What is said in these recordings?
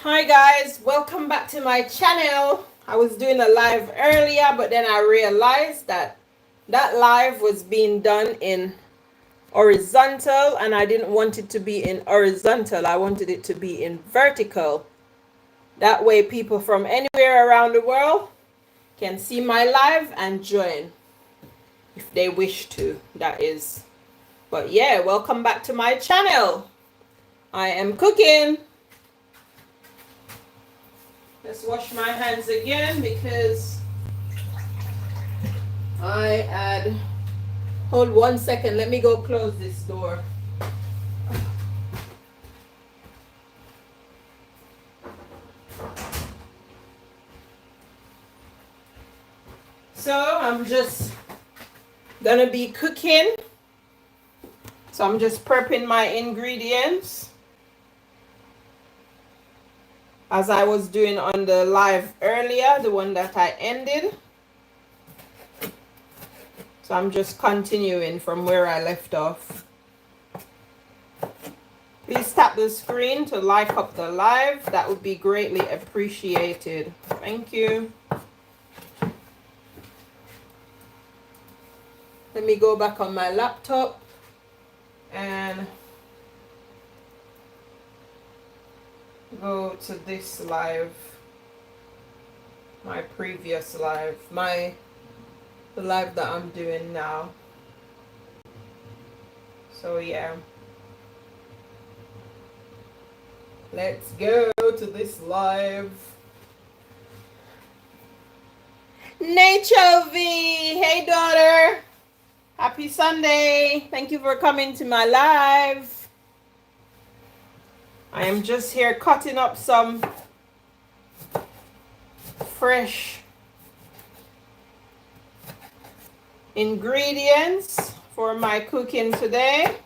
Hi guys, welcome back to my channel. I was doing a live earlier, but then I realized that live was being done in horizontal and I didn't want it to be in horizontal. I wanted it to be in vertical. That way people from anywhere around the world can see my live and join if they wish to, that is. But yeah, welcome back to my channel. I am cooking. Let's wash my hands again because I had, hold 1 second, let me go close this door. So I'm just gonna be cooking. So I'm just prepping my ingredients as I was doing on the live earlier, the one that I ended. So I'm just continuing from where I left off. Please tap the screen to like up the live. That would be greatly appreciated. Thank you. Let me go back on my laptop and go to this live, my previous live, the live that I'm doing now. So yeah, let's go to this live. Nature V, hey daughter, happy Sunday. Thank you for coming to my live. I am just here cutting up some fresh ingredients for my cooking today.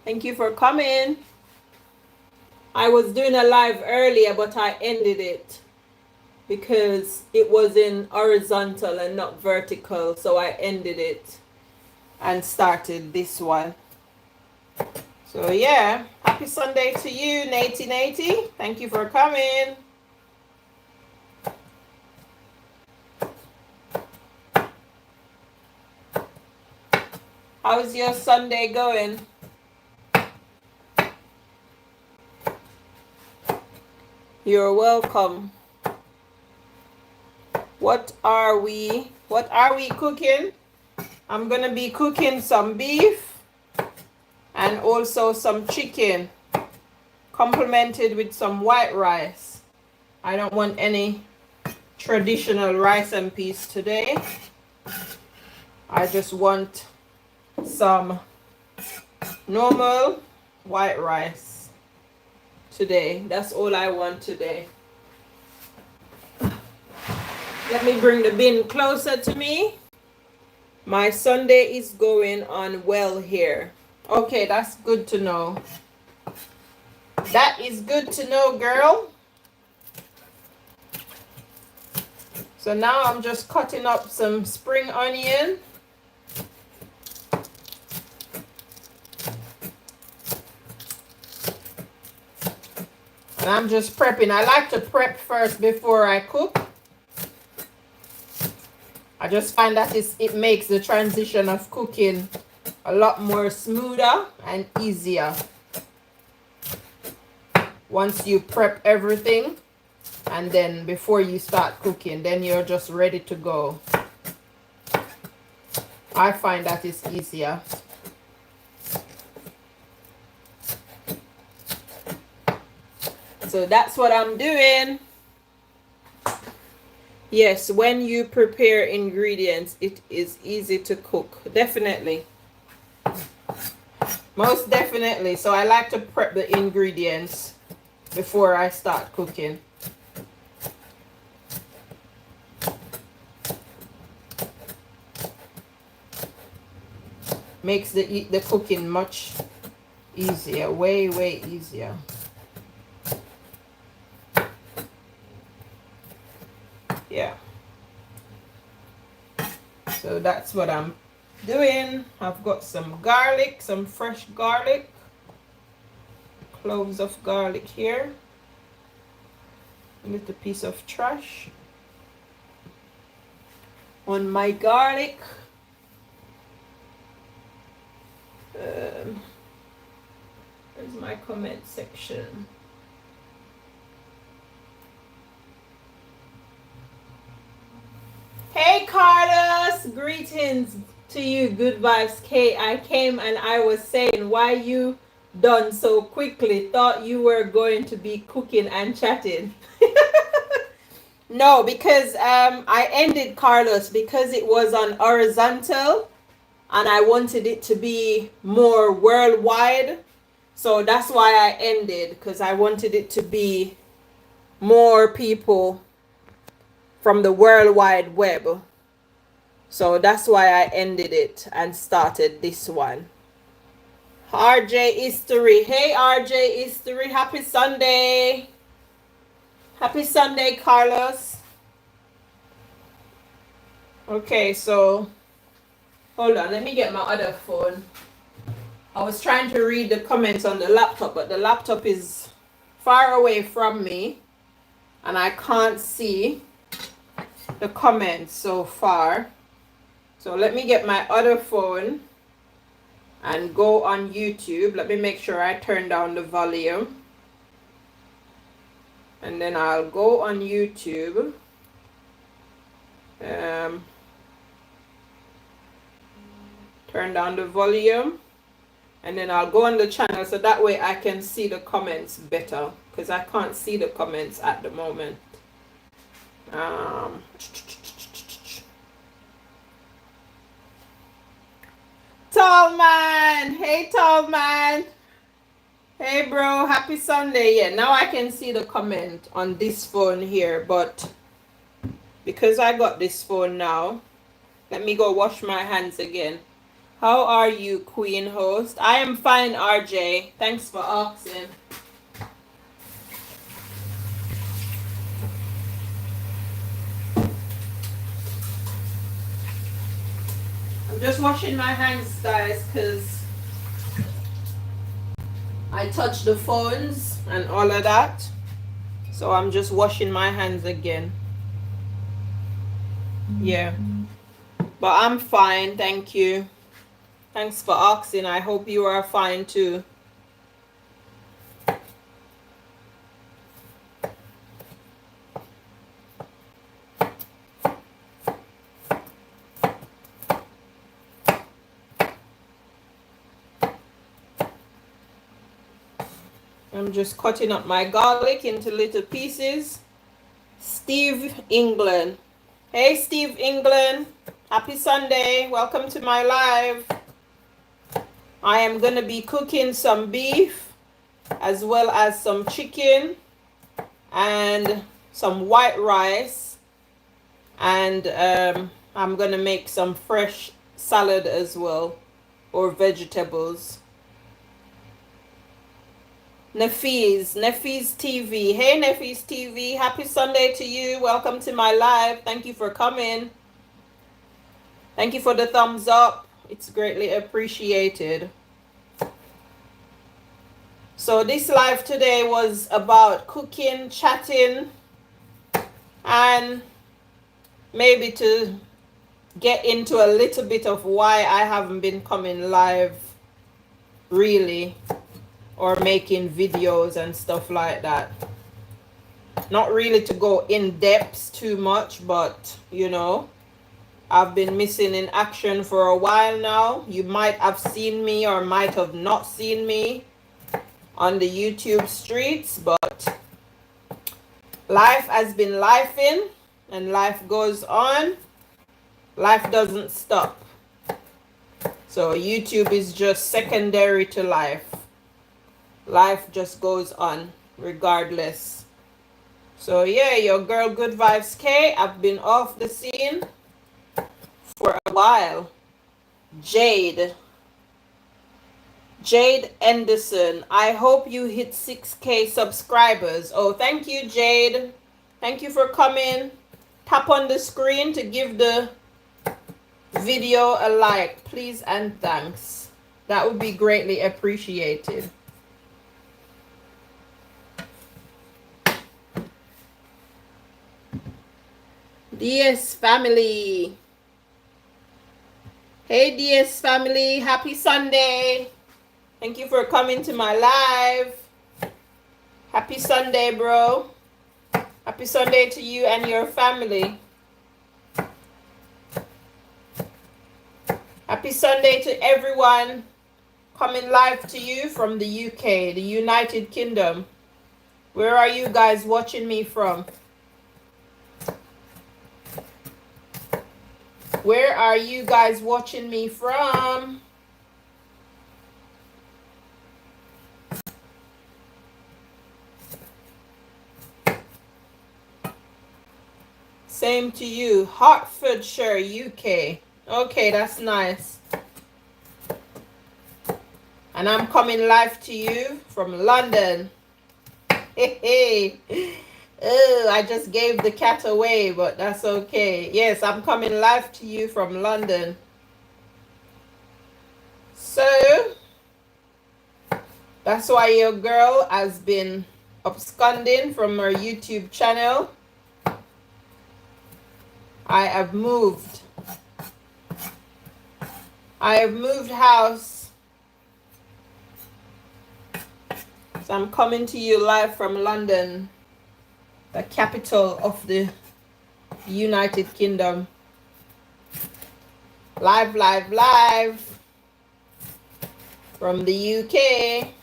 Thank you for coming. I was doing a live earlier, but I ended it because it was in horizontal and not vertical. So I ended it and started this one. So yeah, happy Sunday to you, Nati Nati. Thank you for coming. How's your Sunday going? You're welcome. What are we cooking? I'm gonna be cooking some beef and also some chicken, complemented with some white rice. I don't want any traditional rice and peas today. I just want some normal white rice today. That's all I want today. Let me bring the bin closer to me. My Sunday is going on well here. Okay, that's good to know. That is good to know, girl. So now I'm just cutting up some spring onion. And I'm just prepping. I like to prep first before I cook. I just find that it makes the transition of cooking a lot more smoother and easier. Once you prep everything and then before you start cooking, then you're just ready to go. I find that it's easier. So that's what I'm doing. Yes, when you prepare ingredients, it is easy to cook. Definitely. Most definitely. So I like to prep the ingredients before I start cooking. Makes the cooking much easier. Way easier. Yeah. So that's what I'm doing. I've got some garlic, some fresh garlic, cloves of garlic here. a little piece of trash on my garlic. Where's my comment section? Hey Carlos, greetings to you, Good Vibes K. I came and I was saying, why you done so quickly? Thought you were going to be cooking and chatting. No, because I ended Carlos because it was on horizontal and I wanted it to be more worldwide. So that's why I ended, because I wanted it to be more people from the World Wide Web. So that's why I ended it and started this one. RJ History. Hey RJ History, happy Sunday. Happy Sunday, Carlos. Okay, so hold on, let me get my other phone. I was trying to read the comments on the laptop, but the laptop is far away from me and I can't see the comments so far. So let me get my other phone and go on YouTube. Let me make sure I turn down the volume. And then I'll go on YouTube. Turn down the volume. And then I'll go on the channel so that way I can see the comments better. Because I can't see the comments at the moment. Tall man, hey tall man, hey bro, happy Sunday. Yeah, now I can see the comment on this phone here, but because I got this phone now, let me go wash my hands again. How are you, queen host? I am fine, RJ. Thanks for asking. I'm just washing my hands, guys, because I touched the phones and all of that. So I'm just washing my hands again. Yeah. But I'm fine, thank you. Thanks for asking. I hope you are fine too. I'm just cutting up my garlic into little pieces. Steve England. Hey Steve England. Happy Sunday. Welcome to my live. I am going to be cooking some beef as well as some chicken and some white rice. And I'm going to make some fresh salad as well, or vegetables. Nefis TV. Hey Nefis TV, happy Sunday to you. Welcome to my live. Thank you for coming. Thank you for the thumbs up. It's greatly appreciated. So this live today was about cooking, chatting, and maybe to get into a little bit of why I haven't been coming live really, or making videos and stuff like that. Not really to go in depth too much, but you know, I've been missing in action for a while now. You might have seen me or might have not seen me on the YouTube streets, but life has been lifing and life goes on. Life doesn't stop. So YouTube is just secondary to life. Life just goes on regardless. So yeah, your girl Good Vibes K, I've been off the scene for a while. Jade Anderson, I hope you hit 6K subscribers. Oh, thank you, Jade. Thank you for coming. Tap on the screen to give the video a like, please and thanks. That would be greatly appreciated. DS family. Hey DS family, happy Sunday. Thank you for coming to my live. Happy Sunday, bro. Happy Sunday to you and your family. Happy Sunday to everyone coming live to you from the UK, the United Kingdom. Where are you guys watching me from? Where are you guys watching me from? Same to you. Hertfordshire, UK. Okay, that's nice. And I'm coming live to you from London. Hey, oh, I just gave the cat away, but that's okay. Yes, I'm coming live to you from London. So, that's why your girl has been absconding from her YouTube channel. I have moved. I have moved house. So I'm coming to you live from London, the capital of the United Kingdom. Live, live, live from the UK.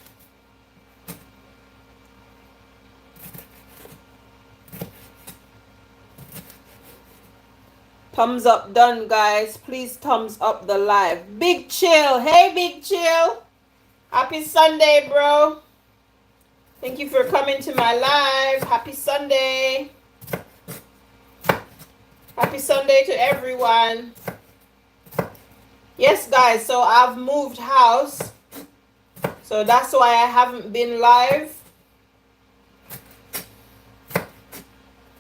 Thumbs up done, guys. Please thumbs up the live. Big Chill. Hey, Big Chill. Happy Sunday, bro. Thank you for coming to my live. Happy Sunday. Happy Sunday to everyone. Yes, guys. So I've moved house. So that's why I haven't been live.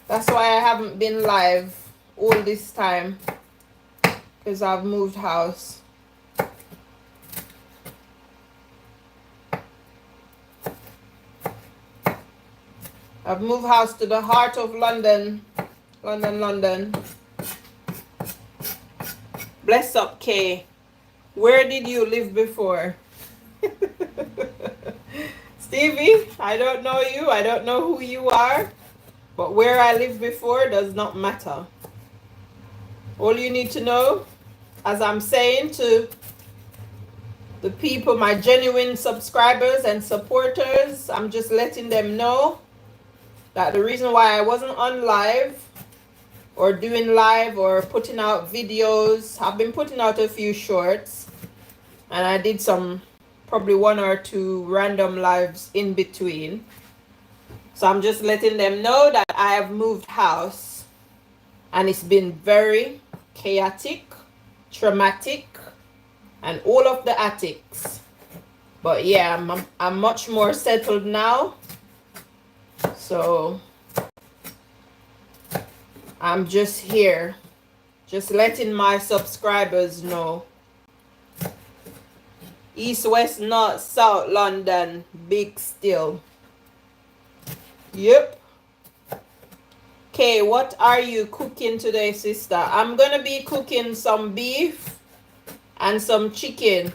That's why I haven't been live all this time, because I've moved house. I've moved house to the heart of London. London. Bless up, Kay. Where did you live before? Stevie, I don't know you. I don't know who you are. But where I lived before does not matter. All you need to know, as I'm saying to the people, my genuine subscribers and supporters, I'm just letting them know that the reason why I wasn't on live or doing live or putting out videos, I've been putting out a few shorts, and I did some, probably 1 or 2 random lives in between. So I'm just letting them know that I have moved house, and it's been very chaotic, traumatic, and all of the attics. But yeah, I'm much more settled now. So I'm just here, just letting my subscribers know. East, west, north, south, London, big still. Yep. Okay, what are you cooking today, sister? I'm gonna be cooking some beef and some chicken,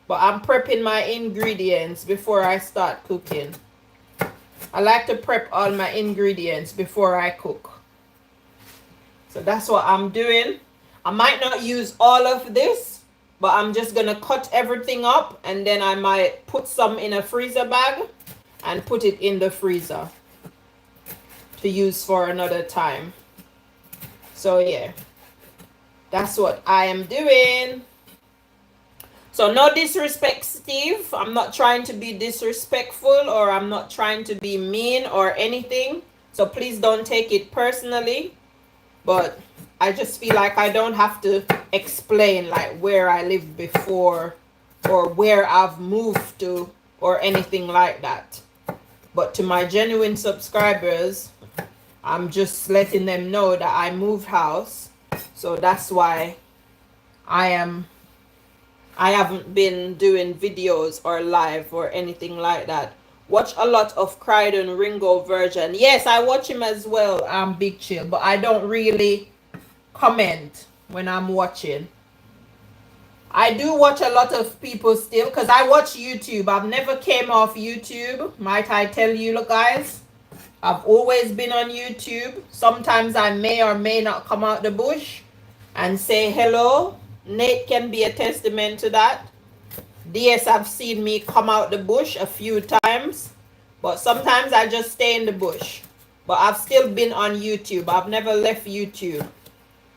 but I'm prepping my ingredients before I start cooking. I like to prep all my ingredients before I cook. So that's what I'm doing. I might not use all of this, but I'm just gonna cut everything up, and then I might put some in a freezer bag and put it in the freezer to use for another time. So yeah, that's what I am doing. So no disrespect, Steve. I'm not trying to be disrespectful, or I'm not trying to be mean or anything. So please don't take it personally. But I just feel like I don't have to explain like where I lived before or where I've moved to or anything like that. But to my genuine subscribers, I'm just letting them know that I moved house. So that's why I haven't been doing videos or live or anything like that. Watch a lot of Crichton Ringo version. Yes, I watch him as well, Big Chill, but I don't really comment when I'm watching. I do watch a lot of people still because I watch YouTube. I've never came off YouTube, might I tell you, look guys. I've always been on YouTube. Sometimes I may or may not come out the bush and say hello. Nate can be a testament to that. DS have seen me come out the bush a few times, but sometimes I just stay in the bush. But I've still been on YouTube. I've never left YouTube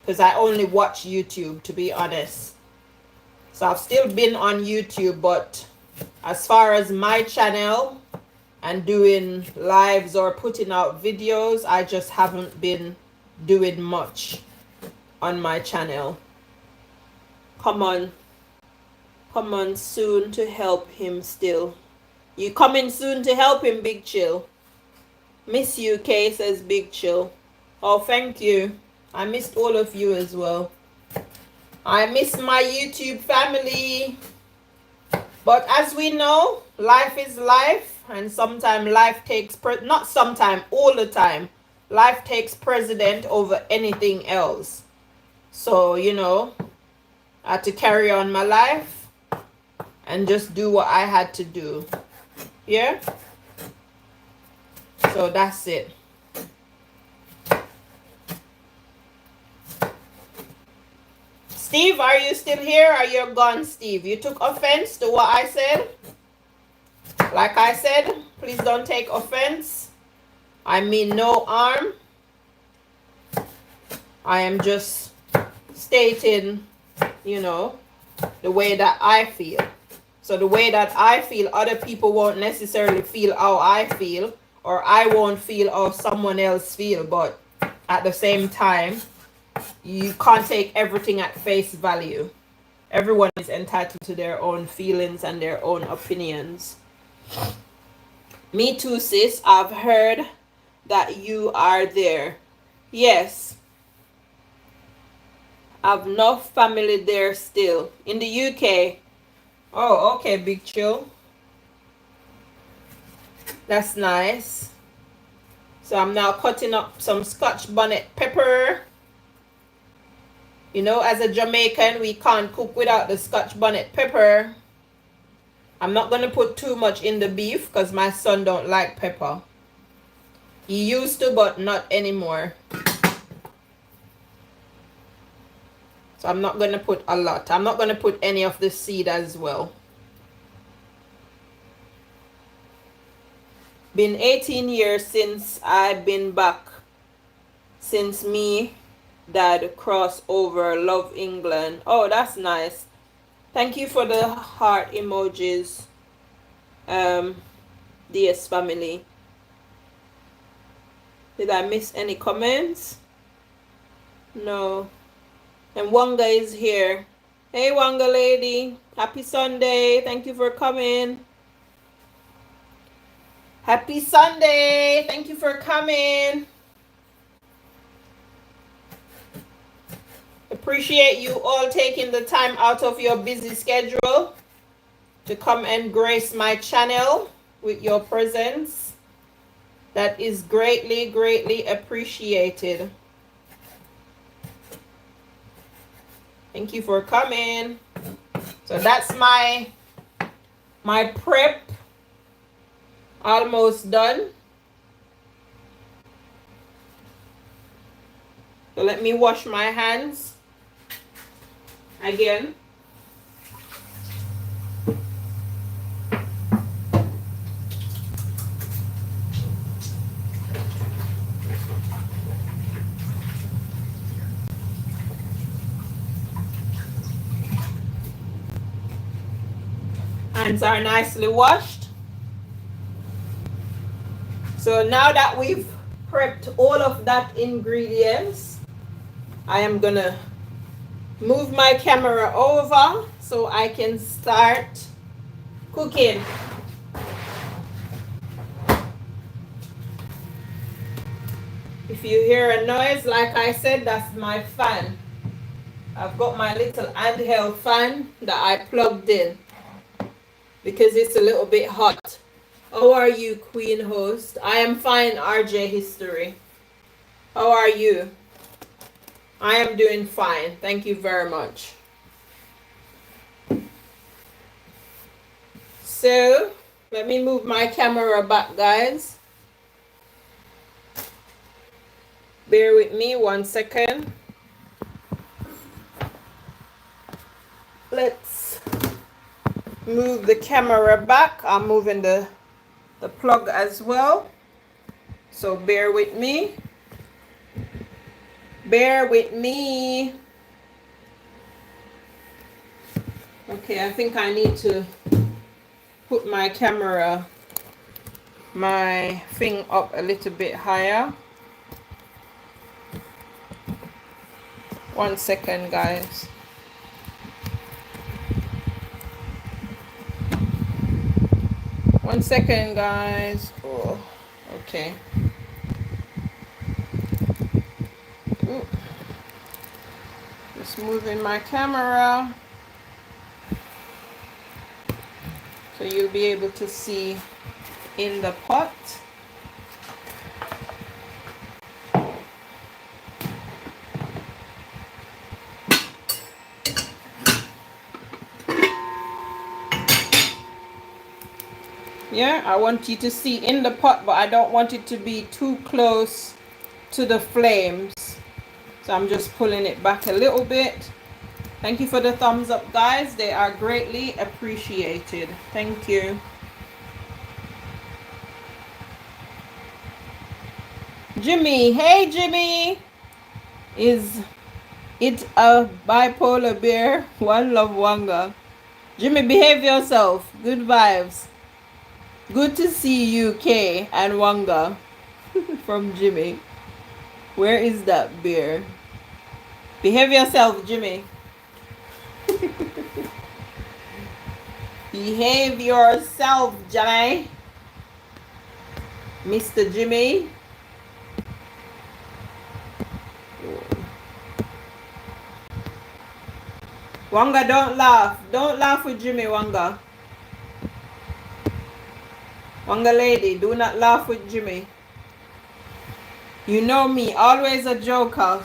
because I only watch YouTube, to be honest. So I've still been on YouTube, but as far as my channel and doing lives or putting out videos, I just haven't been doing much on my channel. Come on soon to help him still. You coming soon to help him, Big Chill? Miss you, Kay, says Big Chill. Oh, thank you. I missed all of you as well. I miss my YouTube family. But as we know, life is life. And sometimes life takes, not sometimes, all the time, life takes precedent over anything else. So, you know, I had to carry on my life and just do what I had to do. Yeah? So that's it. Steve, are you still here? Are you gone, Steve? You took offense to what I said? Like I said, please don't take offense. I mean no harm. I am just stating, you know, the way that I feel. So the way that I feel, other people won't necessarily feel how I feel, or I won't feel how someone else feel. But at the same time, you can't take everything at face value. Everyone is entitled to their own feelings and their own opinions. Me too, sis. I've heard that you are there. Yes. I've enough family there still. In the UK. Oh, okay, Big Chill. That's nice. So I'm now cutting up some Scotch bonnet pepper. You know, as a Jamaican, we can't cook without the Scotch bonnet pepper. I'm not going to put too much in the beef because my son don't like pepper. He used to, but not anymore. So I'm not going to put a lot. I'm not going to put any of the seed as well. Been 18 years since I've been back. Since me, Dad crossed over. Love England. Oh, that's nice. Thank you for the heart emojis. DS family. Did I miss any comments? No. And Wanga is here. Hey Wanga lady. Happy Sunday. Thank you for coming. Happy Sunday. Thank you for coming. Appreciate you all taking the time out of your busy schedule to come and grace my channel with your presence. That is greatly, greatly appreciated. Thank you for coming. So that's my prep. Almost done. So let me wash my hands again. Hands are nicely washed. So now that we've prepped all of that ingredients, I am gonna move my camera over so I can start cooking. If you hear a noise, like I said, that's my fan. I've got my little handheld fan that I plugged in because it's a little bit hot. How are you, Queen Host? I am fine, RJ History. How are you? I am doing fine. Thank you very much. So, let me move my camera back, guys. Bear with me 1 second. Let's move the camera back. I'm moving the plug as well. So bear with me. Bear with me. Okay, I think I need to put my camera, my thing up a little bit higher. 1 second, guys. One second, guys. Oh, okay. Ooh. Just moving my camera so you'll be able to see in the pot. Yeah, I want you to see in the pot, but I don't want it to be too close to the flames. So I'm just pulling it back a little bit. Thank you for the thumbs up, guys. They are greatly appreciated. Thank you. Jimmy, hey Jimmy. Is it a bipolar bear? One love Wanga. Jimmy, behave yourself. Good vibes. Good to see you, Kay and Wanga. From Jimmy. Where is that bear? Behave yourself, Jimmy. Behave yourself, Jimmy. Mr. Jimmy. Wanga, don't laugh. Don't laugh with Jimmy, Wanga. Wanga lady, do not laugh with Jimmy. You know me, always a joker.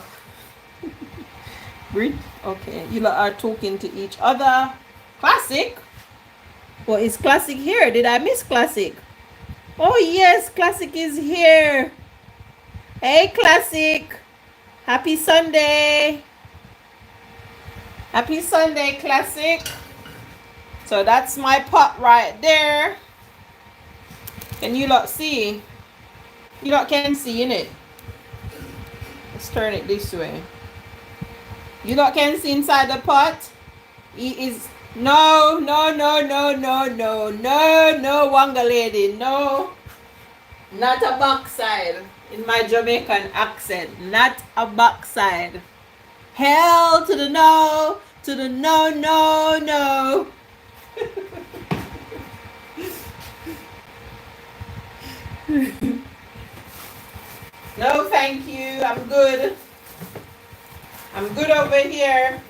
Brit? Okay, you lot are talking to each other. Classic? What is Classic here? Did I miss Classic? Oh yes, Classic is here. Hey Classic. Happy Sunday. Happy Sunday, Classic. So that's my pot right there. Can you lot see? You lot can see in it. Let's turn it this way. You lot can see inside the pot. It is no, Wanga lady, no. Not a backside. In my Jamaican accent, not a backside. Hell to the no, to the no. No, thank you. I'm good. I'm good over here.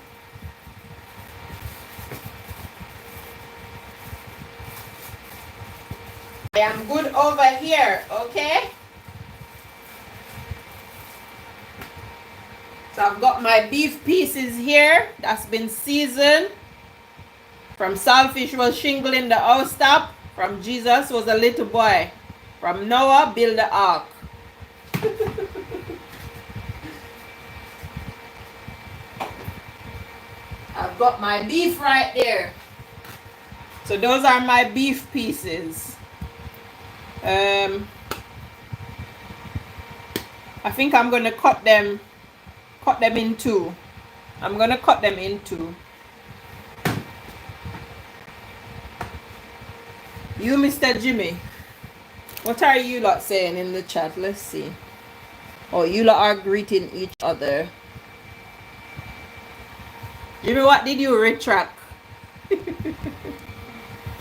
I am good over here, okay? So I've got my beef pieces here that's been seasoned. From Saltfish was shingling the house top. From Jesus was a little boy. From Noah build the ark. I've got my beef right there. So those are my beef pieces. I think I'm gonna cut them in two. I'm gonna cut them in two. You, Mr. Jimmy, what are you lot saying in the chat? Let's see. Oh, you lot are greeting each other. Jimmy, what did you retract?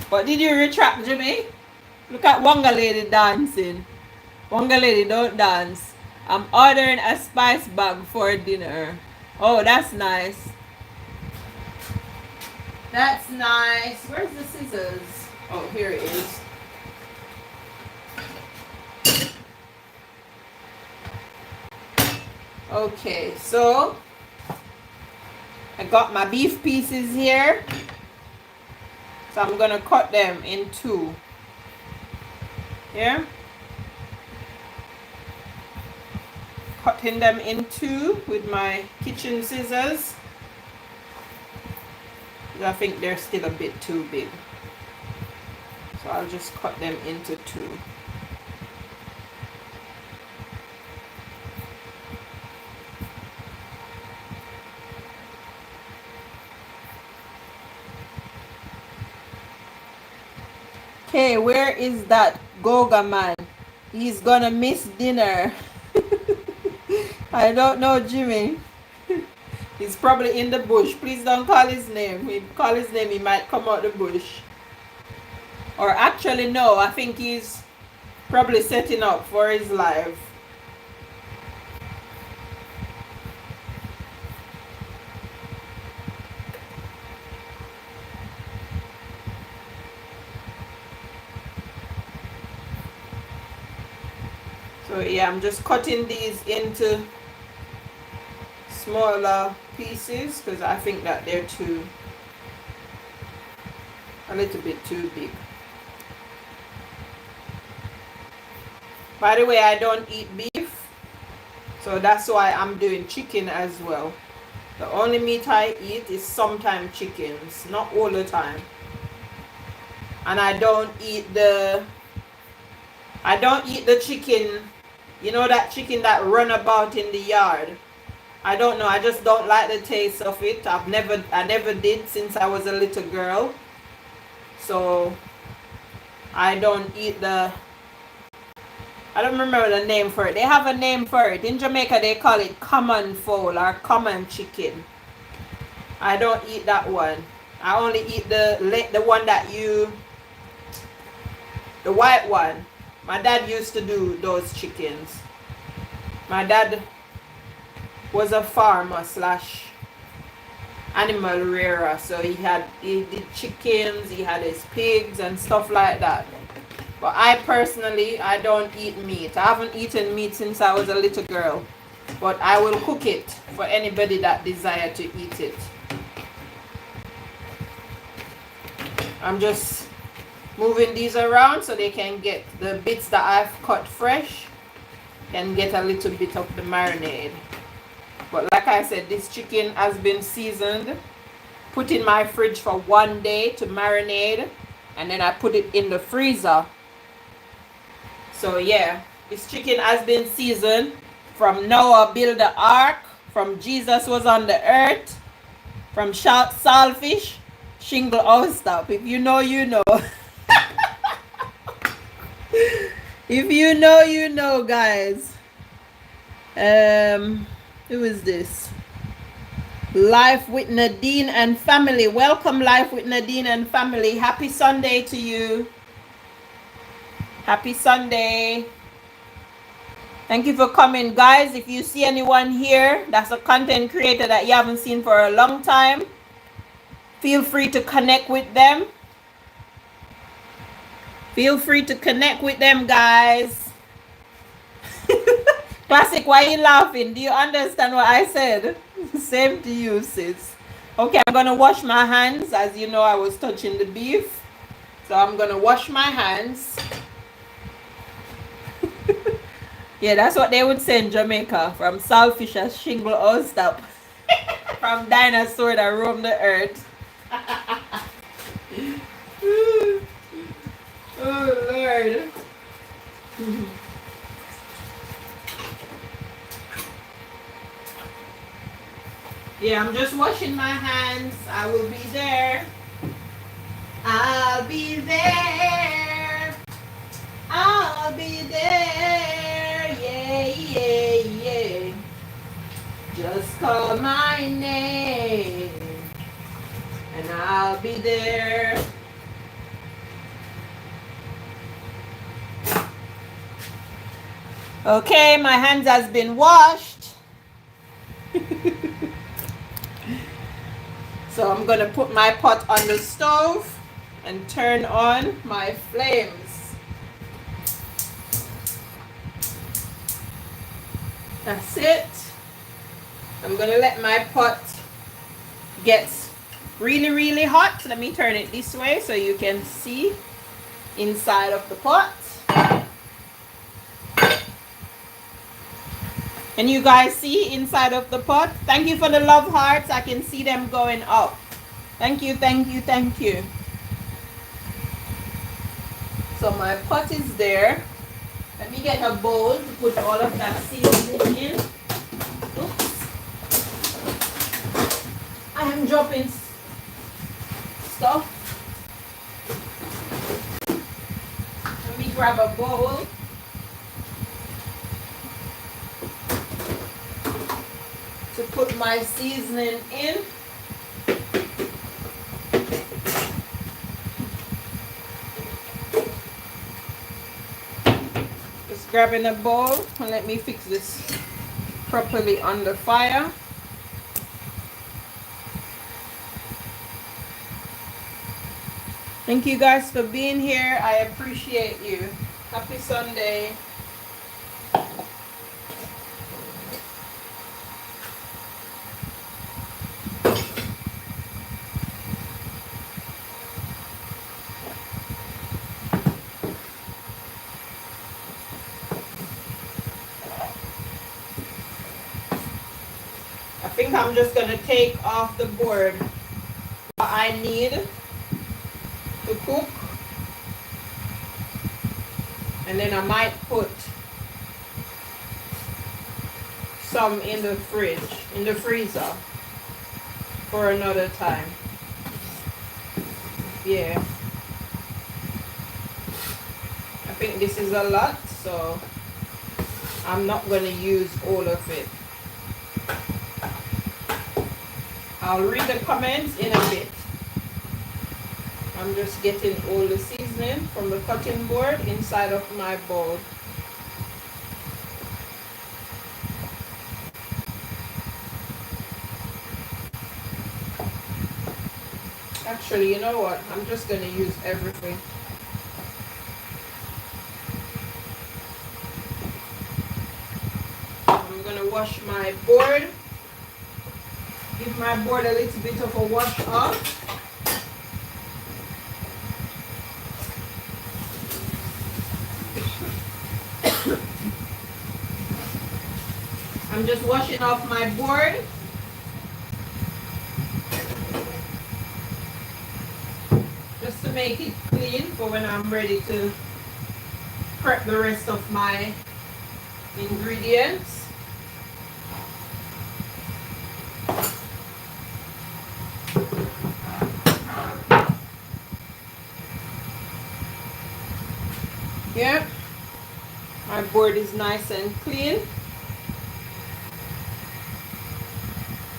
What did you retract, Jimmy? Look at Wanga lady dancing. Wanga lady, don't dance. I'm ordering a spice bag for dinner. Oh, that's nice. That's nice. Where's the scissors? Oh, here it is. Okay, so got my beef pieces here. So I'm gonna cut them in two. Yeah. Cutting them in two with my kitchen scissors. I think they're still a bit too big. So I'll just cut them into two. Okay, where is that Goga man? He's gonna miss dinner. I don't know, Jimmy. He's probably in the bush. Please don't call his name. If you call his name, he might come out the bush. Or actually, no, I think he's probably setting up for his live. So yeah, I'm just cutting these into smaller pieces because I think that they're a little bit too big. By the way, I don't eat beef, so that's why I'm doing chicken as well. The only meat I eat is sometimes chickens, not all the time. And I don't eat the chicken, you know, that chicken that run about in the yard. I don't know, I just don't like the taste of it. I never did since I was a little girl. So I don't eat I don't remember the name for it. They have a name for it. In Jamaica they call it common fowl or common chicken. I don't eat that one. I only eat the one that the white one. My dad used to do those chickens. My dad was a farmer slash animal rearer, so he did chickens, he had his pigs and stuff like that. But I personally, I don't eat meat. I haven't eaten meat since I was a little girl. But I will cook it for anybody that desire to eat it. I'm just moving these around so they can get the bits that I've cut fresh and get a little bit of the marinade. But like I said, this chicken has been seasoned, put in my fridge for 1 day to marinate, and then I put it in the freezer. So yeah, this chicken has been seasoned from Noah built the ark, from Jesus was on the earth, from saltfish, shingle Ostap. If you know, you know. If you know, you know, guys. Who is this? Life with Nadine and family. Welcome, Life with Nadine and family. Happy Sunday to you. Happy Sunday. Thank you for coming, guys. If you see anyone here that's a content creator that you haven't seen for a long time, feel free to connect with them. Feel free to connect with them, guys. Classic, why are you laughing? Do you understand what I said? Same to you, sis. Okay, I'm gonna wash my hands. As you know, I was touching the beef, so I'm gonna wash my hands. Yeah, that's what they would say in Jamaica. From saltfish as shingle Ostap. From dinosaur that roam the earth. Oh Lord. Yeah, I'm just washing my hands. I will be there. I'll be there. I'll be there. Yeah, yeah, yeah. Just call my name and I'll be there. Okay, my hands has been washed. So I'm going to put my pot on the stove and turn on my flames. That's it. I'm going to let my pot gets really, really hot. Let me turn it this way so you can see inside of the pot. Can you guys see inside of the pot? Thank you for the love hearts. I can see them going up. Thank you, thank you, thank you. So my pot is there. Let me get a bowl to put all of that seasoning in. Oops. I am dropping stuff. Let me grab a bowl. To put my seasoning in. Just grabbing a bowl and let me fix this properly on the fire. Thank you guys for being here. I appreciate you. Happy Sunday. I think I'm just going to take off the board what I need to cook, and then I might put some in the fridge, in the freezer for another time. Yeah, I think this is a lot, so I'm not going to use all of it. I'll read the comments in a bit. I'm just getting all the seasoning from the cutting board inside of my bowl. Actually, you know what? I'm just going to use everything. I'm going to wash my board. Give my board a little bit of a wash off. I'm just washing off my board. Just to make it clean for when I'm ready to prep the rest of my ingredients. Yeah, my board is nice and clean.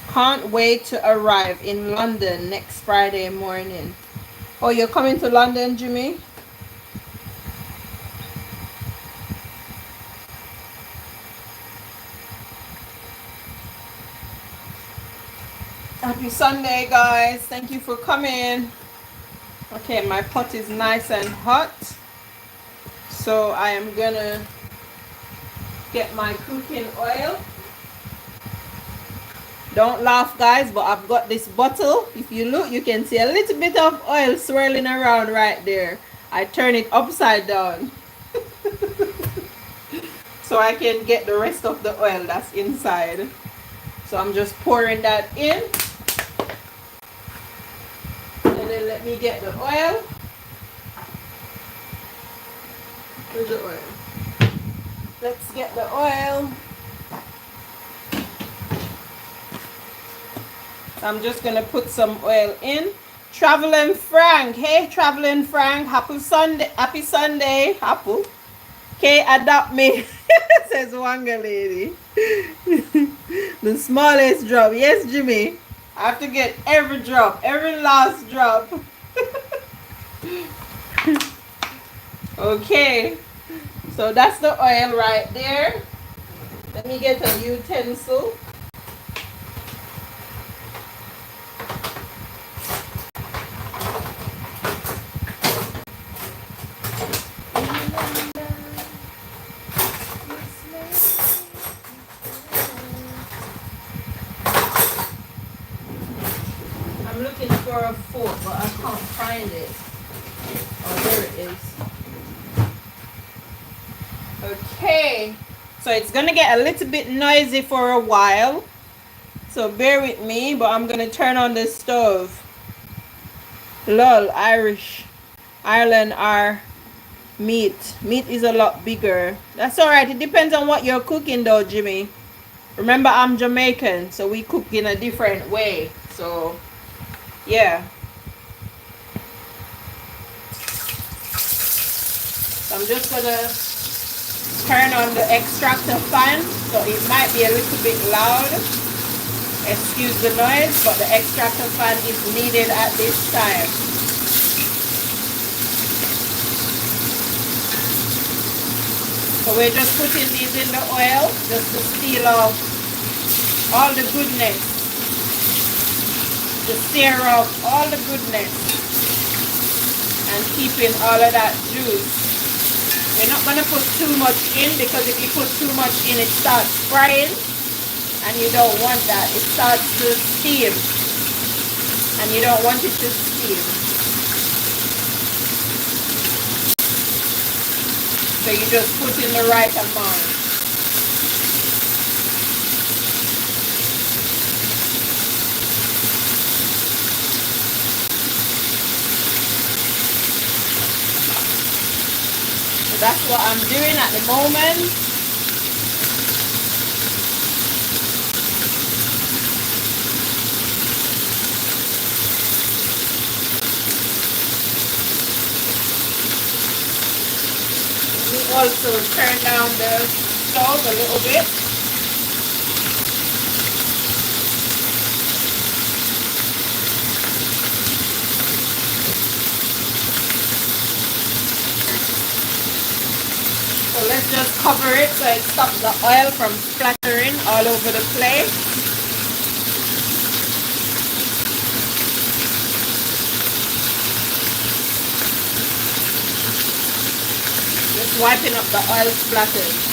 Can't wait to arrive in London next Friday morning. Oh, you're coming to London, Jimmy? Happy Sunday, guys. Thank you for coming. Okay, my pot is nice and hot. So I am gonna get my cooking oil. Don't laugh, guys, but I've got this bottle. If you look, you can see a little bit of oil swirling around right there. I turn it upside down so I can get the rest of the oil that's inside. So I'm just pouring that in. And then let me get the oil. Where's the oil? Let's get the oil. I'm just gonna put some oil in. Traveling Frank, hey Traveling Frank, happy Sunday, happy Sunday, happy. Okay, adopt me, says Wanga lady. The smallest drop, yes Jimmy. I have to get every drop, every last drop. Okay, so that's the oil right there. Let me get a utensil. Okay, so it's gonna get a little bit noisy for a while, so bear with me, but I'm gonna turn on the stove. Lol, Ireland are meat is a lot bigger. That's all right, it depends on what you're cooking though, Jimmy. Remember, I'm Jamaican, so we cook in a different way. So yeah, so I'm just gonna turn on the extractor fan, so it might be a little bit loud, excuse the noise, but the extractor fan is needed at this time. So we're just putting these in the oil just to steal off all the goodness, to stir up all the goodness and keeping all of that juice. We're not going to put too much in, because if you put too much in, it starts frying, and you don't want that. It starts to steam, and you don't want it to steam. So you just put in the right amount. So that's what I'm doing at the moment. Also turn down the stove a little bit. So let's just cover it so it stops the oil from splattering all over the plate. Just wiping up the oil splatters.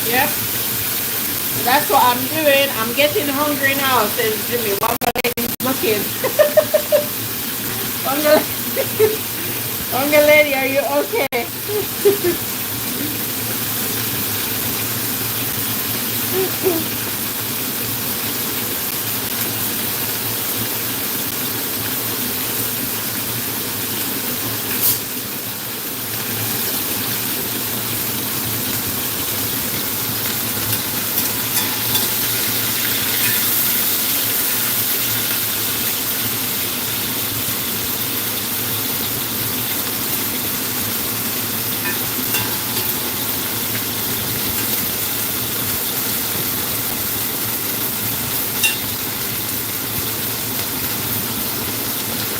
Yep. So that's what I'm doing. I'm getting hungry now, says Jimmy. Wanga lady looking. Wanga lady, are you okay?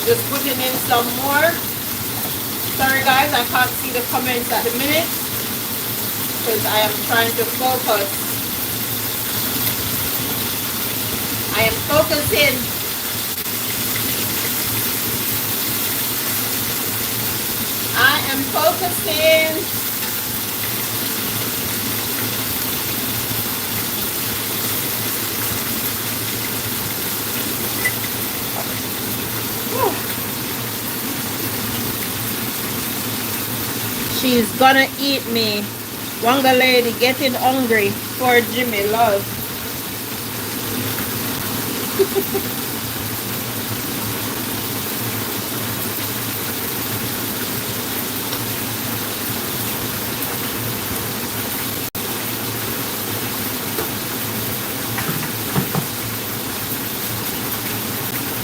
Just putting in some more. Sorry guys, I can't see the comments at the minute because I am trying to focus. I am focusing. I am focusing. She's gonna eat me. Wanga lady getting hungry for Jimmy love.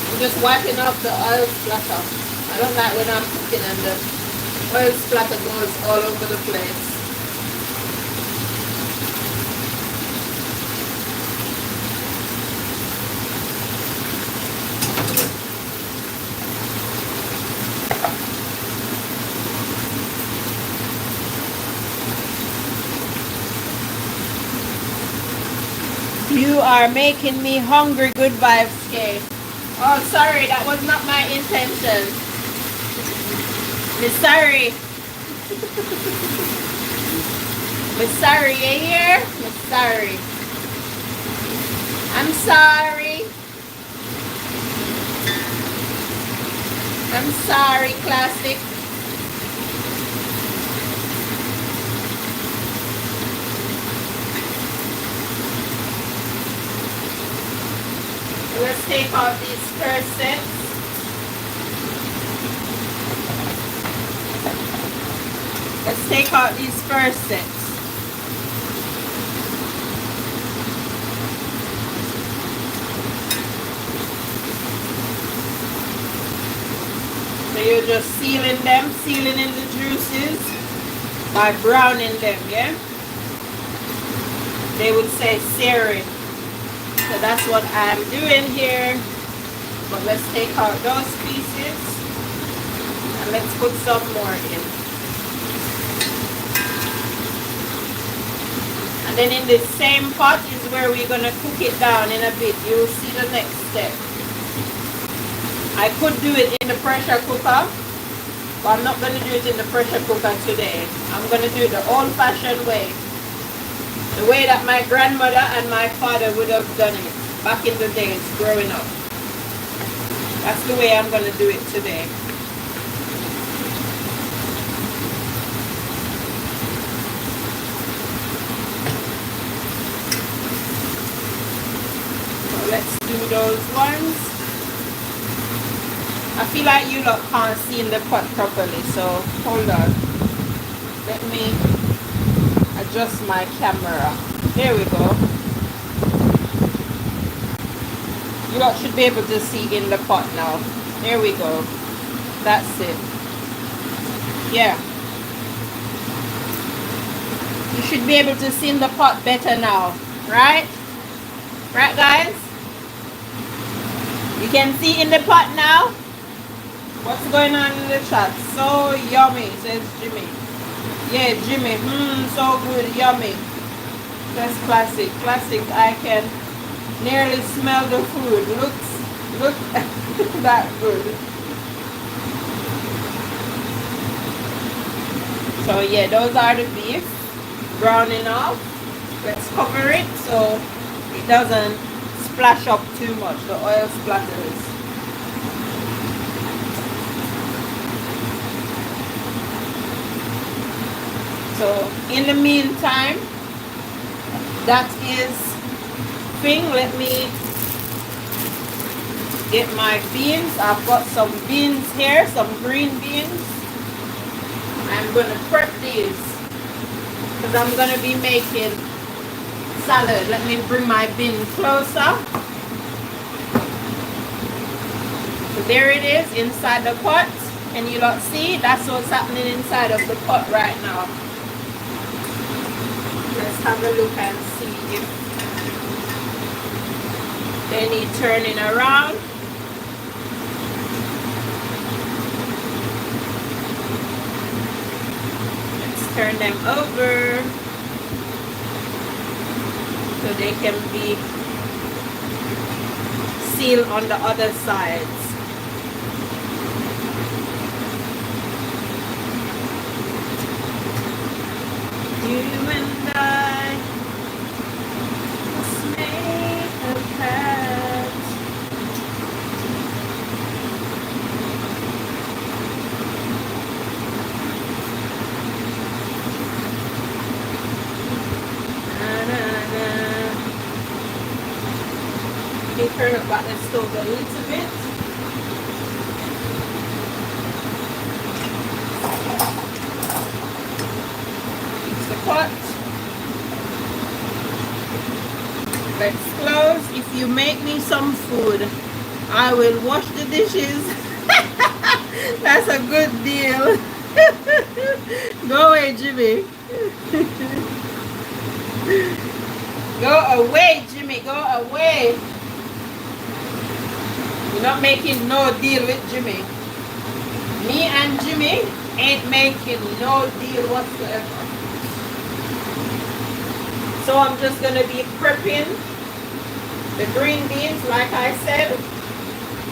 I'm just wiping off the oil splatter. I don't like when I'm cooking and the oil splatter goes all over the place. You are making me hungry. Good vibes, Kay. Oh, sorry, that was not my intention. Miss sorry. Miss sorry, you here? Miss sorry. I'm sorry. I'm sorry, classic. Let's take out these first sets. Let's take out these first sets. So you're just sealing them, sealing in the juices by browning them, yeah? They would say searing. So that's what I'm doing here. But let's take out those pieces and let's put some more in. And then in this same pot is where we're going to cook it down in a bit. You will see the next step. I could do it in the pressure cooker, but I'm not going to do it in the pressure cooker today. I'm going to do it the old-fashioned way. The way that my grandmother and my father would have done it back in the days growing up. That's the way I'm going to do it today. So let's do those ones. I feel like you lot can't see in the pot properly, so hold on. Let me adjust my camera. There we go. You lot should be able to see in the pot now. There we go. That's it. Yeah. You should be able to see in the pot better now. Right? Right, guys? You can see in the pot now? What's going on in the chat? So yummy, says Jimmy. Yeah, Jimmy. So good, yummy. That's classic. Classic. I can nearly smell the food. Look that good. So yeah, those are the beef. Browning off. Let's cover it so it doesn't splash up too much. The oil splatters. So in the meantime, that is thing. Let me get my beans. I've got some beans here, some green beans. I'm going to prep these because I'm going to be making salad. Let me bring my bin closer. So there it is inside the pot. And you lot see, that's what's happening inside of the pot right now. Let's have a look and see if they need turning around. Let's turn them over so they can be sealed on the other sides. You and I must make a pact. Na, na, na. You turn up back the stove a little bit. Pot. Let's close. If you make me some food, I will wash the dishes. That's a good deal. Go away, Jimmy. Go away, Jimmy. Go away. You're not making no deal with Jimmy. Me and Jimmy ain't making no deal whatsoever. So I'm just going to be prepping The green beans, like I said,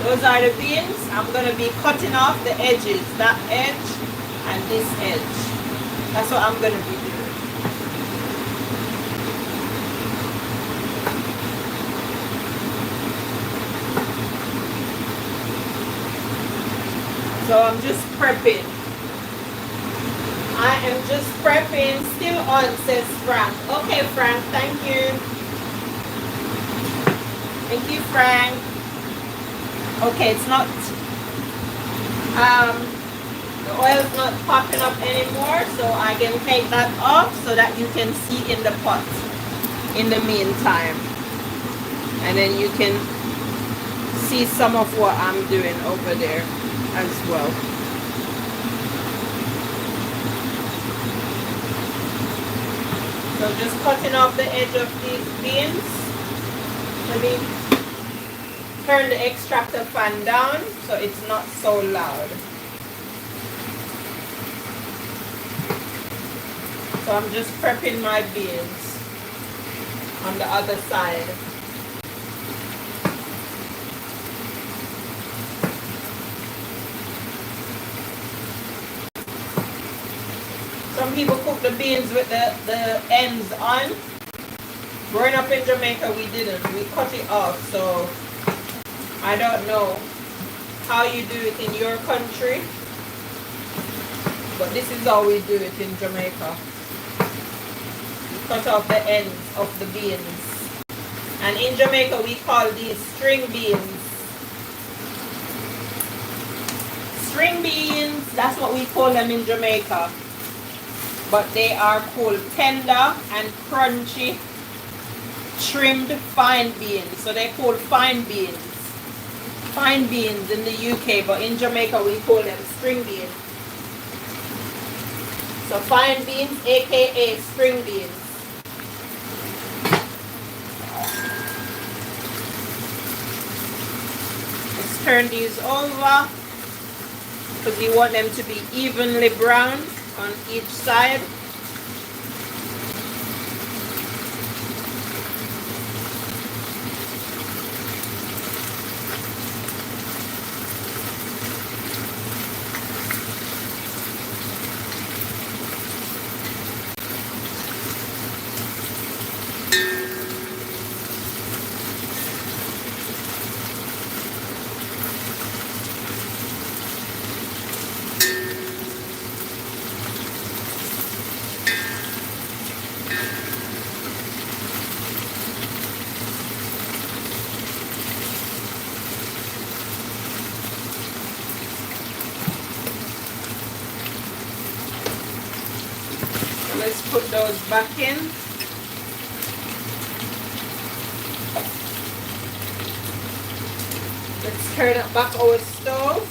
those are the beans. I'm going to be cutting off the edges, that edge and this edge. That's what I'm going to be doing. So I'm just prepping. I am just prepping. Still on, says Frank. Okay, Frank, thank you. Thank you, Frank. Okay, it's not, the oil's not popping up anymore, so I can take that off so that you can see in the pot in the meantime. And then you can see some of what I'm doing over there as well. So just cutting off the edge of these beans. Let me turn the extractor fan down so it's not so loud. So I'm just prepping my beans on the other side. Some people cook the beans with the ends on. Growing up in Jamaica, we didn't. We cut it off, so I don't know how you do it in your country, but this is how we do it in Jamaica. We cut off the ends of the beans. And in Jamaica, we call these string beans. String beans, that's what we call them in Jamaica. But they are called tender and crunchy, trimmed fine beans. So they're called fine beans. Fine beans in the UK, but in Jamaica we call them string beans. So fine beans, aka string beans. Let's turn these over because you want them to be evenly browned on each side. Let's put those back in. Let's turn it back our stove.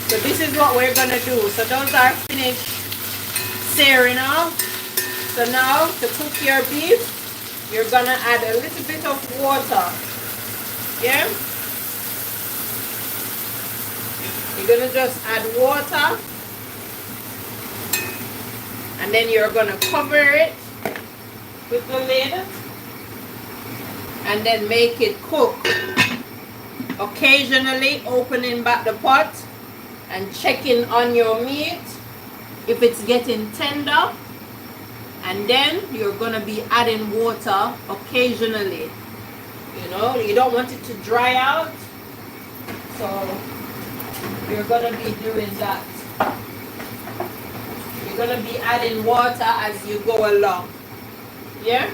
So this is what we're gonna do. So those are finished searing off. So now to cook your beef, you're gonna add a little bit of water. Yeah? You're gonna just add water. And then you're going to cover it with the lid and then make it cook. Occasionally opening back the pot and checking on your meat if it's getting tender. And then you're going to be adding water occasionally. You know, you don't want it to dry out. So you're going to be doing that. Going to be adding water as you go along. Yeah?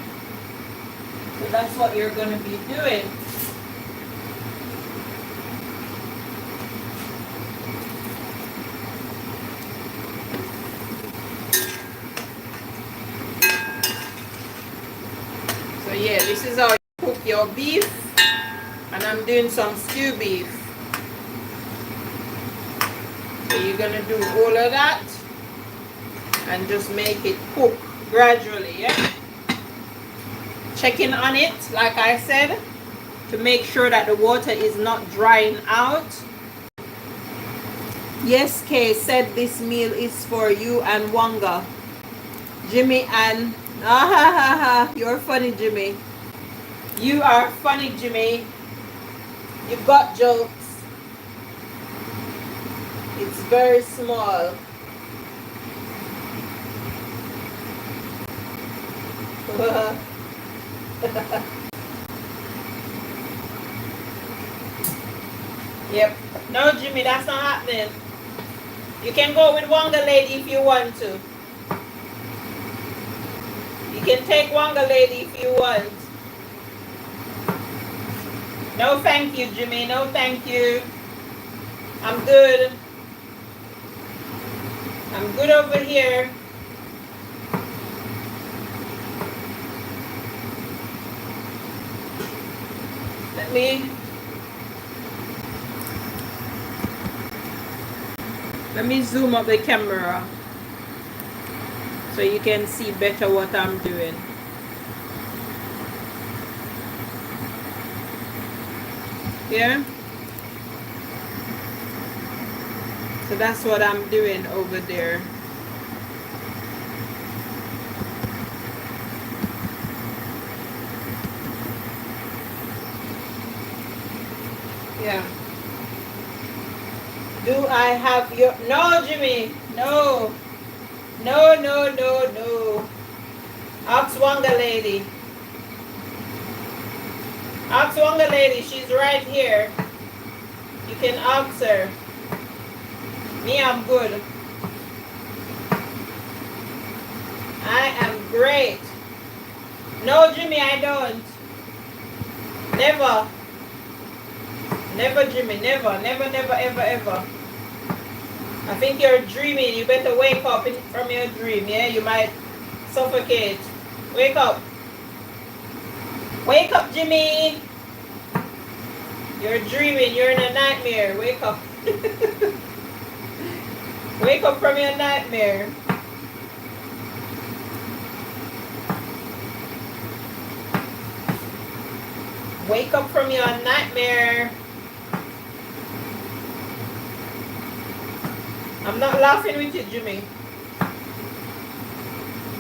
So that's what you're going to be doing. So yeah, this is how you cook your beef. And I'm doing some stew beef. So you're going to do all of that. And just make it cook gradually, yeah? Checking on it, like I said, to make sure that the water is not drying out. Yes, Kay said this meal is for you and Wanga. Jimmy and... Ah ha ha ha, you're funny, Jimmy. You are funny, Jimmy. You got jokes. It's very small. Yep. No, Jimmy, that's not happening. You can go with Wanga Lady if you want to. You can take Wanga Lady if you want. No, thank you, Jimmy. No, thank you. I'm good. I'm good over here. Let me zoom up the camera so you can see better what I'm doing. Yeah? So that's what I'm doing over there. Yeah. Do I have your... No, Jimmy. No. No, no, no, no. Ask Wanga Lady. Ask Wanga Lady. She's right here. You can ask her. Me, I'm good. I am great. No, Jimmy, I don't. Never. Never, Jimmy. Never. Never, never, ever, ever. I think you're dreaming. You better wake up from your dream, yeah? You might suffocate. Wake up. Wake up, Jimmy. You're dreaming. You're in a nightmare. Wake up. Wake up from your nightmare. Wake up from your nightmare. I'm not laughing with you, Jimmy.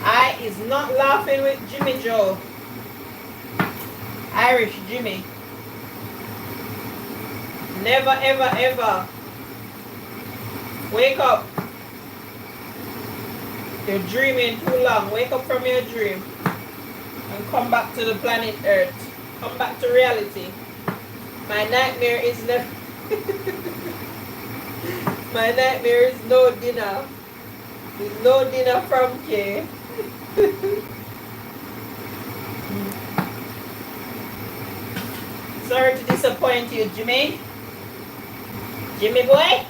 I is not laughing with Jimmy Joe. Irish Jimmy. Never, ever, ever. Wake up. You're dreaming too long. Wake up from your dream. And come back to the planet Earth. Come back to reality. My nightmare is never... My nightmare is no dinner. There's no dinner from Kay. Sorry to disappoint you, Jimmy. Jimmy boy.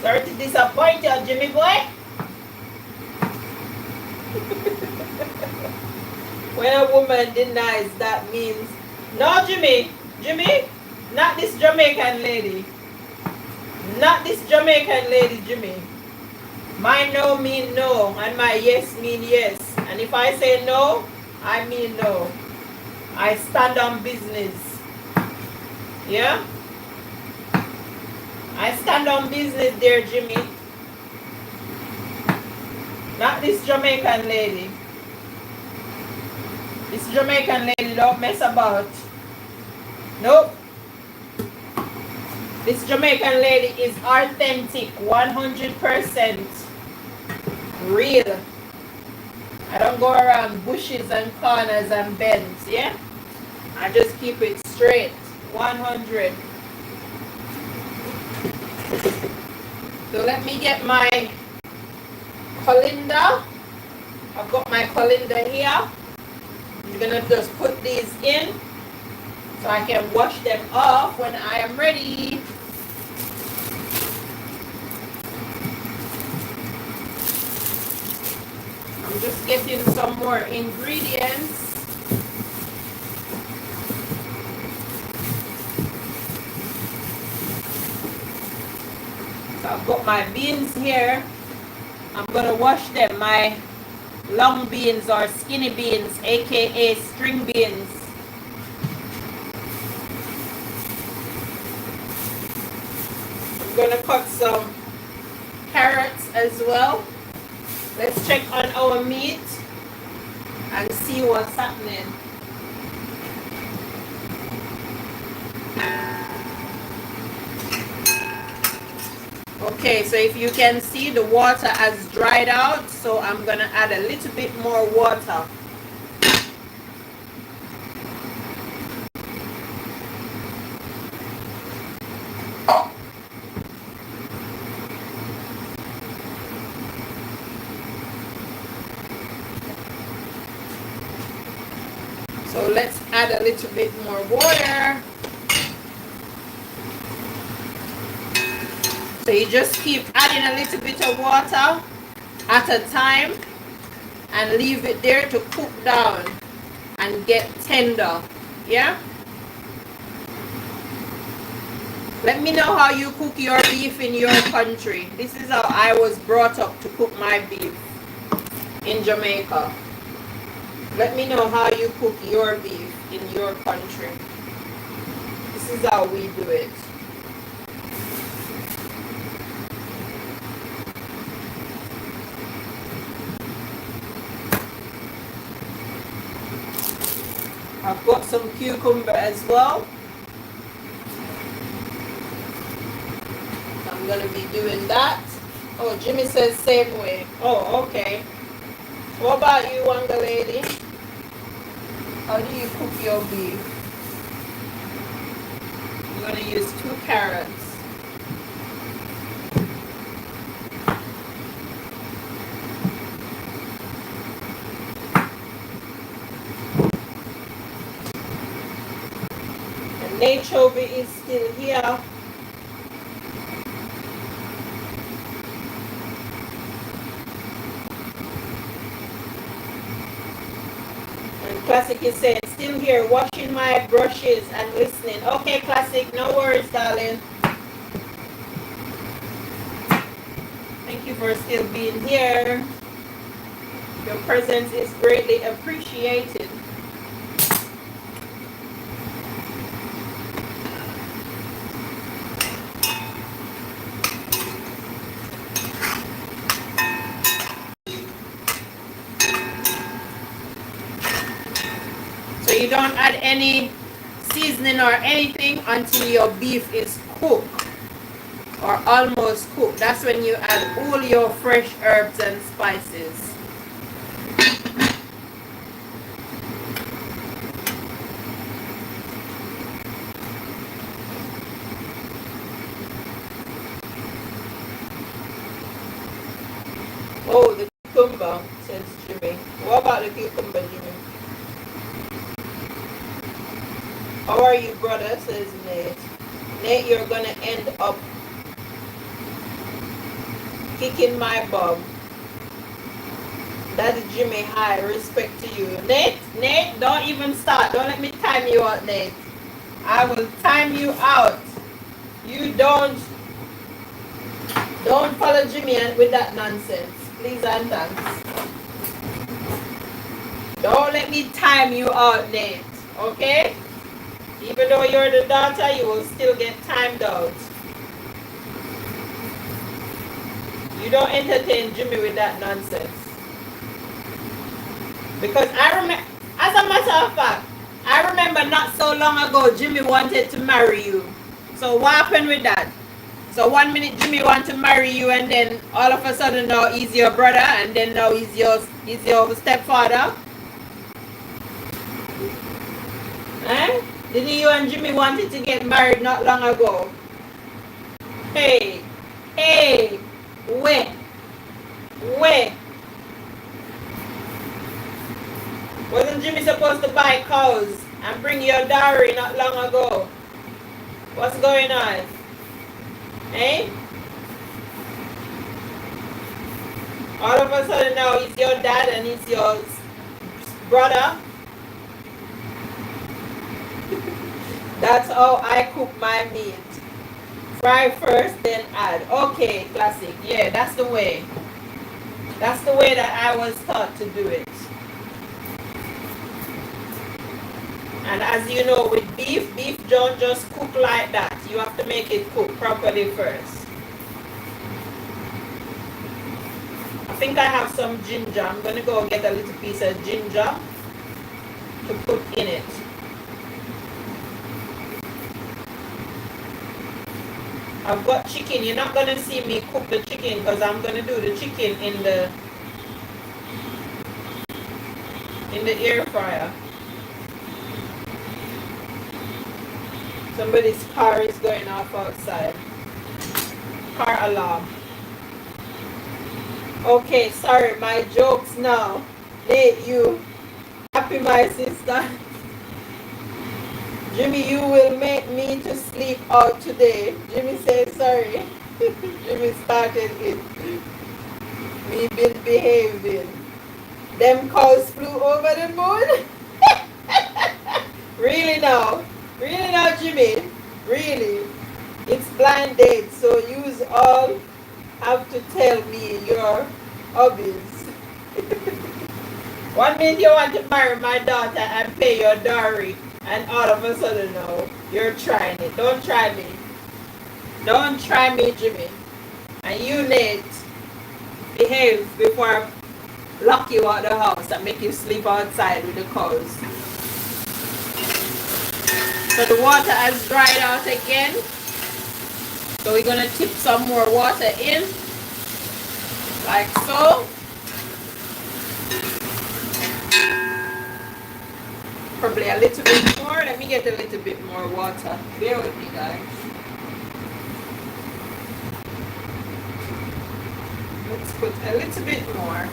Sorry to disappoint you, Jimmy boy. When a woman denies, that means... No, Jimmy. Jimmy, not this Jamaican lady. Not this Jamaican lady, Jimmy. My no mean no, and my yes mean yes. And if I say no, I mean no. I stand on business. Yeah? I stand on business there, Jimmy. Not this Jamaican lady. This Jamaican lady don't mess about. Nope. This Jamaican lady is authentic, 100% real. I don't go around bushes and corners and bends, yeah? I just keep it straight, 100. So let me get my colander. I've got my colander here. I'm gonna just put these in so I can wash them off when I am ready. I'm just getting some more ingredients. So I've got my beans here. I'm gonna wash them, my long beans or skinny beans, aka string beans. I'm gonna cut some carrots as well. Let's check on our meat and see what's happening. Okay, so if you can see, the water has dried out, so I'm gonna add a little bit more water. So let's add a little bit more water. So you just keep adding a little bit of water at a time and leave it there to cook down and get tender. Yeah? Let me know how you cook your beef in your country. This is how I was brought up to cook my beef in Jamaica. Let me know how you cook your beef in your country. This is how we do it. I've got some cucumber as well. I'm gonna be doing that. Oh, Jimmy says same way. Oh, okay. What about you, Wanga lady? How do you cook your beef? I'm gonna use 2 carrots. And anchovy is still here. Classic is saying, still here, washing my brushes and listening. Okay, Classic, no worries, darling. Thank you for still being here. Your presence is greatly appreciated. So you don't add any seasoning or anything until your beef is cooked or almost cooked. That's when you add all your fresh herbs and spices. Oh, the cucumber, says Jimmy. What about the cucumber, Jimmy? How are you, brother? Says Nate. Nate, you're gonna end up kicking my bum. Daddy Jimmy, hi, respect to you. Nate, don't even start. Don't let me time you out, Nate. I will time you out. You don't follow Jimmy with that nonsense. Please and thanks. Don't let me time you out, Nate. Okay? Even though you're the daughter, you will still get timed out. You don't entertain Jimmy with that nonsense. Because I remember, as a matter of fact, I remember not so long ago, Jimmy wanted to marry you. So what happened with that? So 1 minute Jimmy want to marry you, and then all of a sudden now he's your brother, and then now he's your stepfather. Eh? Didn't you and Jimmy wanted to get married not long ago? Hey, where? Wasn't Jimmy supposed to buy cows and bring your dowry not long ago? What's going on? Eh? All of a sudden now he's your dad and he's your brother. That's how I cook my meat. Fry first, then add. Okay, Classic. Yeah, that's the way. That's the way that I was taught to do it. And as you know, with beef don't just cook like that. You have to make it cook properly first. I think I have some ginger. I'm going to go get a little piece of ginger to put in it. I've got chicken. You're not gonna see me cook the chicken because I'm gonna do the chicken in the air fryer. Somebody's car is going off outside. Car alarm. Okay, sorry, my jokes now. Nate, you happy, my sister? Jimmy, you will make me to sleep out today. Jimmy said sorry. Jimmy started it. We been behaving. Them cows flew over the moon. Really now? Really now, Jimmy? Really? It's blind date, so yous all have to tell me your hobbies. One minute you want to marry my daughter and pay your dowry, and all of a sudden now, you're trying it. Don't try me. Don't try me, Jimmy. And you, Nate, behave before I lock you out the house and make you sleep outside with the cows. So the water has dried out again. So we're gonna tip some more water in, like so. Probably a little bit more. Let me get a little bit more water. Bear with me, guys. Let's put a little bit more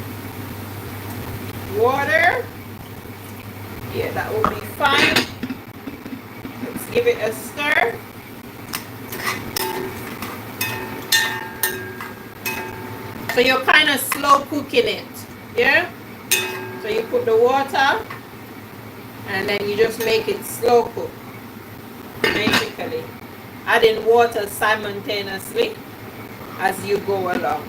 water. Yeah, that will be fine. Let's give it a stir. So you're kind of slow cooking it, yeah? So you put the water and then you just make it slow cook, basically. Adding water simultaneously as you go along.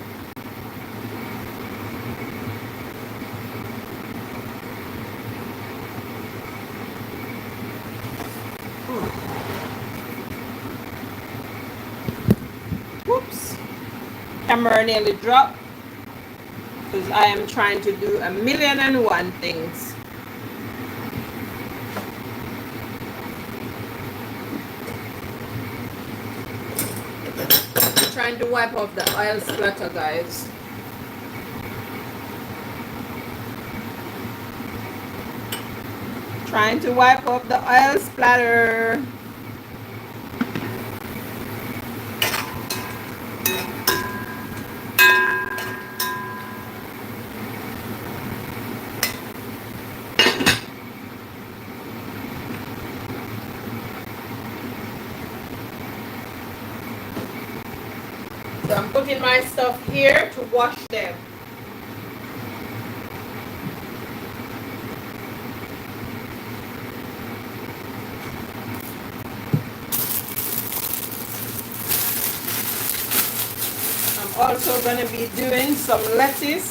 Whoops. Camera nearly dropped because I am trying to do 1,000,001 things. I'm trying to wipe off the oil splatter, guys. Trying to wipe off the oil splatter. So I'm putting my stuff here to wash them. I'm also going to be doing some lettuce.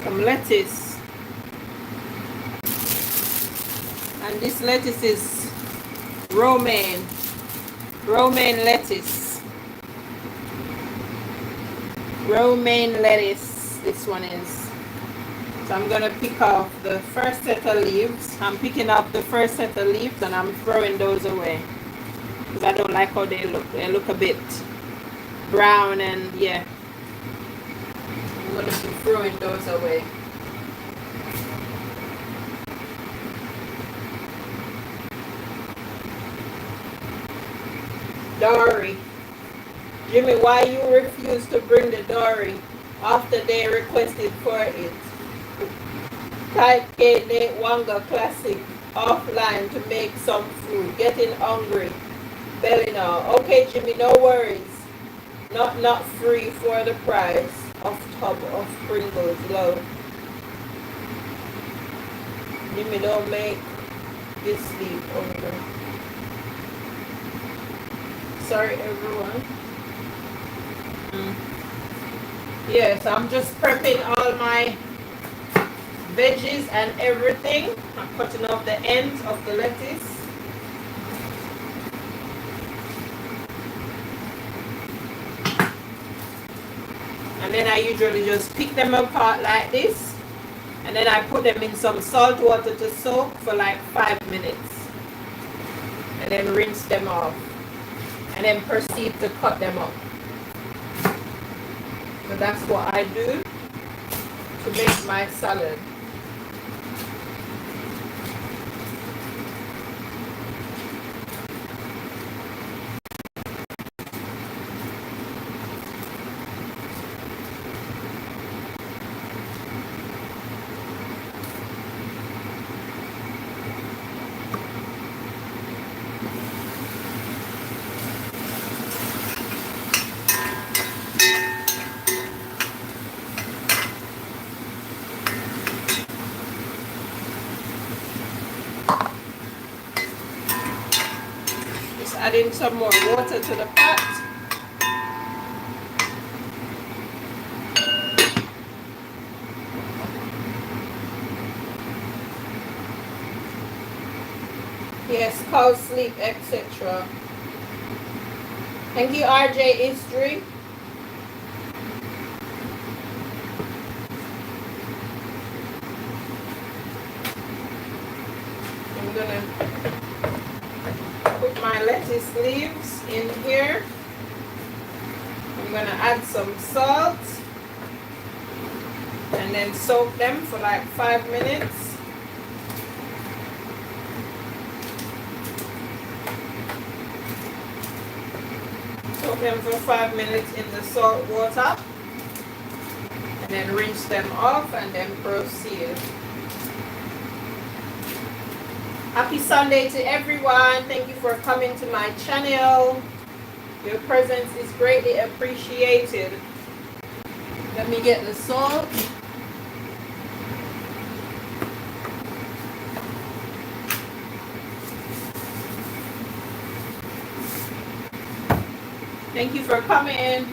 Some lettuce. And this lettuce is romaine lettuce. Romaine lettuce, this one is. So I'm gonna pick off the first set of leaves. I'm picking up the first set of leaves and I'm throwing those away because I don't like how they look. They look a bit brown and yeah. I'm gonna be throwing those away. Dowry. Jimmy, why you refuse to bring the dowry after they requested for it? Type K Nate Wanga Classic offline to make some food. Getting hungry. Belly now. Okay, Jimmy, no worries. Not free for the price of tub of Pringles. Love. Jimmy, don't make you sleep hungry. Sorry, everyone. Yes, I'm just prepping all my veggies and everything. I'm cutting off the ends of the lettuce. And then I usually just pick them apart like this. And then I put them in some salt water to soak for like 5 minutes. and then rinse them off, and then proceed to cut them up. So that's what I do to make my salad. Adding some more water to the pot. Yes, cows sleep, etc. Thank you, RJ History. I'm gonna put my lettuce leaves in here. I'm gonna add some salt and then soak them for like 5 minutes. Soak them for 5 minutes in the salt water and then rinse them off and then proceed. Happy Sunday to everyone. Thank you for coming to my channel. Your presence is greatly appreciated. Let me get the salt. Thank you for coming.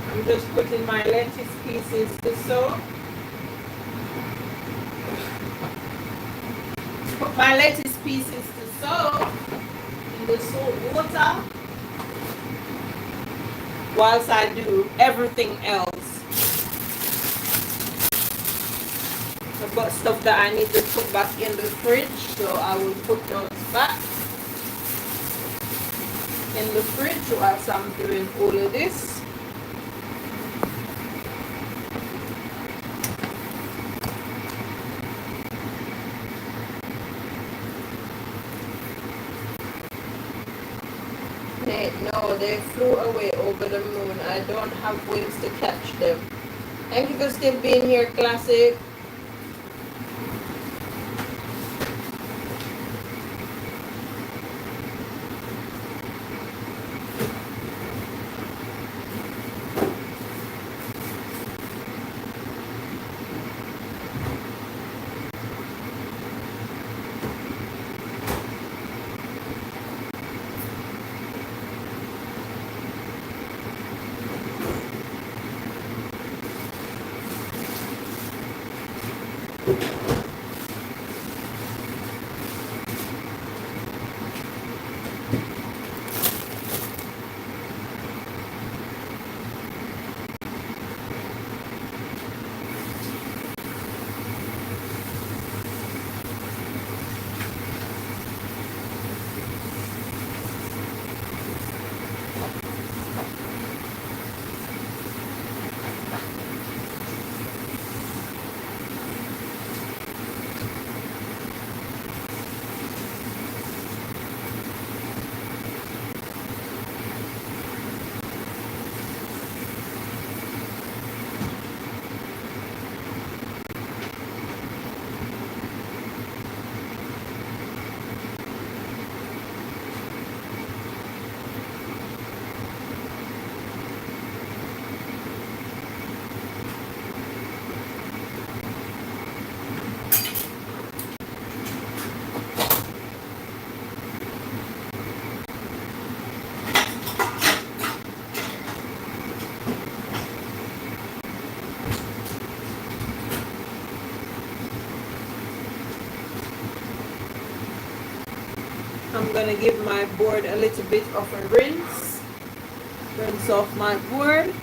I'm just putting my lettuce pieces to soak. Put my lettuce pieces to soak in the salt water whilst I do everything else. I've got stuff that I need to put back in the fridge, so I will put those back in the fridge whilst I'm doing all of this. No, they flew away over the moon. I don't have wings to catch them. Thank you for still being here, Classic. I'm gonna give my board a little bit of a rinse off my board.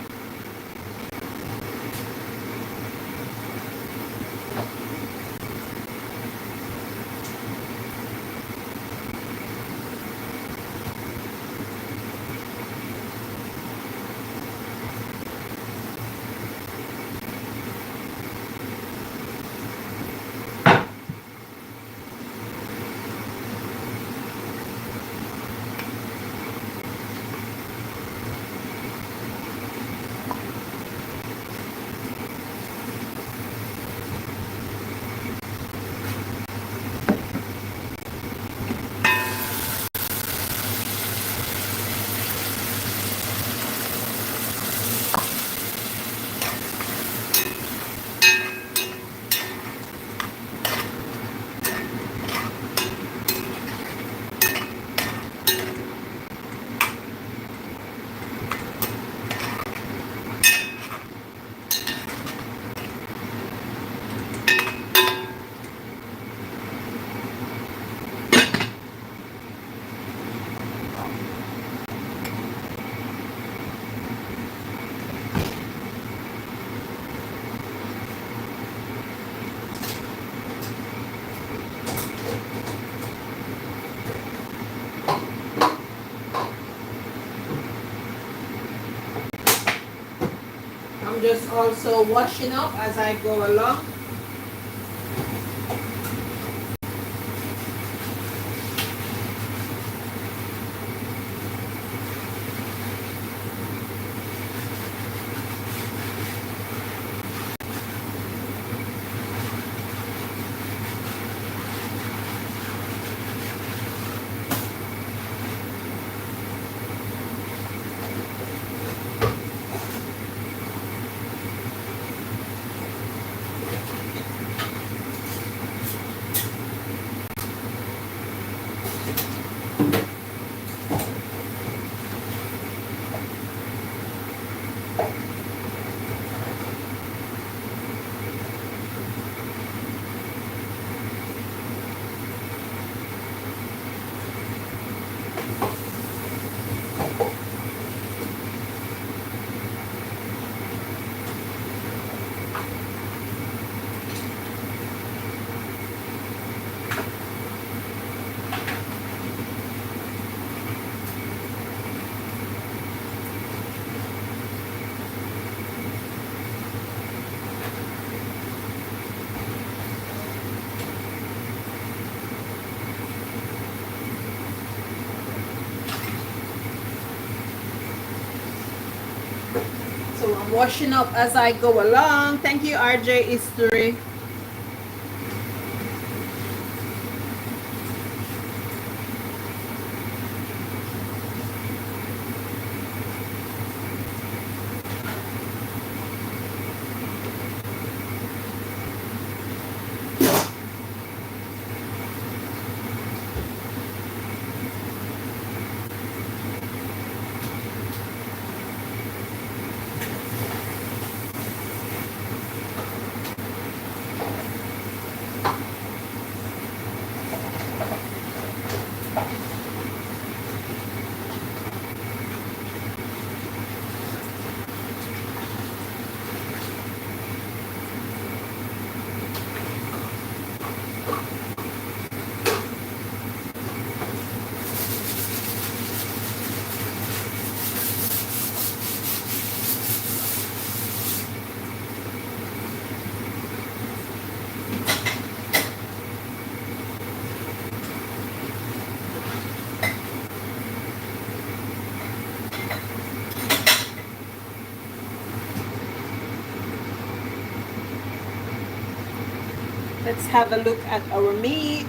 I'm just also washing up as I go along. So I'm washing up as I go along. Thank you, RJ History. Let's have a look at our meat.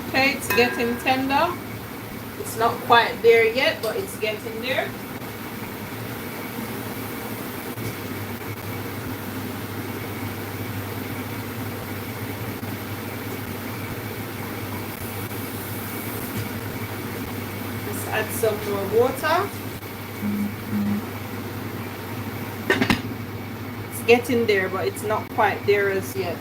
Okay, it's getting tender. It's not quite there yet, but it's getting there. add some more water. It's getting there, but it's not quite there as yet.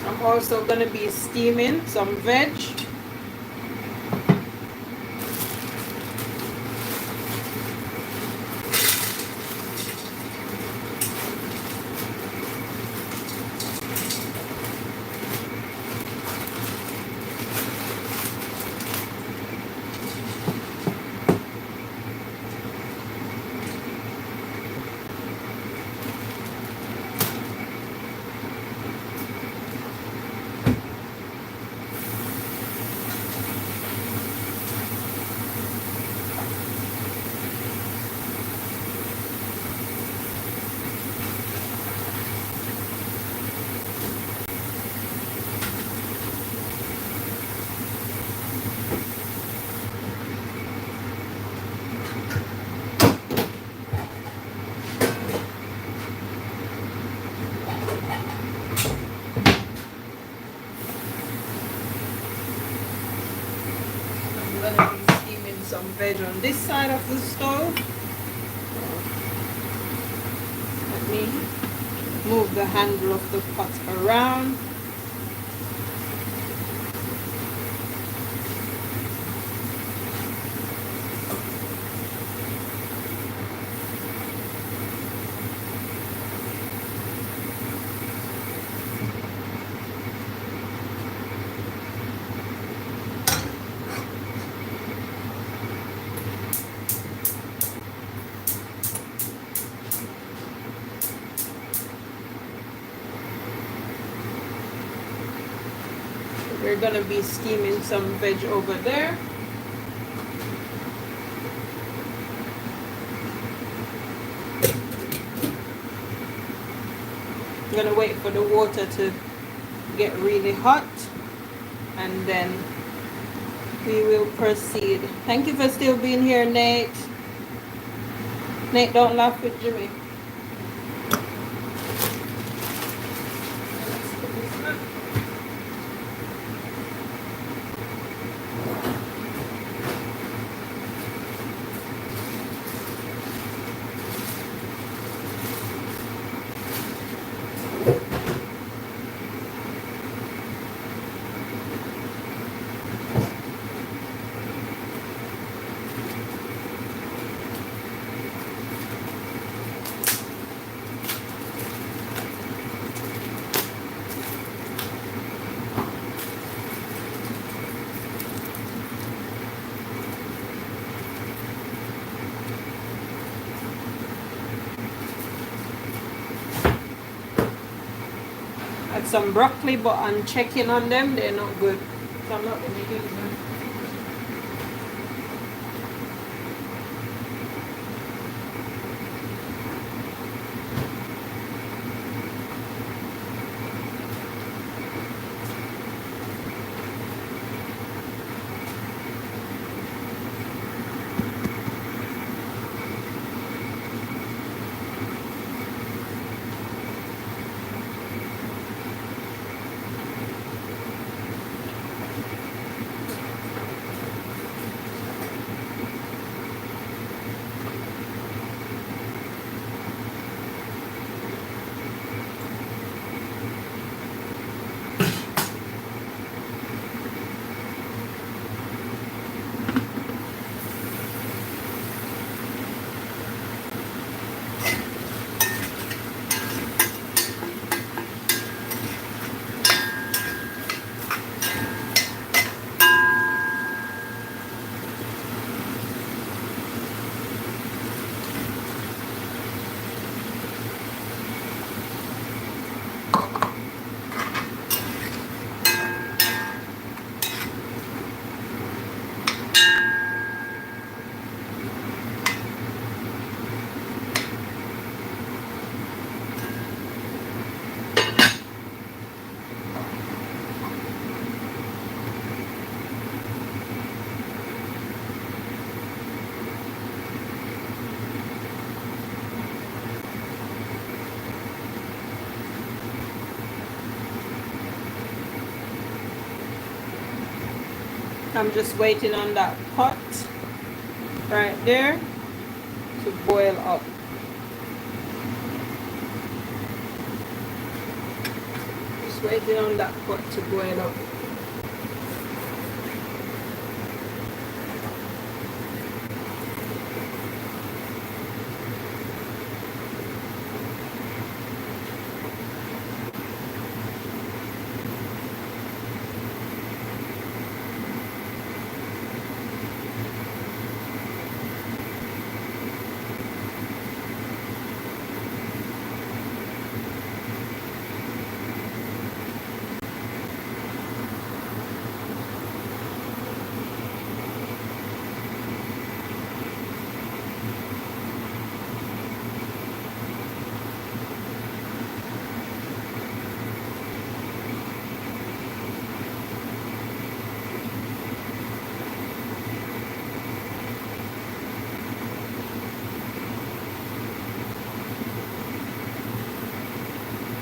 I'm also going to be steaming some veg. I'm going to be steaming some veg on this side of the stove. Let me move the handle of the pot around. We're going to be steaming some veg over there. I'm going to wait for the water to get really hot and then we will proceed. Thank you for still being here, Nate. Nate, don't laugh with Jimmy. Add some broccoli, but I'm checking on them, they're not good. So I'm not going to use them. I'm just waiting on that pot right there to boil up. Just waiting on that pot to boil up.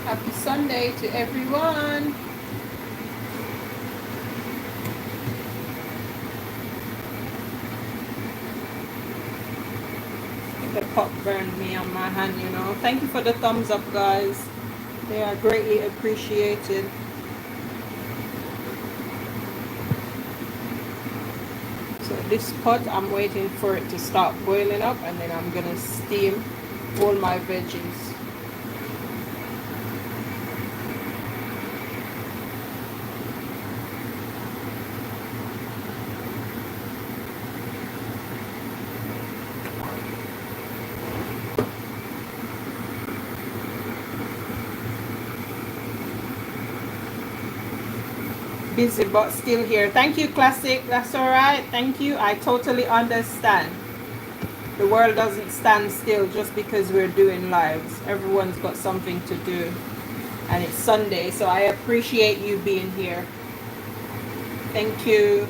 Happy Sunday to everyone. The pot burned me on my hand, you know. Thank you for the thumbs up, guys. They are greatly appreciated. So this pot, I'm waiting for it to start boiling up, and then I'm gonna steam all my veggies. Busy but still here. Thank you, Classic. That's all right. Thank you. I totally understand. The world doesn't stand still just because we're doing lives. Everyone's got something to do, and it's Sunday, so I appreciate you being here. Thank you.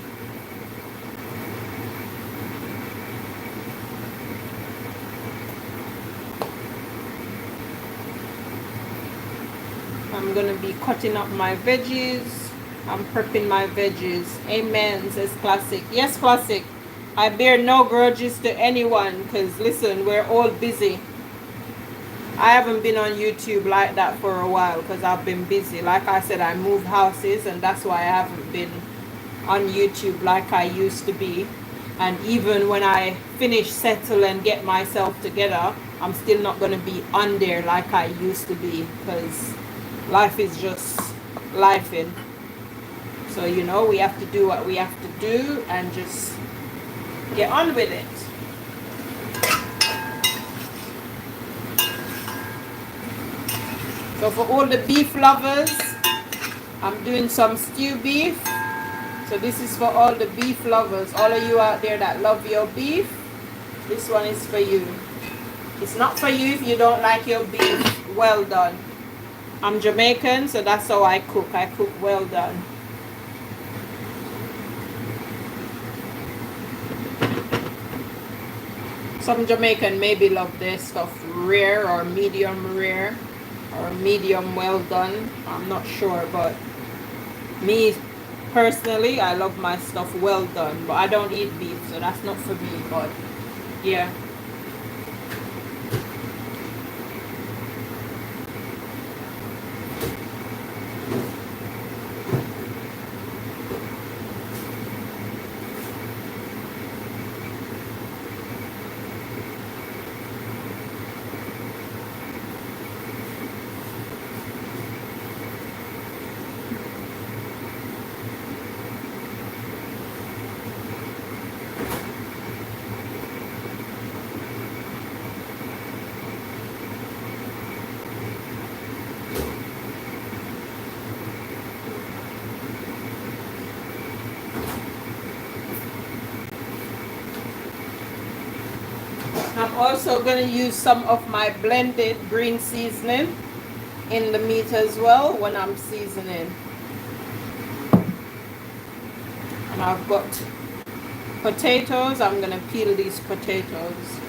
I'm gonna be cutting up my veggies. I'm prepping my veggies. Amen, says Classic. Yes, Classic. I bear no grudges to anyone, because listen, we're all busy. I haven't been on YouTube like that for a while because I've been busy. Like I said, I moved houses, and that's why I haven't been on YouTube like I used to be. And even when I finish, settle, and get myself together, I'm still not going to be on there like I used to be, because life is just lifing. So, you know, we have to do what we have to do and just get on with it. So for all the beef lovers, I'm doing some stew beef. So this is for all the beef lovers. All of you out there that love your beef, this one is for you. It's not for you if you don't like your beef well done. I'm Jamaican, so that's how I cook. I cook well done. Some Jamaican maybe love their stuff rare or medium rare or medium well done. I'm not sure, but me personally, I love my stuff well done, but I don't eat beef, so that's not for me. But yeah. I'm also going to use some of my blended green seasoning in the meat as well when I'm seasoning. And I've got potatoes. I'm going to peel these potatoes.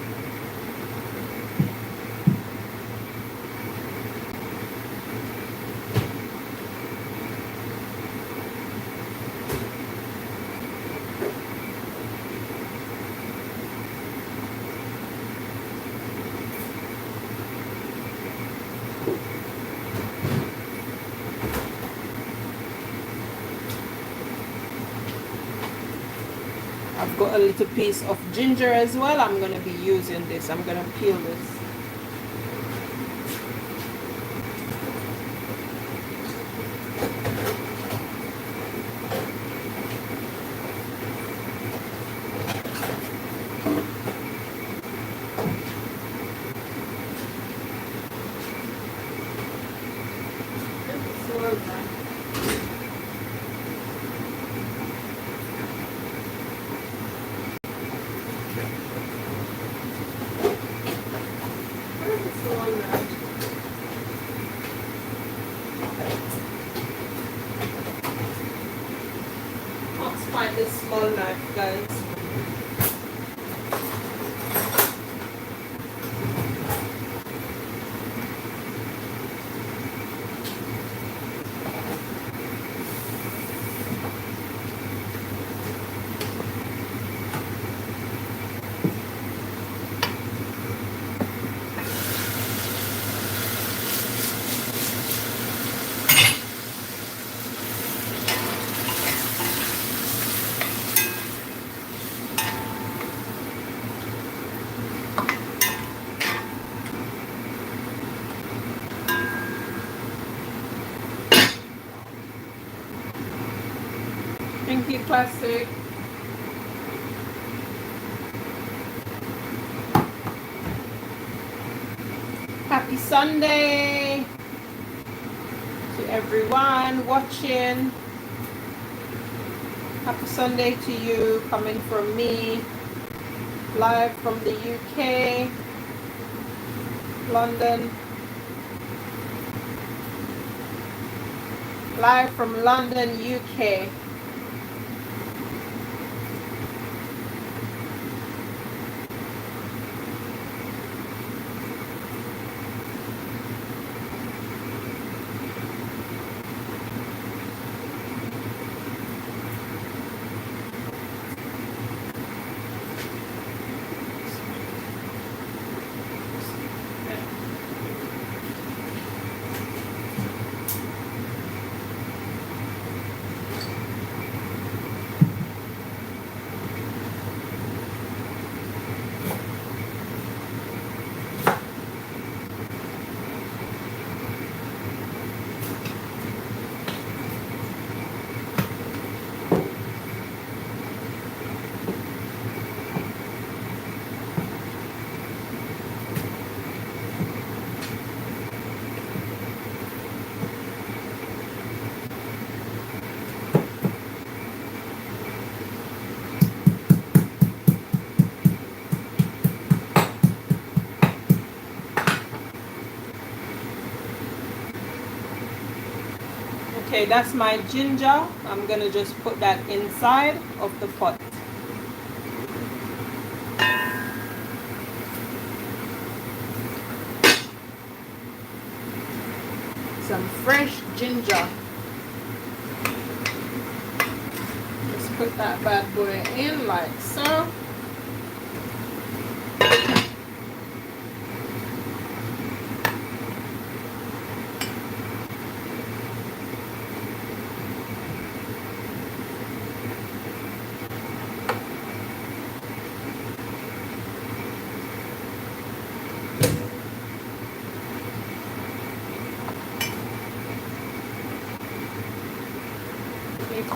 I've got a little piece of ginger as well. I'm going to be using this. I'm going to peel this. Find this small knife, guys. Thank you, Classic. Happy Sunday to everyone watching. Happy Sunday to you, coming from me, live from the UK, London. Live from London, UK. Okay, that's my ginger. I'm gonna just put that inside of the pot. Some fresh ginger. Just put that bad boy in like so.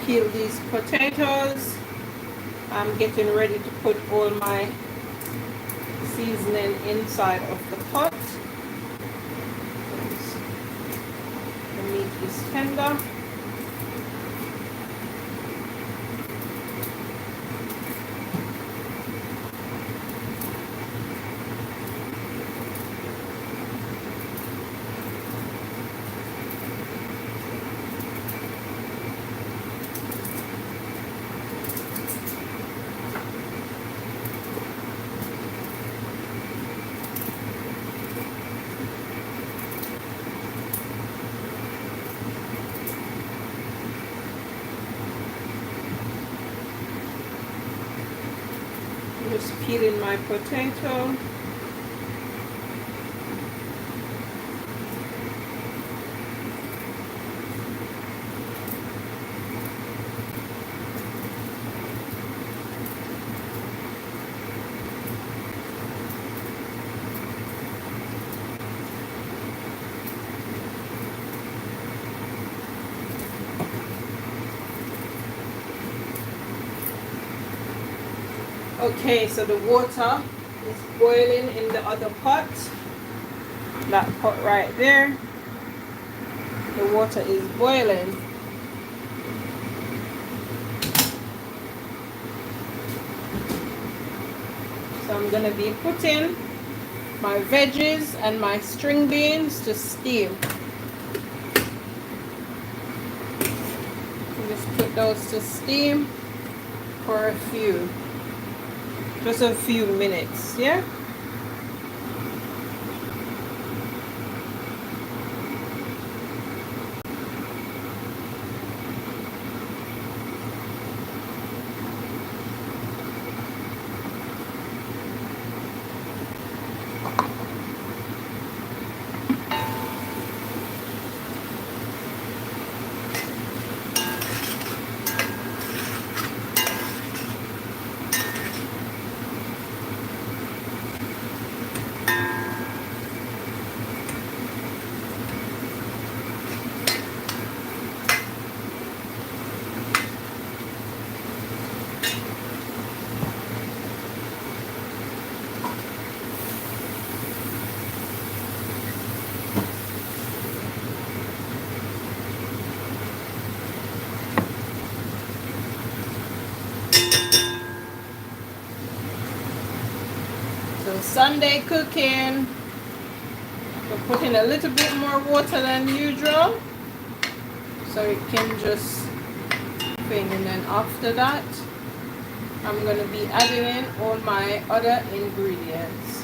Peel these potatoes. I'm getting ready to put all my seasoning inside of the pot. The meat is tender. Just peeling my potato. Okay, so the water is boiling in the other pot. That pot right there. The water is boiling. So I'm going to be putting my veggies and my string beans to steam. Just put those to steam for just a few minutes, yeah? So Sunday cooking, we're putting a little bit more water than usual so it can just thing, and then after that I'm going to be adding in all my other ingredients.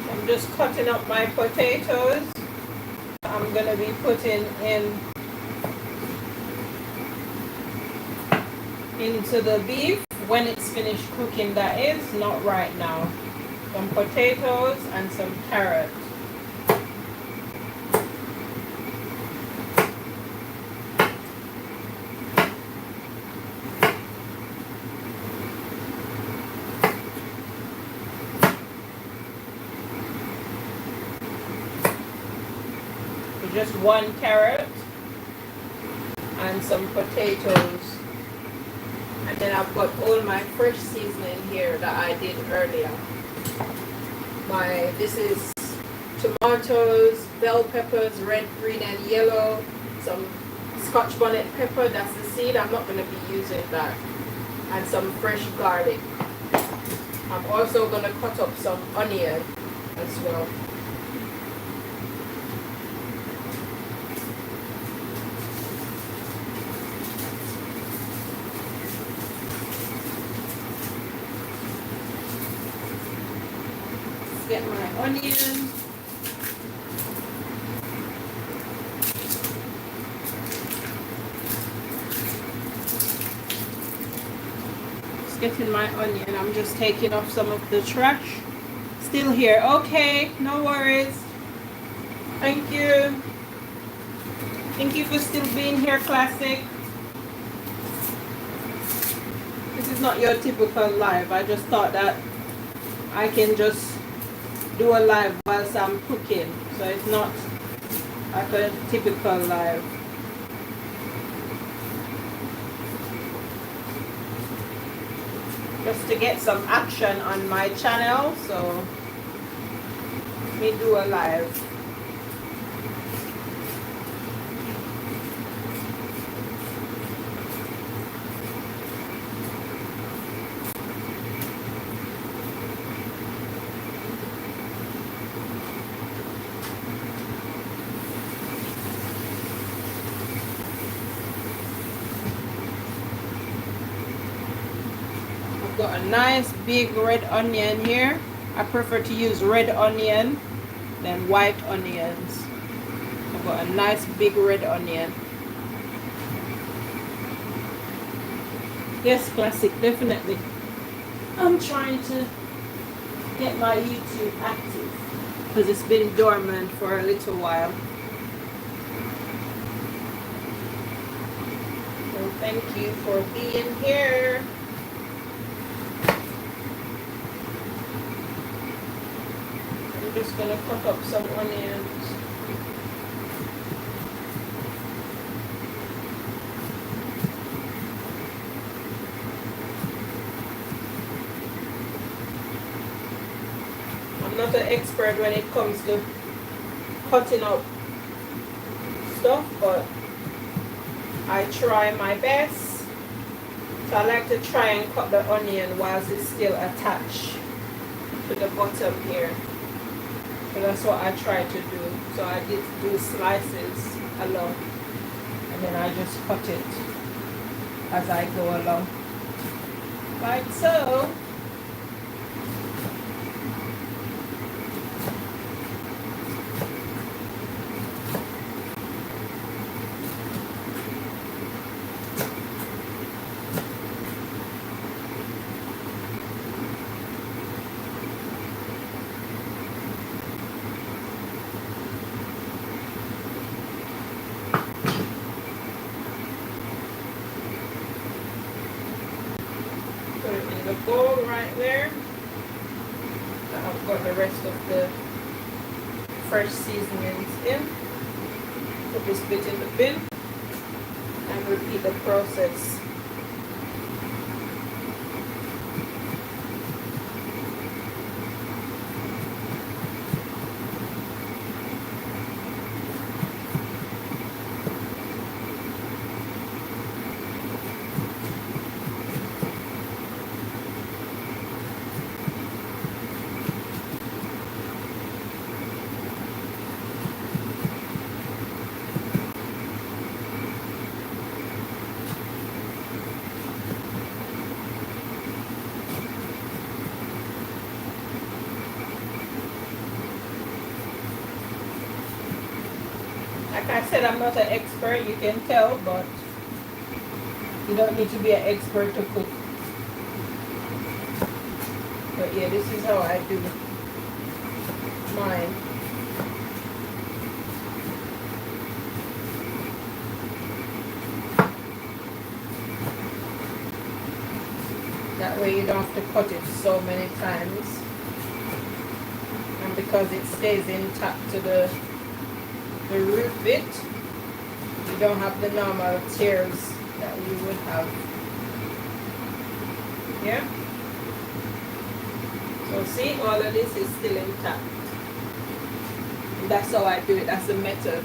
I'm just cutting up my potatoes. I'm going to be putting into the beef when it's finished cooking, that is, not right now. Some potatoes and some carrots. Just one carrot and some potatoes, and then I've got all my fresh seasoning here that I did earlier. This is tomatoes, bell peppers, red, green and yellow, some Scotch bonnet pepper, that's the seed, I'm not going to be using that, and some fresh garlic. I'm also going to cut up some onion as well. Get my onion. Just getting my onion. I'm just taking off some of the trash. Still here. Okay, no worries. Thank you. Thank you for still being here, Classic. This is not your typical live. I just thought that I can just do a live whilst I'm cooking. So it's not like a typical live. Just to get some action on my channel, so let me do a live. Got a nice big red onion here. I prefer to use red onion than white onions. I've got a nice big red onion. Yes, Classic, definitely. I'm trying to get my YouTube active because it's been dormant for a little while. So thank you for being here. I'm just gonna cut up some onions. I'm not an expert when it comes to cutting up stuff, but I try my best. So I like to try and cut the onion whilst it's still attached to the bottom here. So that's what I try to do. So I did do slices along, and then I just cut it as I go along, like so. Put it in the bowl right there. I've got the rest of the fresh seasonings in. Put this bit in the bin and repeat the process. Like I said, I'm not an expert, you can tell, but you don't need to be an expert to cook. But yeah, this is how I do mine. That way you don't have to cut it so many times. And because it stays intact to the root bit, you don't have the normal tears that you would have. Yeah? So see, all of this is still intact. And that's how I do it. That's the method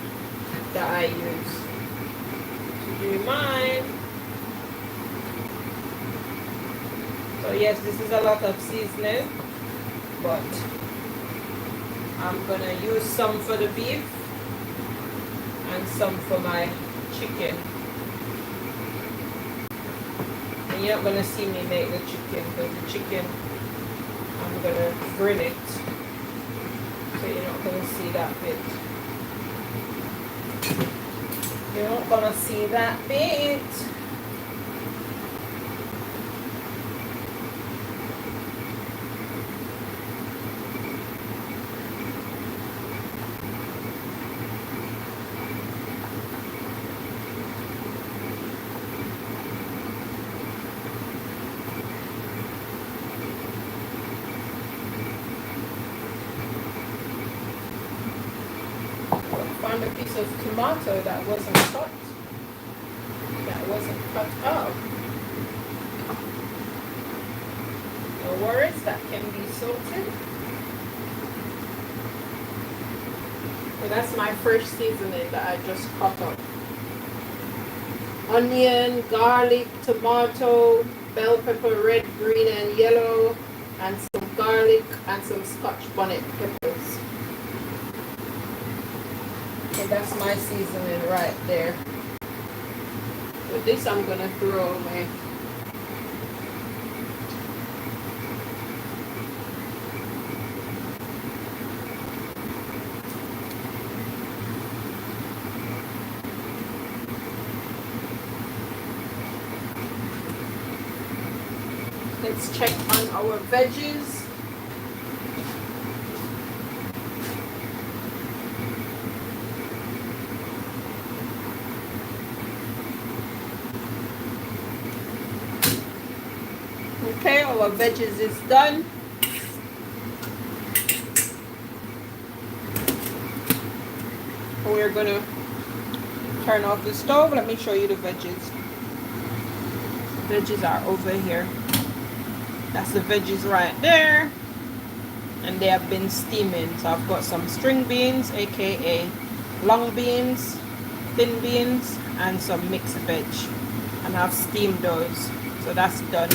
that I use to do mine. So yes, this is a lot of seasoning, but I'm gonna use some for the beef and some for my chicken. And you're not gonna see me make the chicken, because the chicken I'm gonna grill it, so you're not gonna see that bit. You're not gonna see that bit. found a piece of tomato that wasn't cut. That wasn't cut up. No worries, that can be salted. So that's my first seasoning that I just cut up. Onion, garlic, tomato, bell pepper, red, green, and yellow, and some garlic and some Scotch bonnet peppers. So that's my seasoning right there. With this I'm gonna throw away. Let's check on our veggies. Okay, our veggies is done. We're gonna turn off the stove. Let me show you the veggies. Veggies are over here. That's the veggies right there, and they have been steaming. So I've got some string beans, aka long beans, thin beans, and some mixed veg, and I've steamed those. So that's done.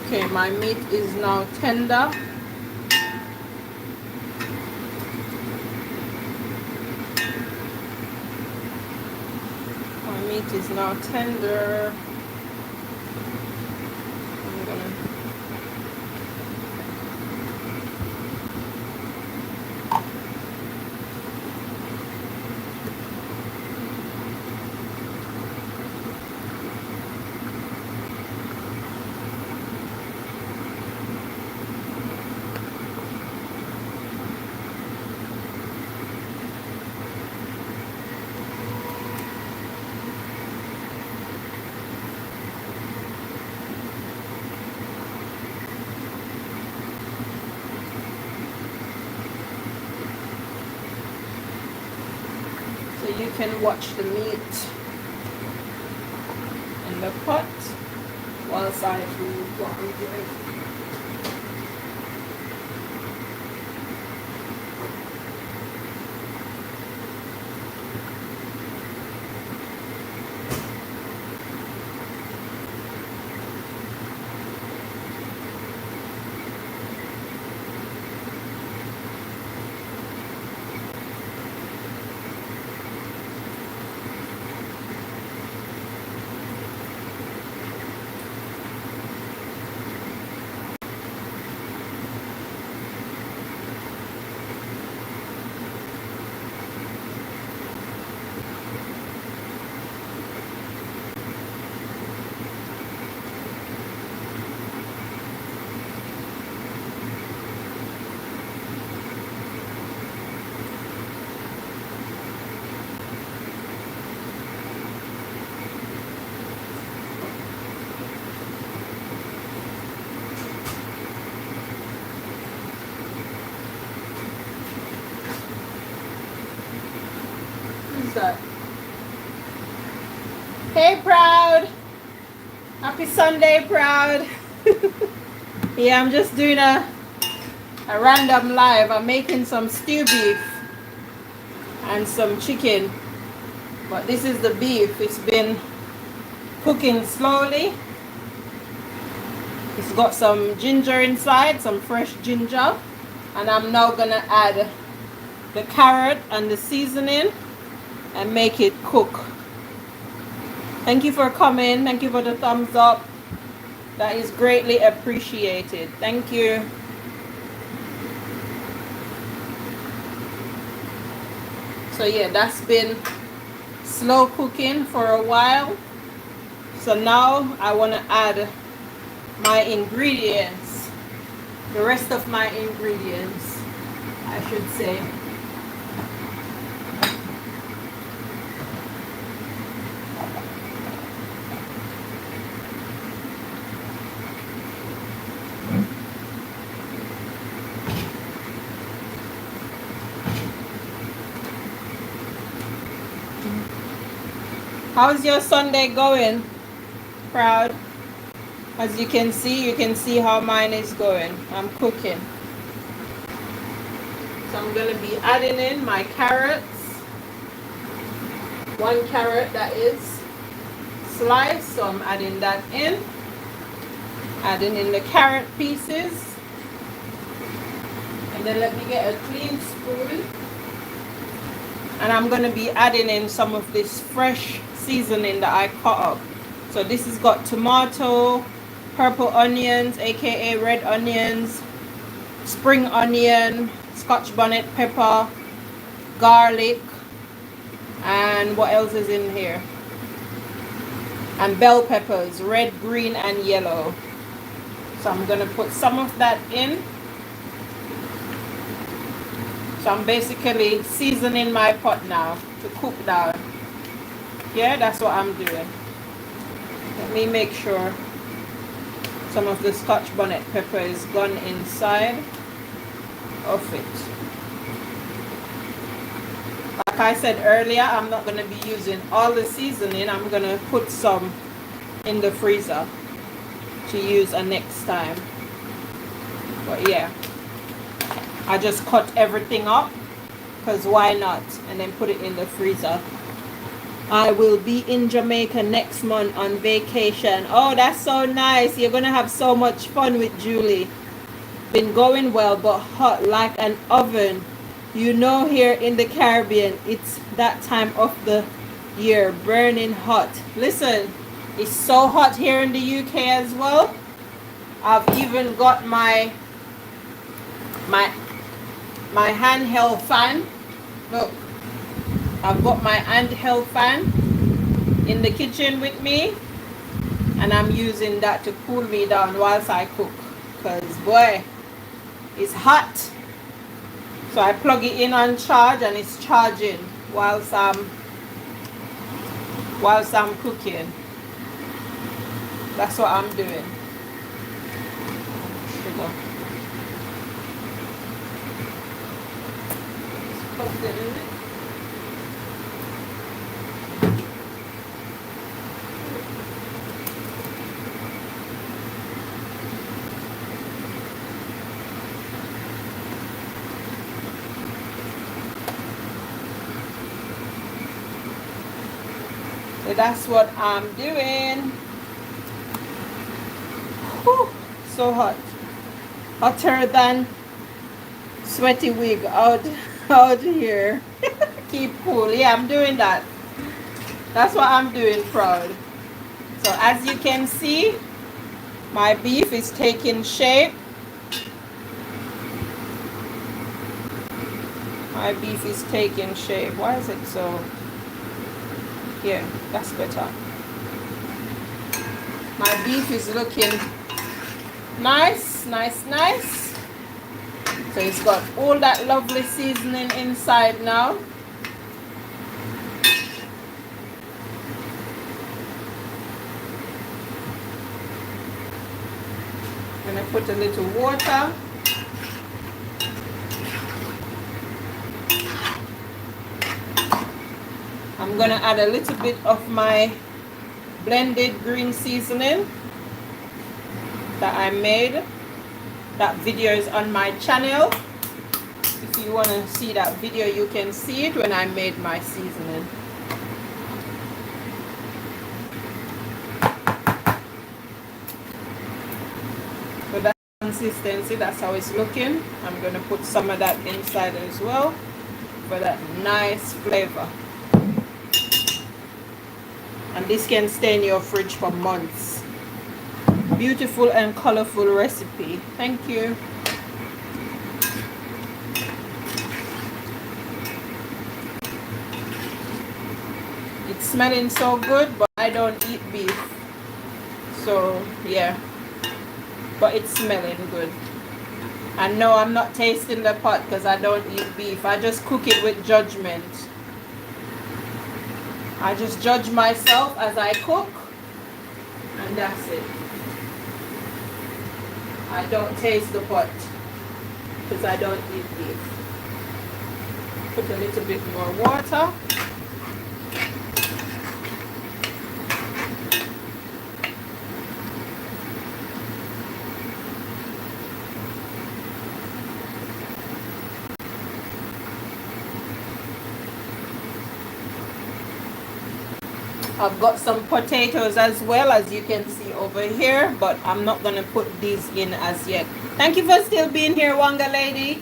Okay, my meat is now tender. My meat is now tender. I'm gonna so you can watch the meat in the pot whilst I do what I'm doing. Who's that? Hey, Proud. Happy Sunday, Proud. Yeah, I'm just doing a random live. I'm making some stew beef and some chicken. But this is the beef. It's been cooking slowly. It's got some ginger inside, some fresh ginger. And I'm now gonna add the carrot and the seasoning and make it cook. Thank you for coming. Thank you for the thumbs up. That is greatly appreciated. Thank you. So yeah, that's been slow cooking for a while. So now I want to add my ingredients, the rest of my ingredients, I should say. How's your Sunday going, Proud? As you can see how mine is going. I'm cooking. So I'm going to be adding in my carrots. 1 carrot that is sliced, so I'm adding that in. Adding in the carrot pieces. And then let me get a clean spoon. And I'm going to be adding in some of this fresh seasoning that I cut up. So this has got tomato, purple onions, aka red onions, spring onion, Scotch bonnet pepper, garlic, and what else is in here? And bell peppers, red, green, and yellow. So I'm going to put some of that in. So I'm basically seasoning my pot now to cook down. Yeah, that's what I'm doing. Let me make sure some of the Scotch bonnet pepper is gone inside of it. Like I said earlier, I'm not going to be using all the seasoning. I'm going to put some in the freezer to use next time. But yeah, I just cut everything up because why not? And then put it in the freezer. I will be in Jamaica next month on vacation. Oh, that's so nice. You're going to have so much fun with Julie. Been going well, but hot like an oven. You know, here in the Caribbean, it's that time of the year, burning hot. Listen, it's so hot here in the UK as well. I've even got my handheld fan. Look. I've got my handheld fan in the kitchen with me, and I'm using that to cool me down whilst I cook, because boy, it's hot. So I plug it in on charge and it's charging whilst I'm cooking. That's what I'm doing. Sugar. Put it in it. So that's what I'm doing. Whew, so hot. Hotter than sweaty wig out here. Keep cool. Yeah, I'm doing that. That's what I'm doing, Proud. So as you can see, my beef is taking shape. My beef is taking shape. Why is it so? Yeah, that's better. My beef is looking nice, nice, nice. So it's got all that lovely seasoning inside now. I'm gonna put a little water. I'm gonna add a little bit of my blended green seasoning that I made. That video is on my channel. If you want to see that video, you can see it when I made my seasoning. consistency. That's how it's looking. I'm gonna put some of that inside as well for that nice flavor. And this can stay in your fridge for months. Beautiful and colorful recipe. Thank you. It's smelling so good, but I don't eat beef. So yeah, but it's smelling good. And no, I'm not tasting the pot because I don't eat beef. I just cook it with judgment. I just judge myself as I cook, and that's it. I don't taste the pot because I don't eat beef. Put a little bit more water. I've got some potatoes as well, as you can see over here, but I'm not going to put these in as yet. Thank you for still being here, Wanga Lady.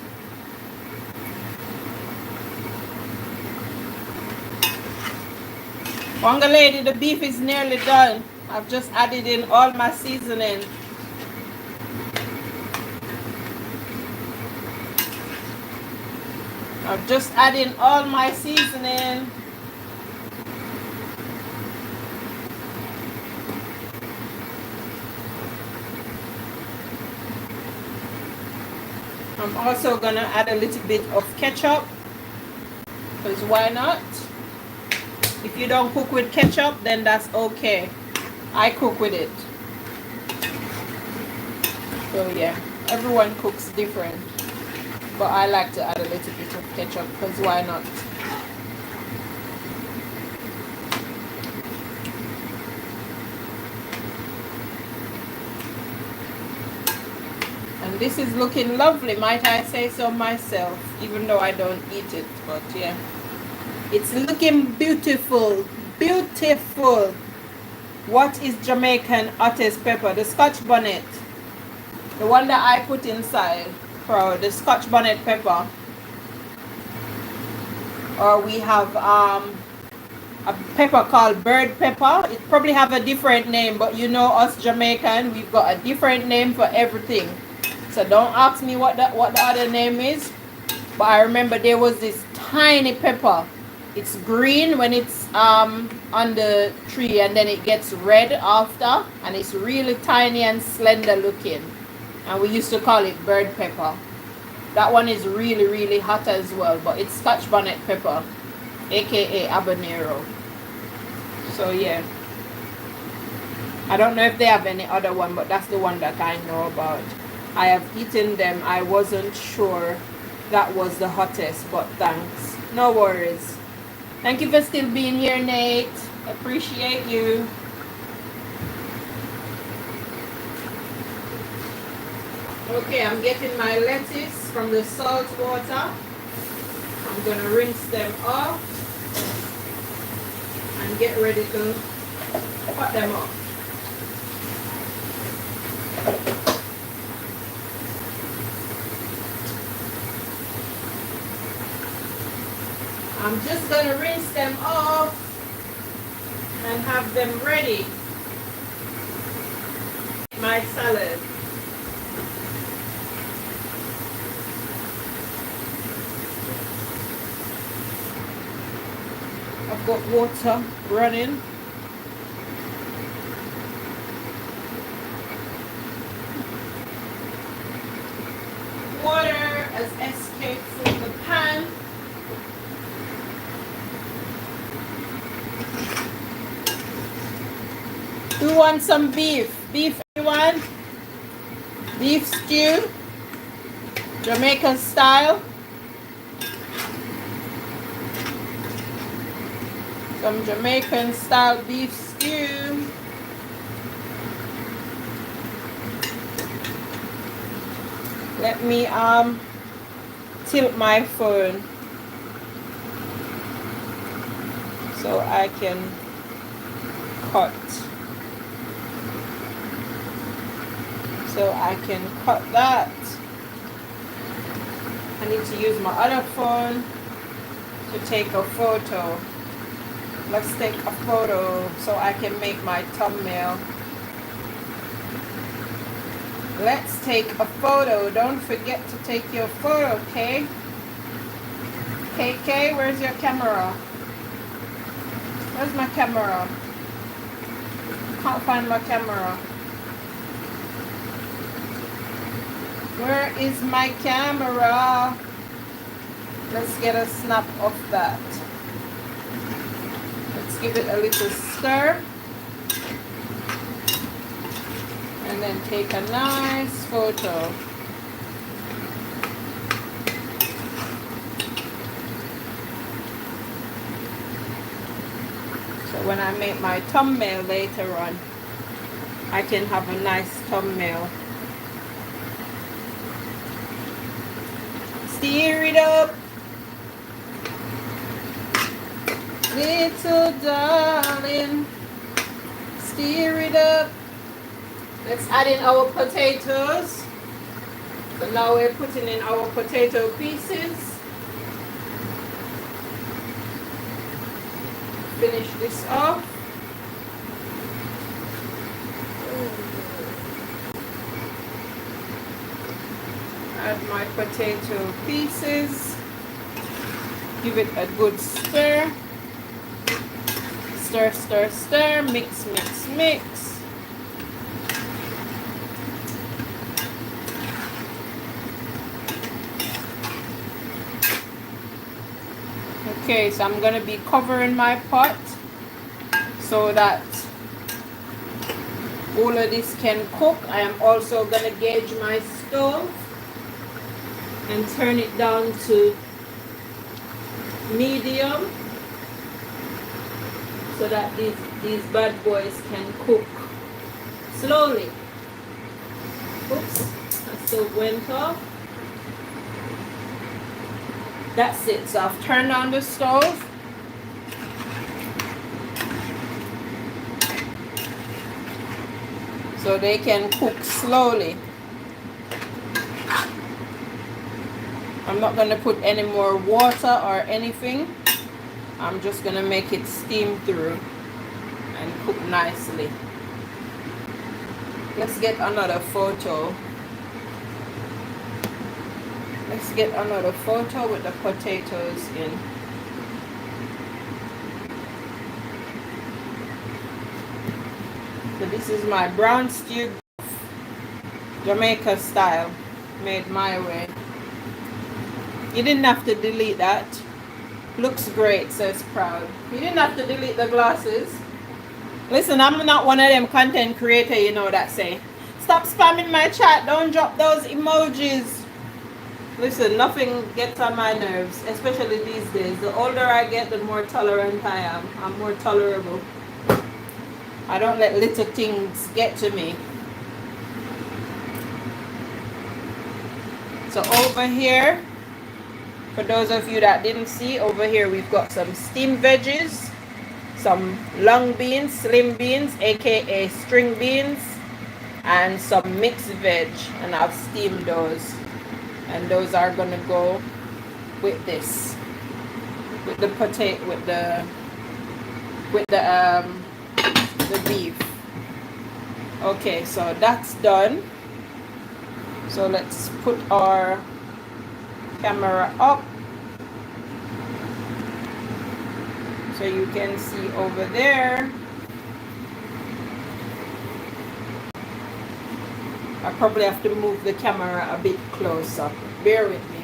Wanga Lady, the beef is nearly done. I've just added in all my seasoning. I've just added all my seasoning. I'm also gonna add a little bit of ketchup, because why not? If you don't cook with ketchup, then that's okay. I cook with it. So yeah, everyone cooks different, but I like to add a little bit of ketchup, because why not? And this is looking lovely, might I say so myself, even though I don't eat it, but yeah. It's looking beautiful, beautiful. What is Jamaican hottest pepper? The Scotch bonnet. The one that I put inside, for the Scotch bonnet pepper. Or we have a pepper called bird pepper. It probably have a different name, but you know us Jamaican, we've got a different name for everything. So don't ask me what the other name is. But I remember there was this tiny pepper. It's green when it's on the tree, and then it gets red after, and it's really tiny and slender looking. And we used to call it bird pepper. That one is really, really hot as well, but it's Scotch bonnet pepper, aka habanero. So yeah, I don't know if they have any other one, but that's the one that I know about. I have eaten them. I wasn't sure that was the hottest, but thanks. No worries. Thank you for still being here, Nate. Appreciate you. Okay, I'm getting my lettuce from the salt water. I'm going to rinse them off and get ready to cut them up. I'm just going to rinse them off and have them ready. My salad. I've got water running. Water has escaped from the pan. Who wants some beef? Beef, anyone? Beef stew? Jamaican style? Some Jamaican style beef stew. Let me tilt my phone so I can cut. so I can cut that. I need to use my other phone to take a photo. Let's take a photo so I can make my thumbnail. Let's take a photo. Don't forget to take your photo, okay? KK, where's your camera? Where's my camera? Can't find my camera. Where is my camera? Let's get a snap of that. Let's give it a little stir. And then take a nice photo. So when I make my thumbnail later on, I can have a nice thumbnail. Stir it up, little darling. Stir it up. Let's add in our potatoes. So now we're putting in our potato pieces. Finish this off. Add my potato pieces. Give it a good stir. Stir, stir, stir. Mix, mix, mix. Okay, so I'm going to be covering my pot so that all of this can cook. I am also going to gauge my stove and turn it down to medium so that these bad boys can cook slowly. Oops, that stove went off. That's it. So I've turned on the stove. So they can cook slowly. I'm not going to put any more water or anything. I'm just going to make it steam through and cook nicely. Let's get another photo. Let's get another photo with the potatoes in. So this is my brown stew, Jamaica style, made my way. You didn't have to delete that. Looks great, says Proud. You didn't have to delete the glasses. Listen, I'm not one of them content creator, you know, that say, stop spamming my chat, don't drop those emojis. Listen, nothing gets on my nerves, especially these days. The older I get, the more tolerant I am. I'm more tolerable. I don't let little things get to me. So over here, for those of you that didn't see, over here we've got some steamed veggies, some long beans, slim beans, aka string beans, and some mixed veg, and I've steamed those. And those are gonna go with this, with the potato, with the beef. Okay, so that's done. So let's put our camera up so you can see over there. I probably have to move the camera a bit closer. Bear with me.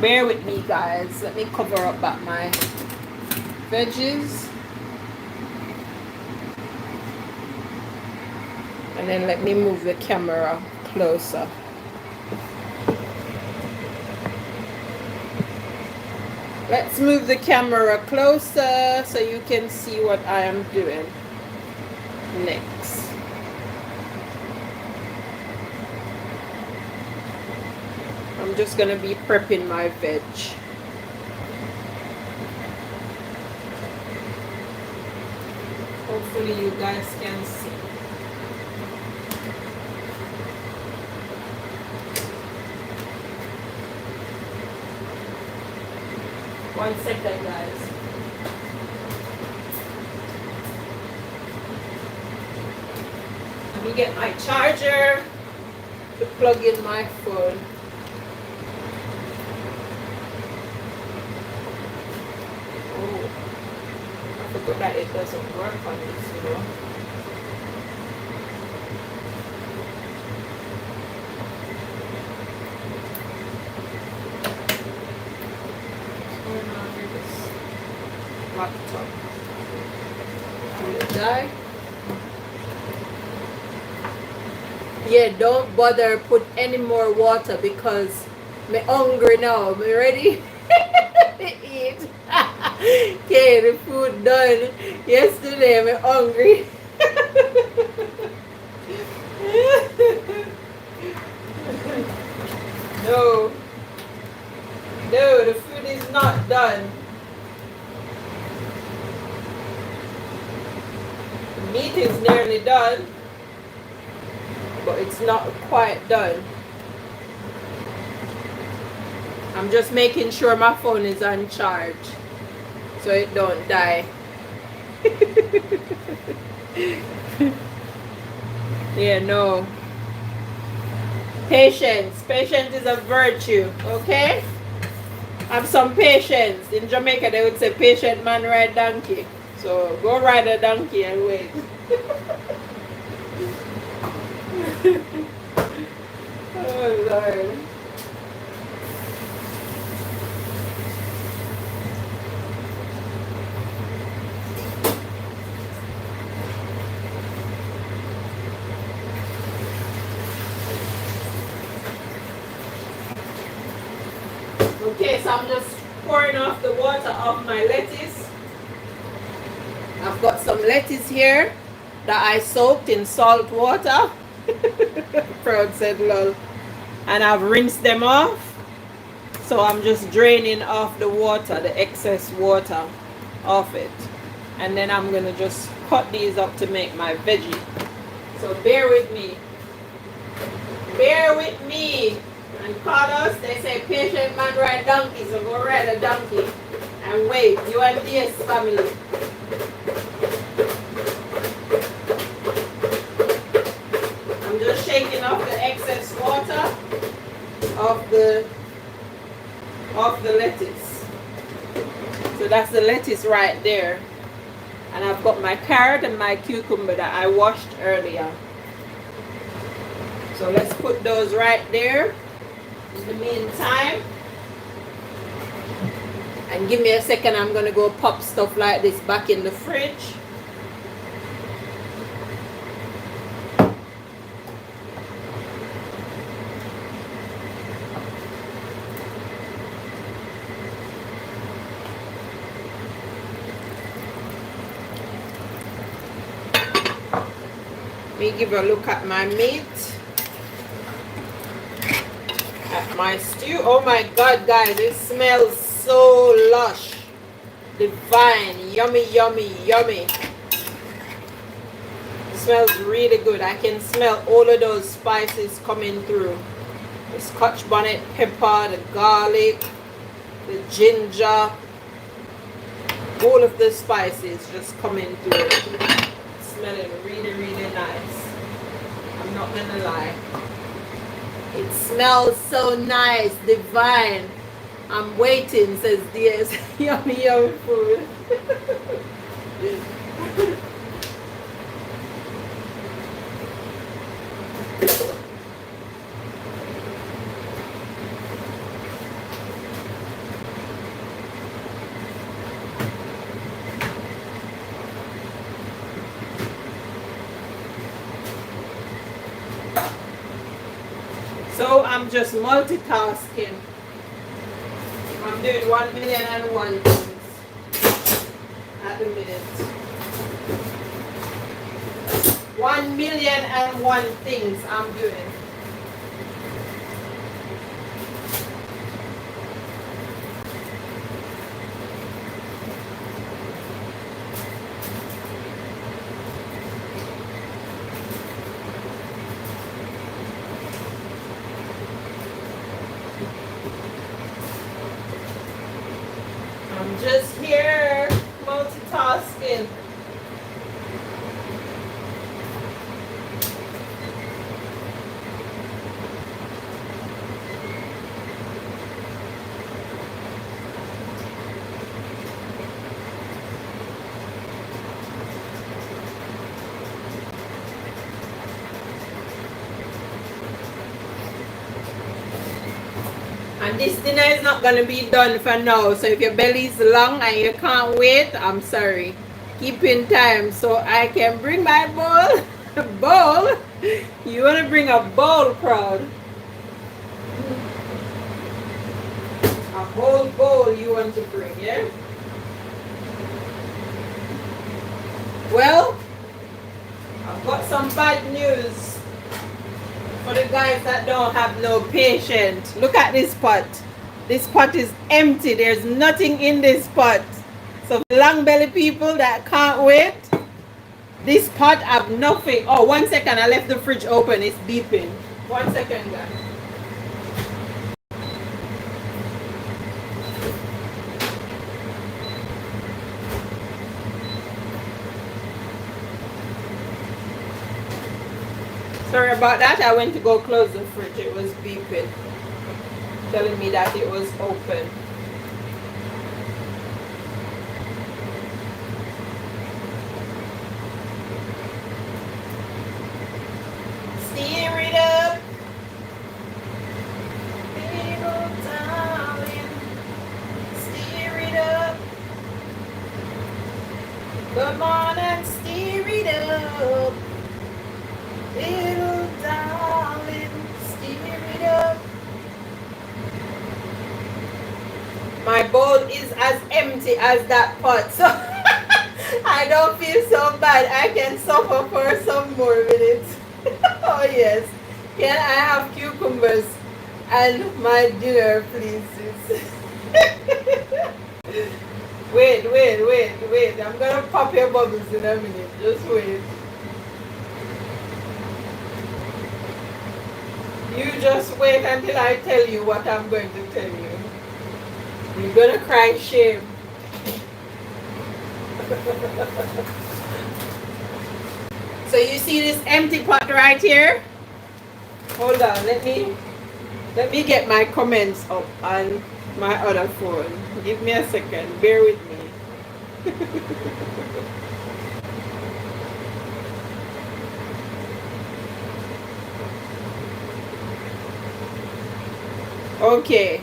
Bear with me, guys. Let me cover up back my veggies. And then let me move the camera closer. Let's move the camera closer so you can see what I am doing next. I'm just going to be prepping my veg. Hopefully you guys can see. One second, guys. Let me get my charger to plug in my phone. Oh, I forgot that it doesn't work on this, you know. Laptop. Will it die? Yeah, don't bother put any more water because me hungry now. Me ready to eat. Okay, the food done yesterday. Me hungry. No, no, the food is not done. The meat is nearly done, but it's not quite done. I'm just making sure my phone is on charge so it don't die. Yeah, no. Patience. Patience is a virtue, okay? Have some patience. In Jamaica, they would say, patient man ride donkey. So go ride a donkey and wait. Oh, Lord. Okay, so I'm just pouring off the water off my lettuce. I've got some lettuce here that I soaked in salt water. Proud said lol. And I've rinsed them off. So I'm just draining off the water, the excess water off it. And then I'm gonna just cut these up to make my veggie. So bear with me. Bear with me. And Carlos, they say patient man ride donkey, so go ride a donkey. And wait, you and DS family. I'm just shaking off the excess water of the lettuce. So that's the lettuce right there. And I've got my carrot and my cucumber that I washed earlier. So let's put those right there. In the meantime, and give me a second, I'm gonna go pop stuff like this back in the fridge. Let me give a look at my meat. At my stew. Oh my God, guys, it smells so lush, divine, yummy, yummy, yummy. It smells really good. I can smell all of those spices coming through. The Scotch bonnet pepper, the garlic, the ginger, all of the spices just coming through. It's smelling really, really nice. I'm not gonna lie. It smells so nice, divine. I'm waiting, says DS. Yummy, yummy food. So I'm just multitasking. I'm doing 1,000,001 things at the minute. 1,000,001 things I'm doing. Just here, multitasking. And this dinner is not going to be done for now. So if your belly is long and you can't wait, I'm sorry. Keep in time so I can bring my bowl. Bowl? You want to bring a bowl, crowd? A whole bowl you want to bring, yeah? Well, I've got some bad news for the guys that don't have no patience. Look at this pot. This pot is empty. There's nothing in this pot. So long belly people that can't wait, this pot have nothing. Oh, 1 second. I left the fridge open. It's beeping. 1 second, guys. Sorry about that. I went to go close the fridge. It was beeping, telling me that it was open. Stir it up. Little darling. Stir it up. Come on and stir it up. Little darling, stir it up. My bowl is as empty as that pot, so I don't feel so bad. I can suffer for some more minutes. Oh yes. Can I have cucumbers and my dinner, please? Wait. I'm gonna pop your bubbles in a minute. Just wait. You just wait until I tell you what I'm going to tell you. You're going to cry shame. So you see this empty pot right here? Hold on, let me get my comments up on my other phone. Give me a second, bear with me. Okay.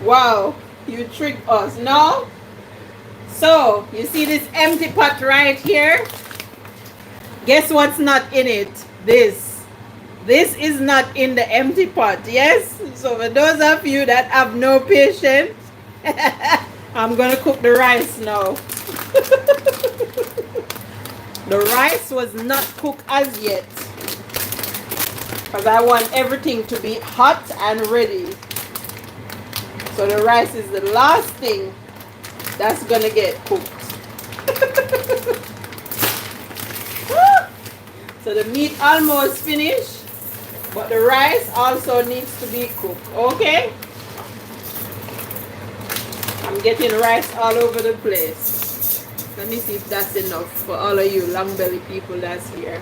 Wow, you tricked us. No? So, you see this empty pot right here? Guess what's not in it? This. This is not in the empty pot, yes? So, for those of you that have no patience, I'm going to cook the rice now. The rice was not cooked as yet, because I want everything to be hot and ready. So the rice is the last thing that's gonna get cooked. So the meat almost finished, but the rice also needs to be cooked. Okay? I'm getting rice all over the place. Let me see if that's enough for all of you long belly people that's here.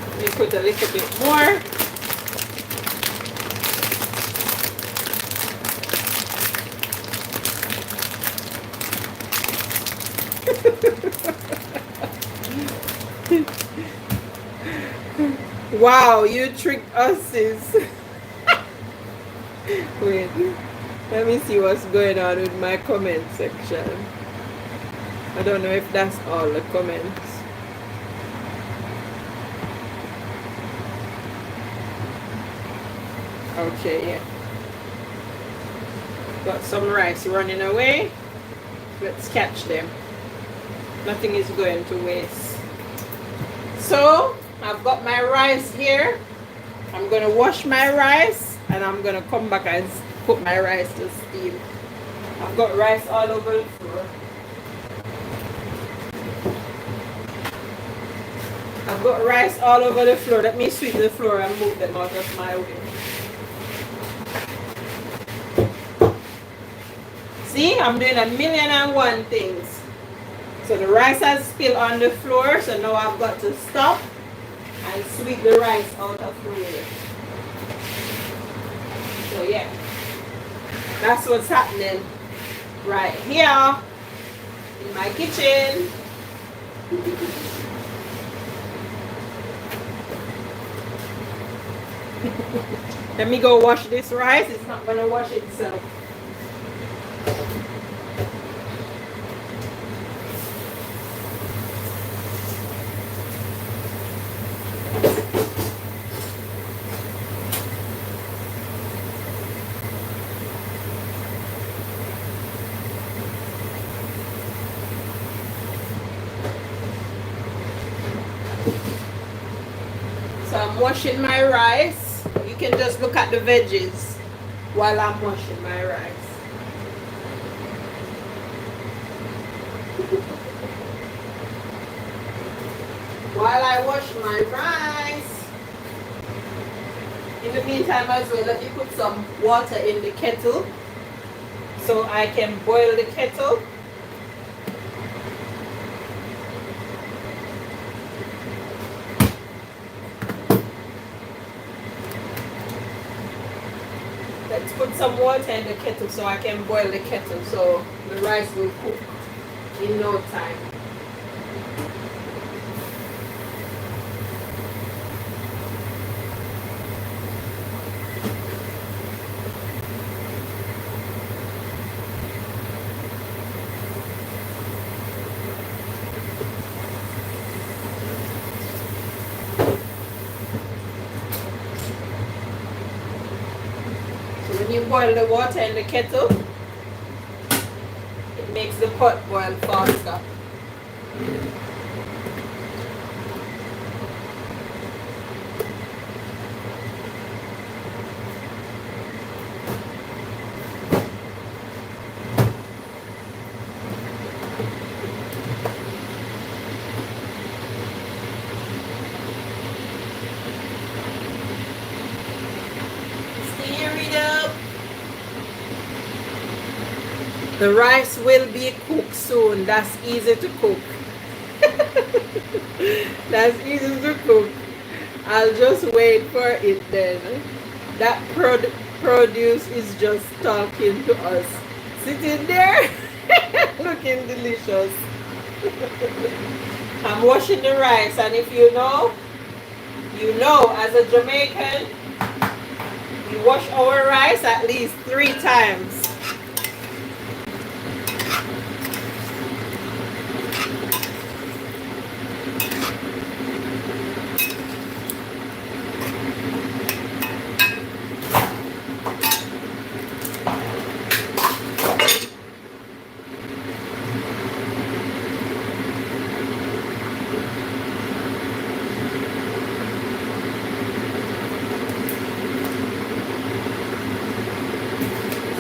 Let me put a little bit more. Wow, you tricked us, sis. Wait, let me see what's going on with my comment section. I don't know if that's all the comments. Okay, yeah. Got some rice running away. Let's catch them. Nothing is going to waste. So, I've got my rice here. I'm going to wash my rice and I'm going to come back and put my rice to steam. I've got rice all over the floor. I've got rice all over the floor. Let me sweep the floor and move them out of my way. See, I'm doing a million and one things. So the rice has spilled on the floor, so now I've got to stop and sweep the rice out of the way. So yeah, that's what's happening right here in my kitchen. Let me go wash this rice. It's not gonna wash itself. So I'm washing my rice. You can just look at the veggies while I'm washing my rice. While I wash my rice, in the meantime as well, let me put some water in the kettle so I can boil the kettle. Let's put some water in the kettle so I can boil the kettle so the rice will cook in no time. When you boil the water in the kettle, it makes the pot boil faster. Stir it up. The rice will be cooked soon. That's easy to cook. That's easy to cook. I'll just wait for it then. That produce is just talking to us. Sitting there, looking delicious. I'm washing the rice, and if you know, as a Jamaican, we wash our rice at least 3 times.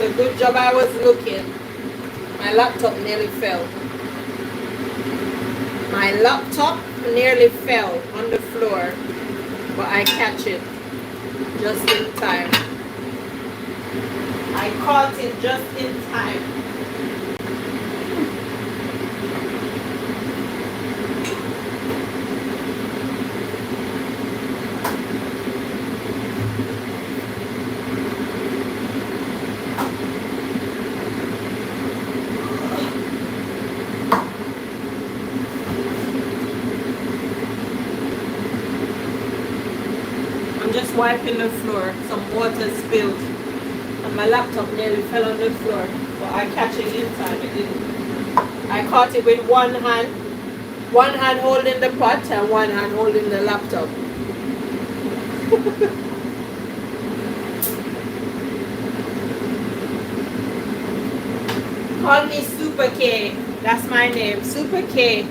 It's a good job I was looking. My laptop nearly fell. My laptop nearly fell on the floor, but I catch it just in time. I caught it just in time. Just wiping the floor, some water spilled, and my laptop nearly fell on the floor, but I catch it in time. It didn't. I caught it with one hand holding the pot and one hand holding the laptop. Call me Super K. That's my name, Super K.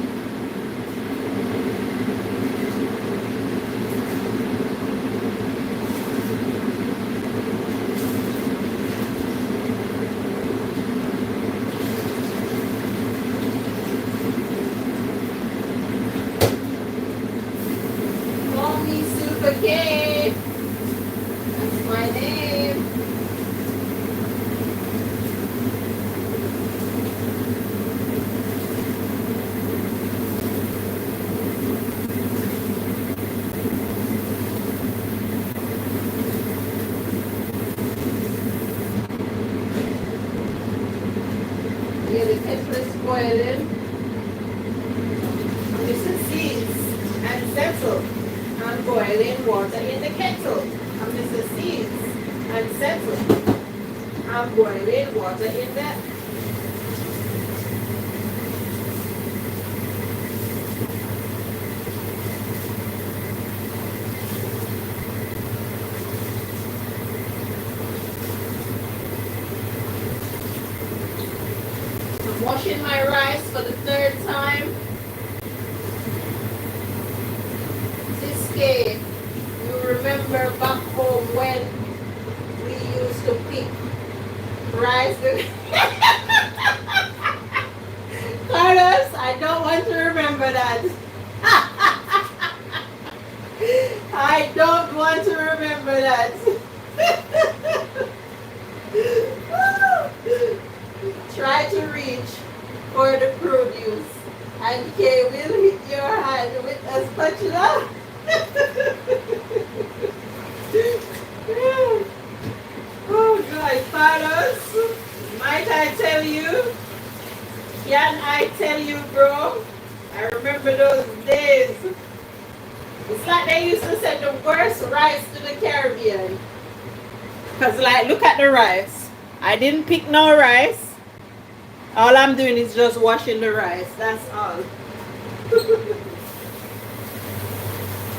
Okay, that's my name. Yeah, the kettle is boiling. This is seeds and settle. I'm boiling water in the kettle. And this is seeds and settle. I'm boiling water in the I'm washing my rice for the third time. Siske, you remember back home when we used to pick rice? Carlos, I don't want to remember that. I don't want to remember that. Try to reach for the produce and Kay will hit your hand with a spatula. Oh God, Carlos, might I tell you? Can I tell you, bro? I remember those days. It's like they used to send the worst rice to the Caribbean. Because, like, look at the rice. I didn't pick no rice. All I'm doing is just washing the rice. That's all.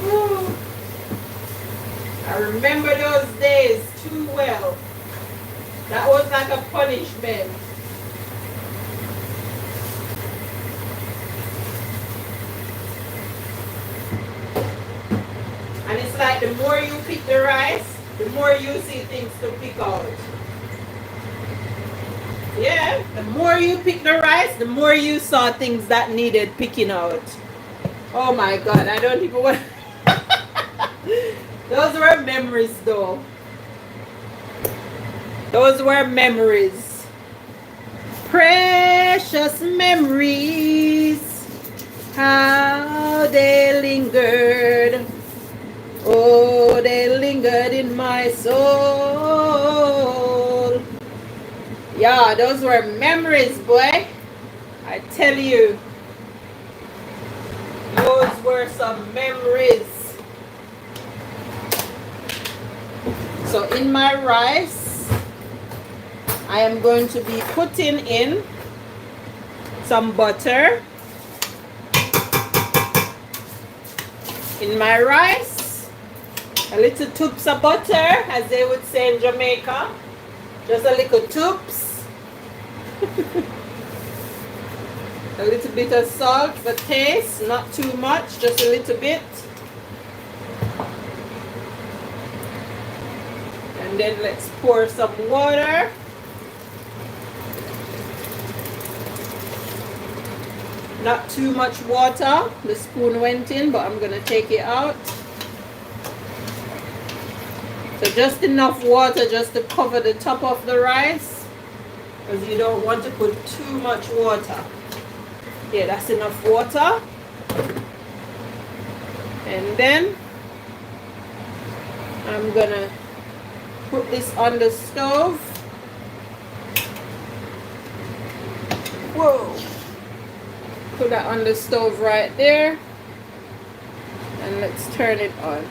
Oh, I remember those days too well. That was like a punishment. And it's like the more you pick the rice, the more you see things to pick out. Yeah, the more you pick the rice, the more you saw things that needed picking out. Oh my God, I don't even want... Those were memories though. Those were memories. Precious memories. How they lingered. Oh, they lingered in my soul. Yeah, those were memories, boy. I tell you. Those were some memories. So in my rice, I am going to be putting in some butter. In my rice, a little toops of butter, as they would say in Jamaica. Just a little toops. A little bit of salt for taste, not too much, just a little bit. And then let's pour some water. Not too much water. The spoon went in, but I'm going to take it out. So just enough water just to cover the top of the rice, because you don't want to put too much water. Yeah, that's enough water. And then I'm going to put this on the stove. Whoa. Put that on the stove right there. And let's turn it on.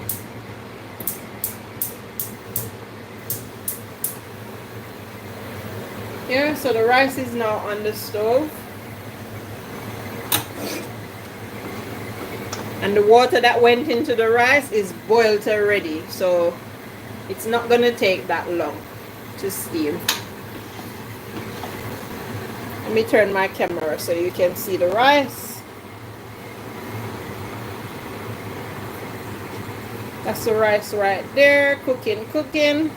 Yeah, so the rice is now on the stove. And the water that went into the rice is boiled already. So it's not going to take that long to steam. Let me turn my camera so you can see the rice. That's the rice right there, cooking.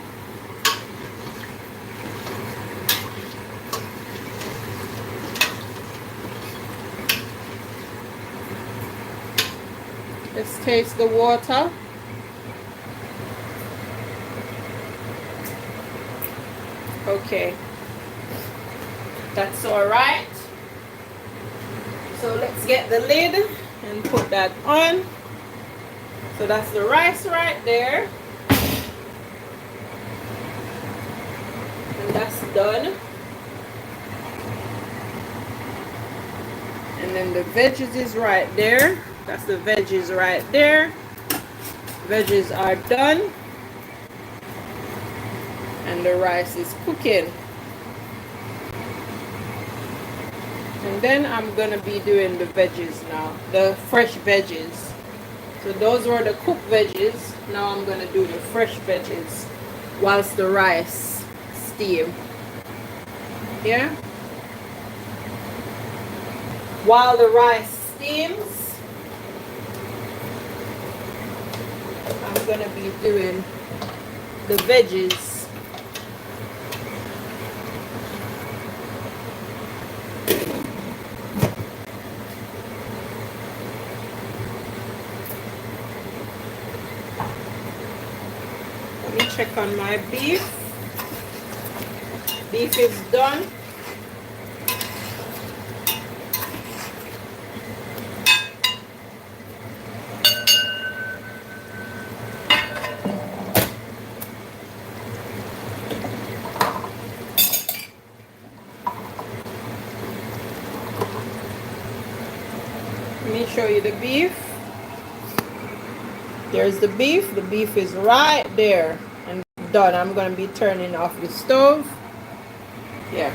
Let's taste the water. Okay. That's all right. So let's get the lid and put that on. So that's the rice right there. And that's done. And then the veggies is right there. That's the veggies right there. Veggies are done. And the rice is cooking. And then I'm gonna be doing the veggies now, the fresh veggies. So those were the cooked veggies. Now I'm gonna do the fresh veggies whilst the rice steam. Yeah. While the rice steams, I'm gonna be doing the veggies. Let me check on my beef. Beef is done. Let me show you the beef. There's the beef. The beef is right there and done. I'm going to be turning off the stove. Yeah.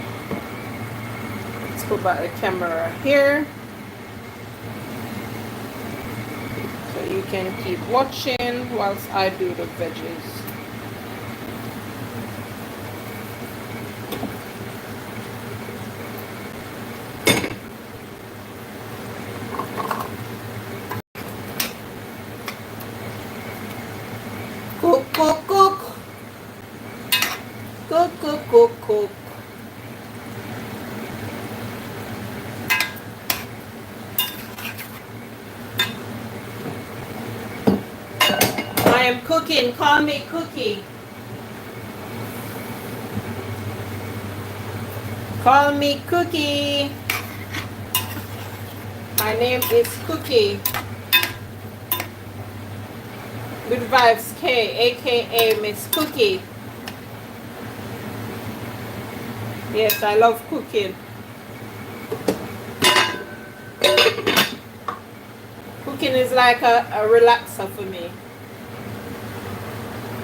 Let's put back the camera here so you can keep watching whilst I do the veggies. Cook, cook, cook. Cook, cook, cook, cook. I am cooking. Call me Cookie. Call me Cookie. My name is Cookie. Good Vibes K, aka Miss Cookie. Yes, I love cooking. Cooking is like a relaxer for me.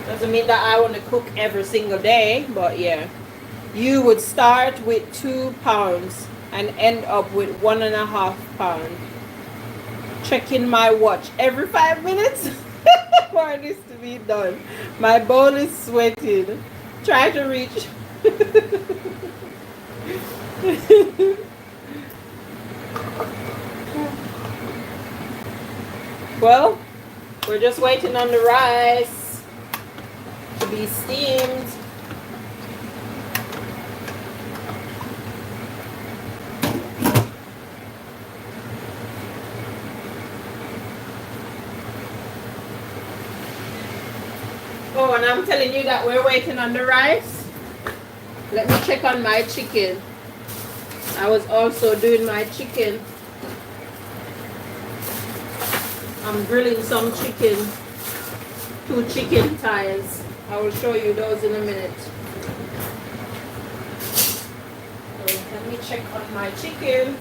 Doesn't mean that I want to cook every single day, but yeah. You would start with 2 pounds and end up with 1.5 pounds. Checking my watch every 5 minutes for this to be done. My bowl is sweating. Try to reach. Well, we're just waiting on the rice to be steamed. Oh, and I'm telling you that we're waiting on the rice. Let me check on my chicken. I was also doing my chicken. I'm grilling some chicken. 2 chicken thighs. I will show you those in a minute. So let me check on my chicken.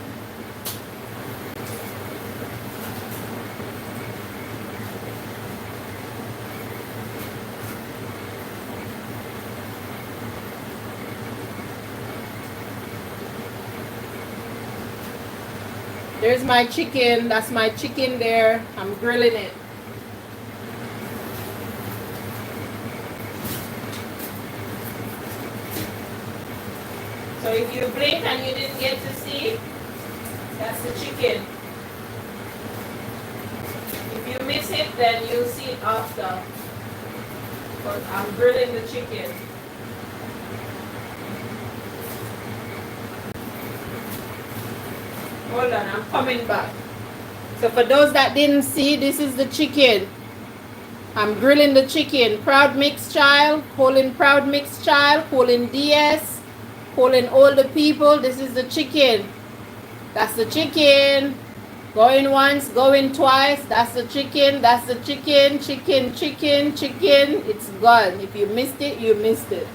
There's my chicken. That's my chicken there. I'm grilling it. So if you blink and you didn't get to see, that's the chicken. If you miss it, then you'll see it after. But I'm grilling the chicken. Hold on, I'm coming back. So for those that didn't see, this is the chicken. I'm grilling the chicken. Proud Mix Child, holding Proud Mix Child, holding DS, holding all the people. This is the chicken. That's the chicken. Going once, going twice. That's the chicken. That's the chicken. Chicken, chicken, chicken. It's gone. If you missed it, you missed it.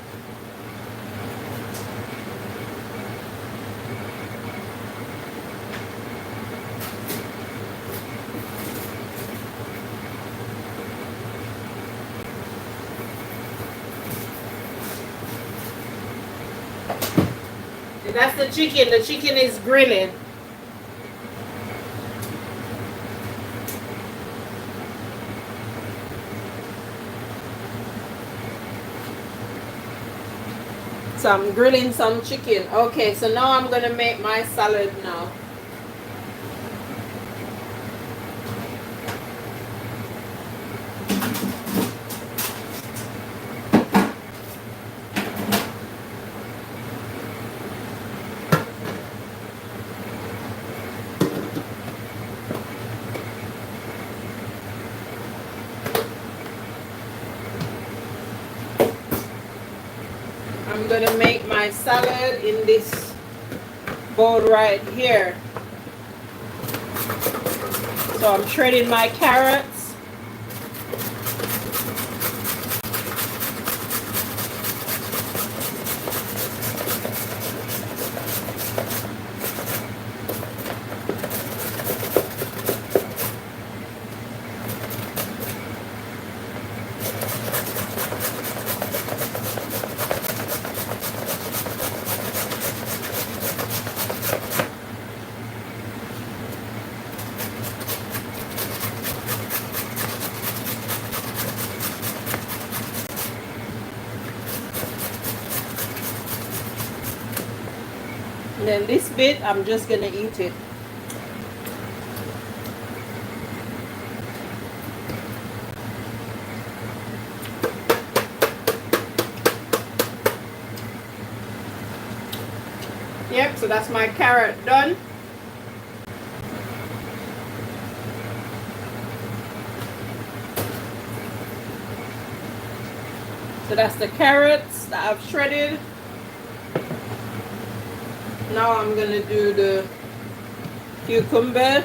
That's the chicken. The chicken is grilling. So I'm grilling some chicken. Okay, so now I'm gonna make my salad now. I'm gonna make my salad in this bowl right here. So I'm shredding my carrots. And then this bit, I'm just gonna eat it. Yep, so that's my carrot done. So that's the carrots that I've shredded. Now I'm gonna do the cucumber.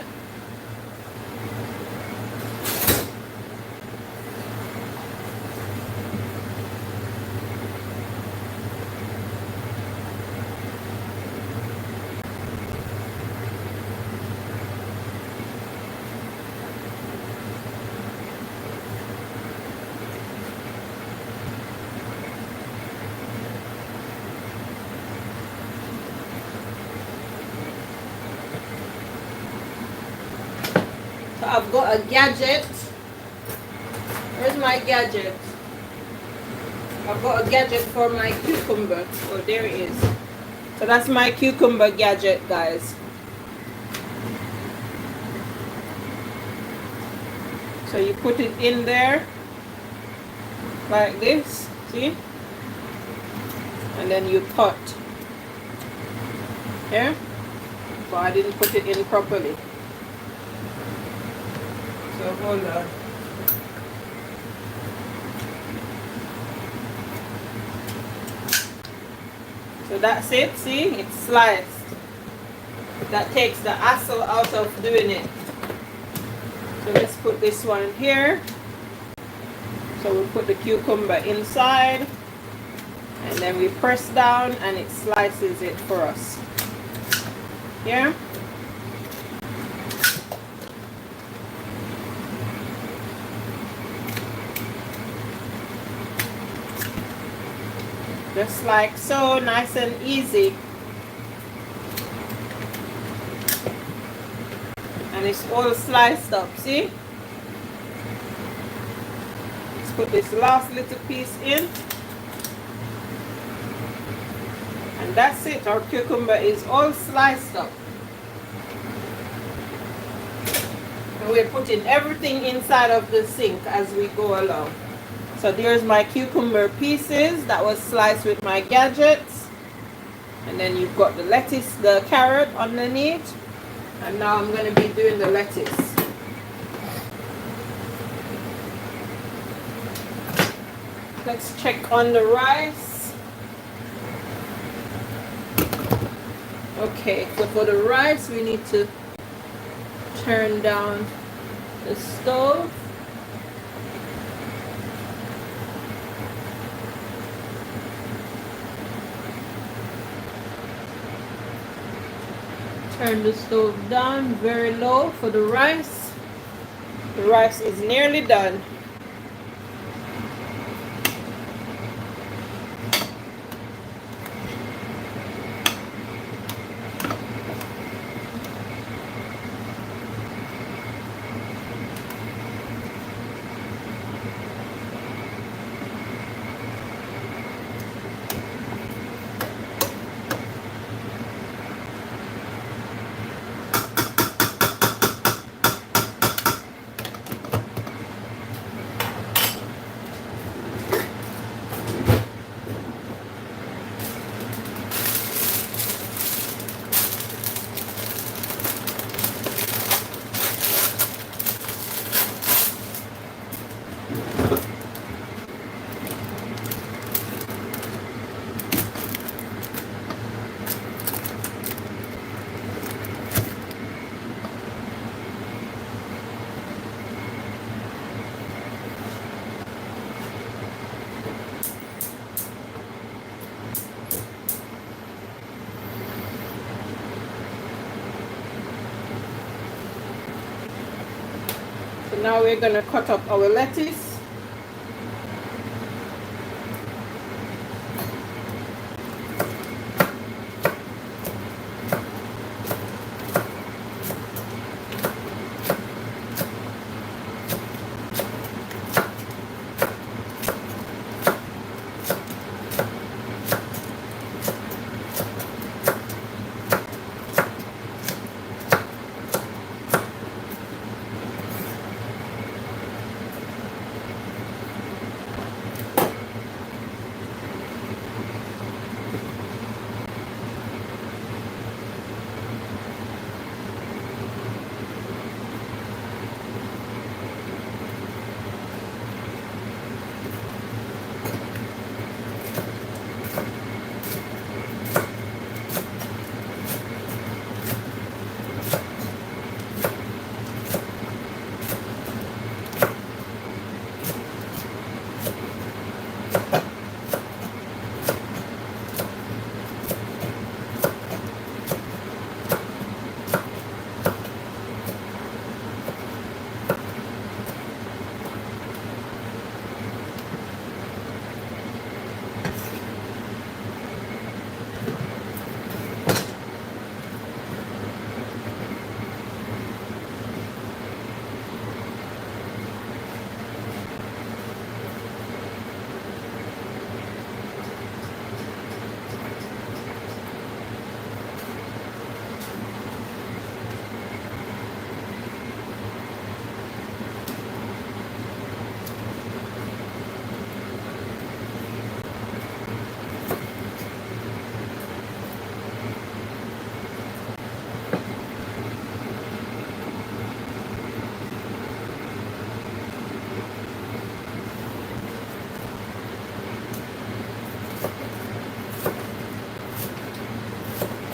So I've got a gadget. Where's my gadget? I've got a gadget for my cucumber. Oh, there it is. So that's my cucumber gadget, guys. So you put it in there like this, see? And then you cut. Yeah? But I didn't put it in properly. So hold on. So that's it, see? It's sliced. That takes the hassle out of doing it. So let's put this one here. So we put the cucumber inside. And then we press down and it slices it for us. Yeah? Just like so, nice and easy. And it's all sliced up, see? Let's put this last little piece in. And that's it, our cucumber is all sliced up. And we're putting everything inside of the sink as we go along. So there's my cucumber pieces that was sliced with my gadgets. And then you've got the lettuce, the carrot underneath. And now I'm going to be doing the lettuce. Let's check on the rice. Okay, so for the rice we need to turn down the stove. Turn the stove down very low for the rice. The rice is nearly done. So now we're going to cut up our lettuce.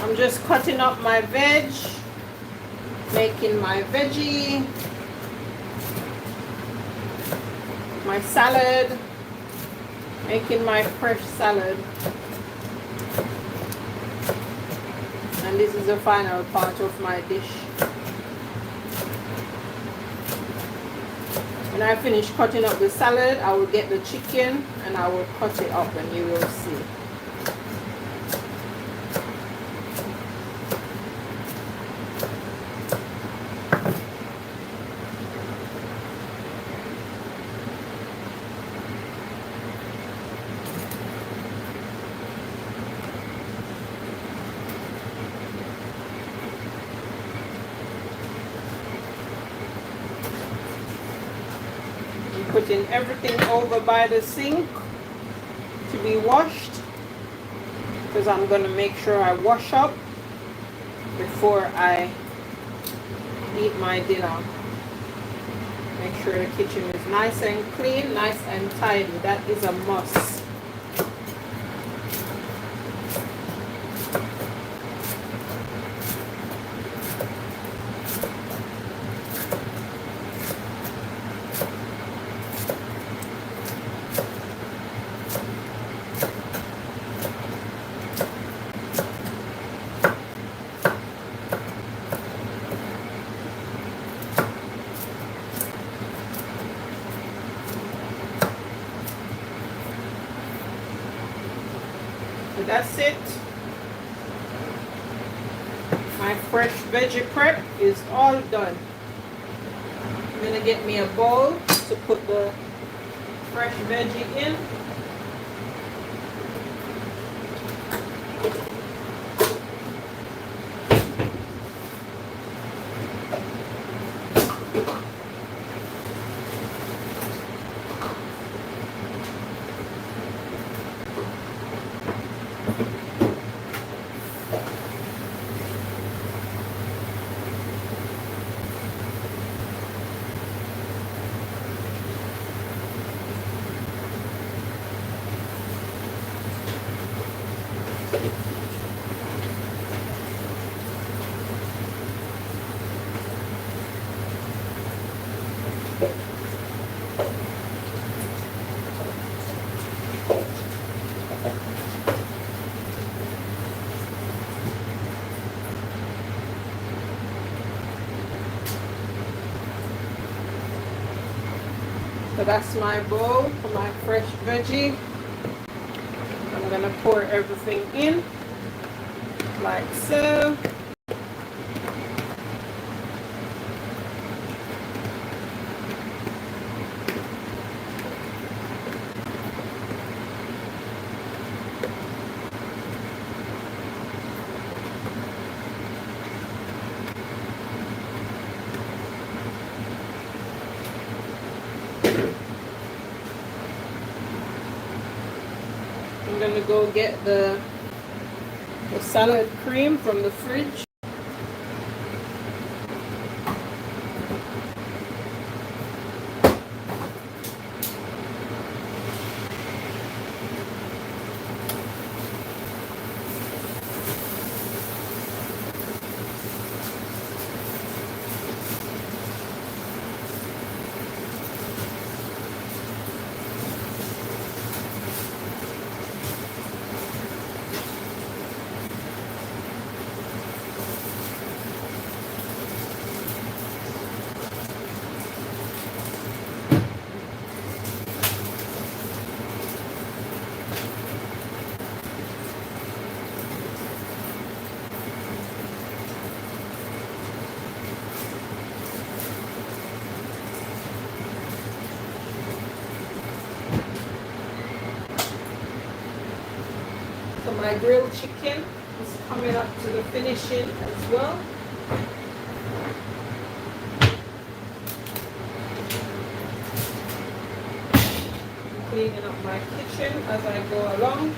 I'm just cutting up my veg, making my veggie, my salad, making my fresh salad. And this is the final part of my dish. When I finish cutting up the salad, I will get the chicken and I will cut it up and you will see. Putting everything over by the sink to be washed, because I'm going to make sure I wash up before I eat my dinner. Make sure the kitchen is nice and clean, nice and tidy. That is a must. So that's it. My fresh veggie prep is all done. I'm gonna get me a bowl to put the fresh veggie in. So that's my bowl for my fresh veggie. I'm gonna pour everything in like so. I'm gonna go get the salad cream from the fridge. So my grilled chicken is coming up to the finishing as well. I'm cleaning up my kitchen as I go along.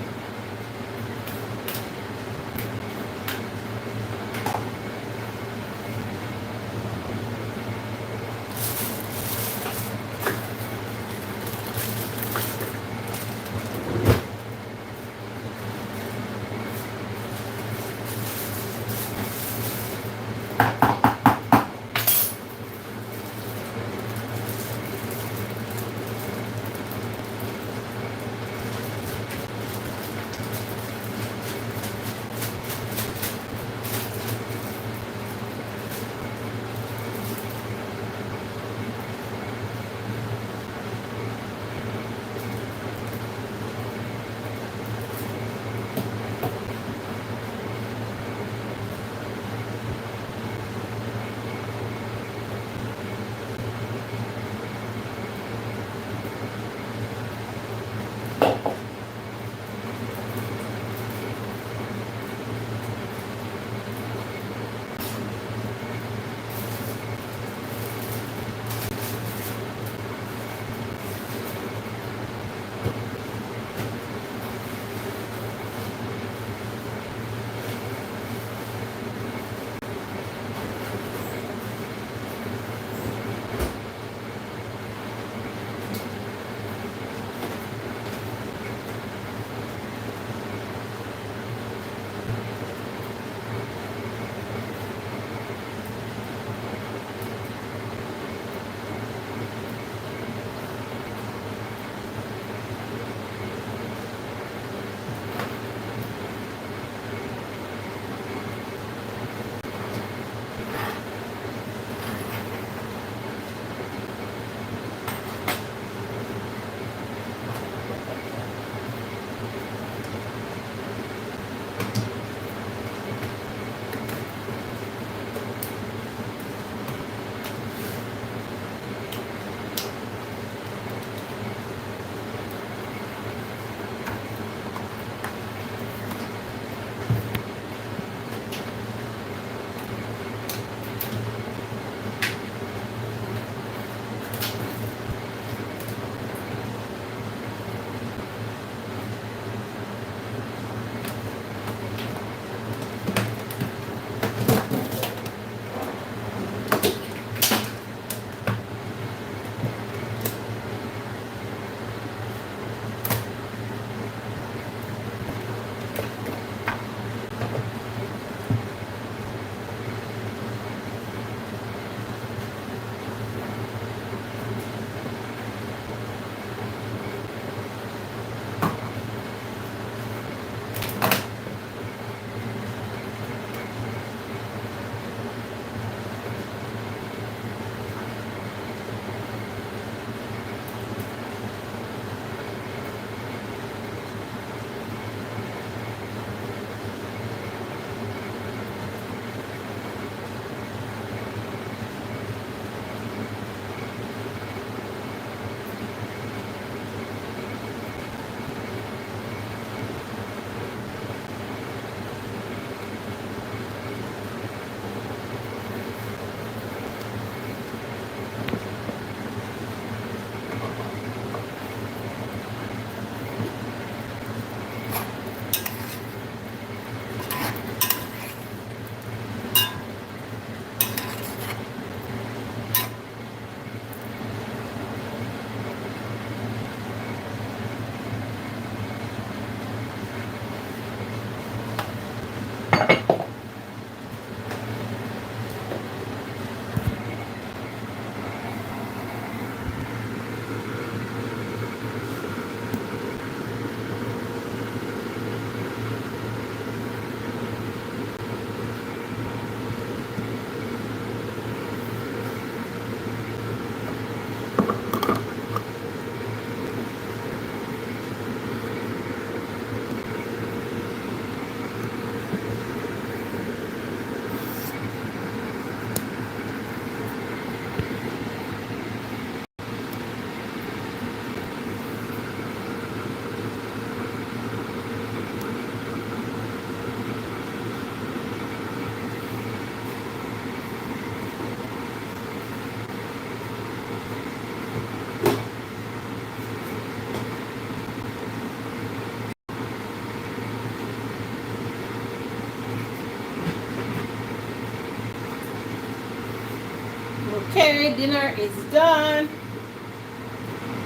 Okay, dinner is done.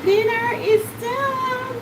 Dinner is done.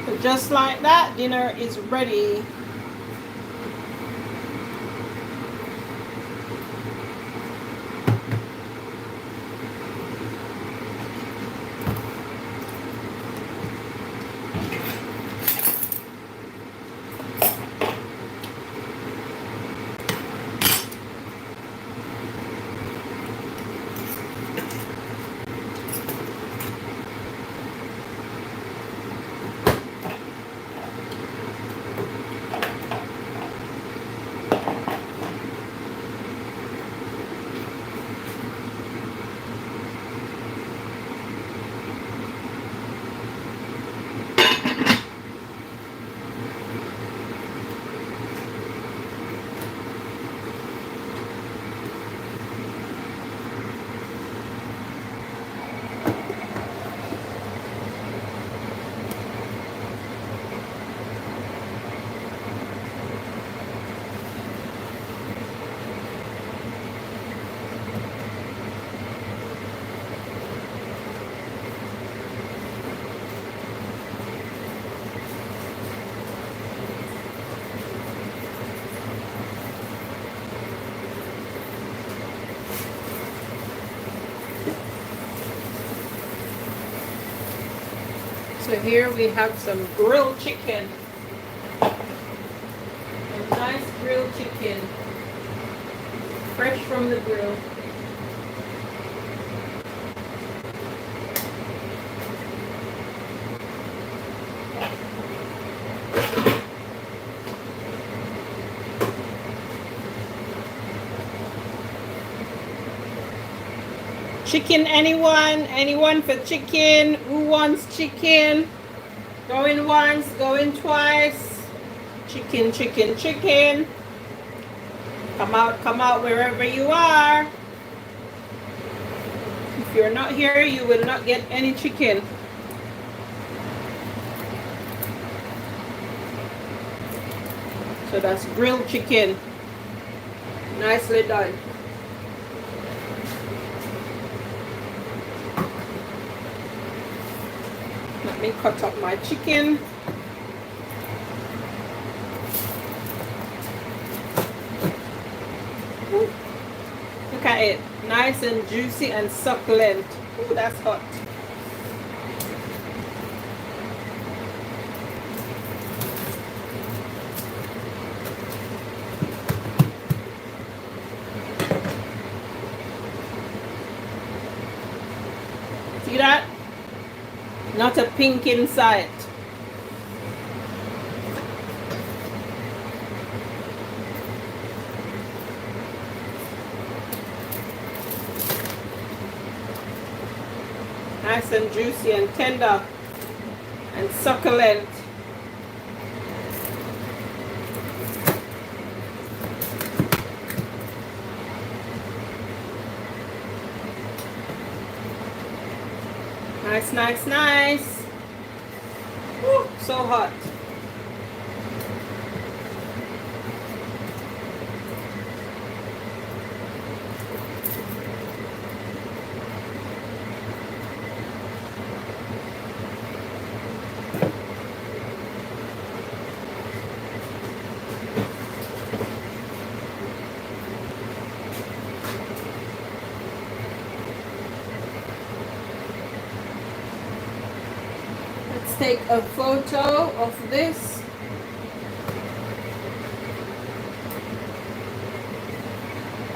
So just like that, dinner is ready. So here we have some grilled chicken. A nice grilled chicken, fresh from the grill. Chicken, anyone? Anyone for chicken? Who wants chicken? Going once, going twice. Chicken, chicken, chicken. Come out wherever you are. If you're not here, you will not get any chicken. So that's grilled chicken. Nicely done. Let me cut up my chicken. Ooh. Look at it. Nice and juicy and succulent. Ooh, that's hot. See that? Not a pink inside. Nice and juicy and tender and succulent. Nice, nice, nice. Woo, so hot. Take a photo of this.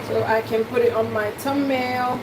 So I can put it on my thumbnail.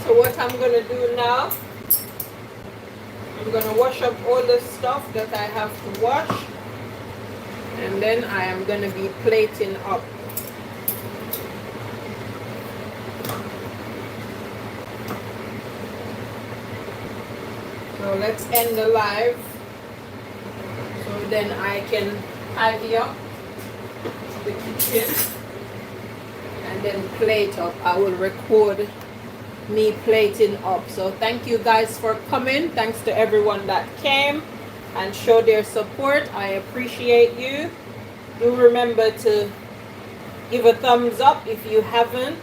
So what I'm going to do now, I'm going to wash up all the stuff that I have to wash, and then I am going to be plating up. So let's end the live, so then I can tidy up the kitchen and then plate up. I will record me plating up. So thank you guys for coming. Thanks to everyone that came and showed their support. I appreciate you. Do remember to give a thumbs up if you haven't,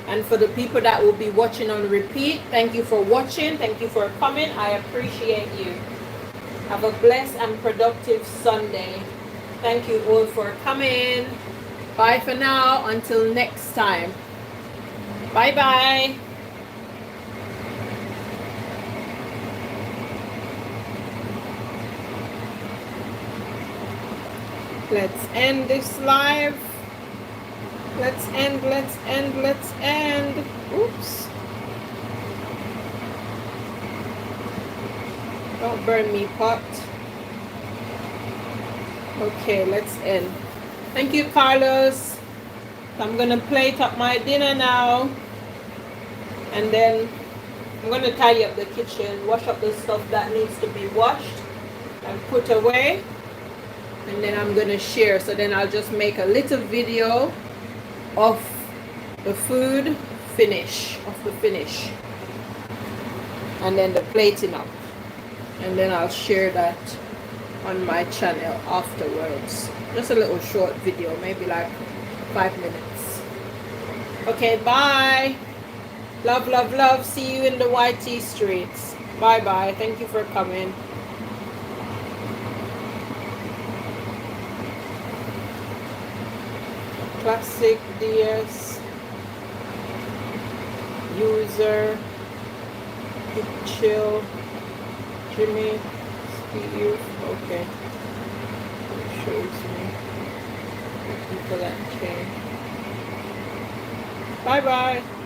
and for the people that will be watching on repeat, thank you for watching. Thank you for coming. I appreciate you. Have a blessed and productive Sunday. Thank you all for coming. Bye for now, until next time. Bye bye. Let's end this live. Let's end, let's end, let's end. Oops. Don't burn me, pot. Okay, let's end. Thank you, Carlos. I'm gonna plate up my dinner now. And then I'm gonna tidy up the kitchen, wash up the stuff that needs to be washed. and put away, and then I'm gonna share. So then I'll just make a little video of the food finish, and then the plating up, and then I'll share that on my channel afterwards. Just a little short video, maybe like 5 minutes. Okay, bye. Love, love, love. See you in the YT streets. Bye bye. Thank you for coming. Classic DS user chill Jimmy Steve. Okay, it shows me the people that change. Bye bye.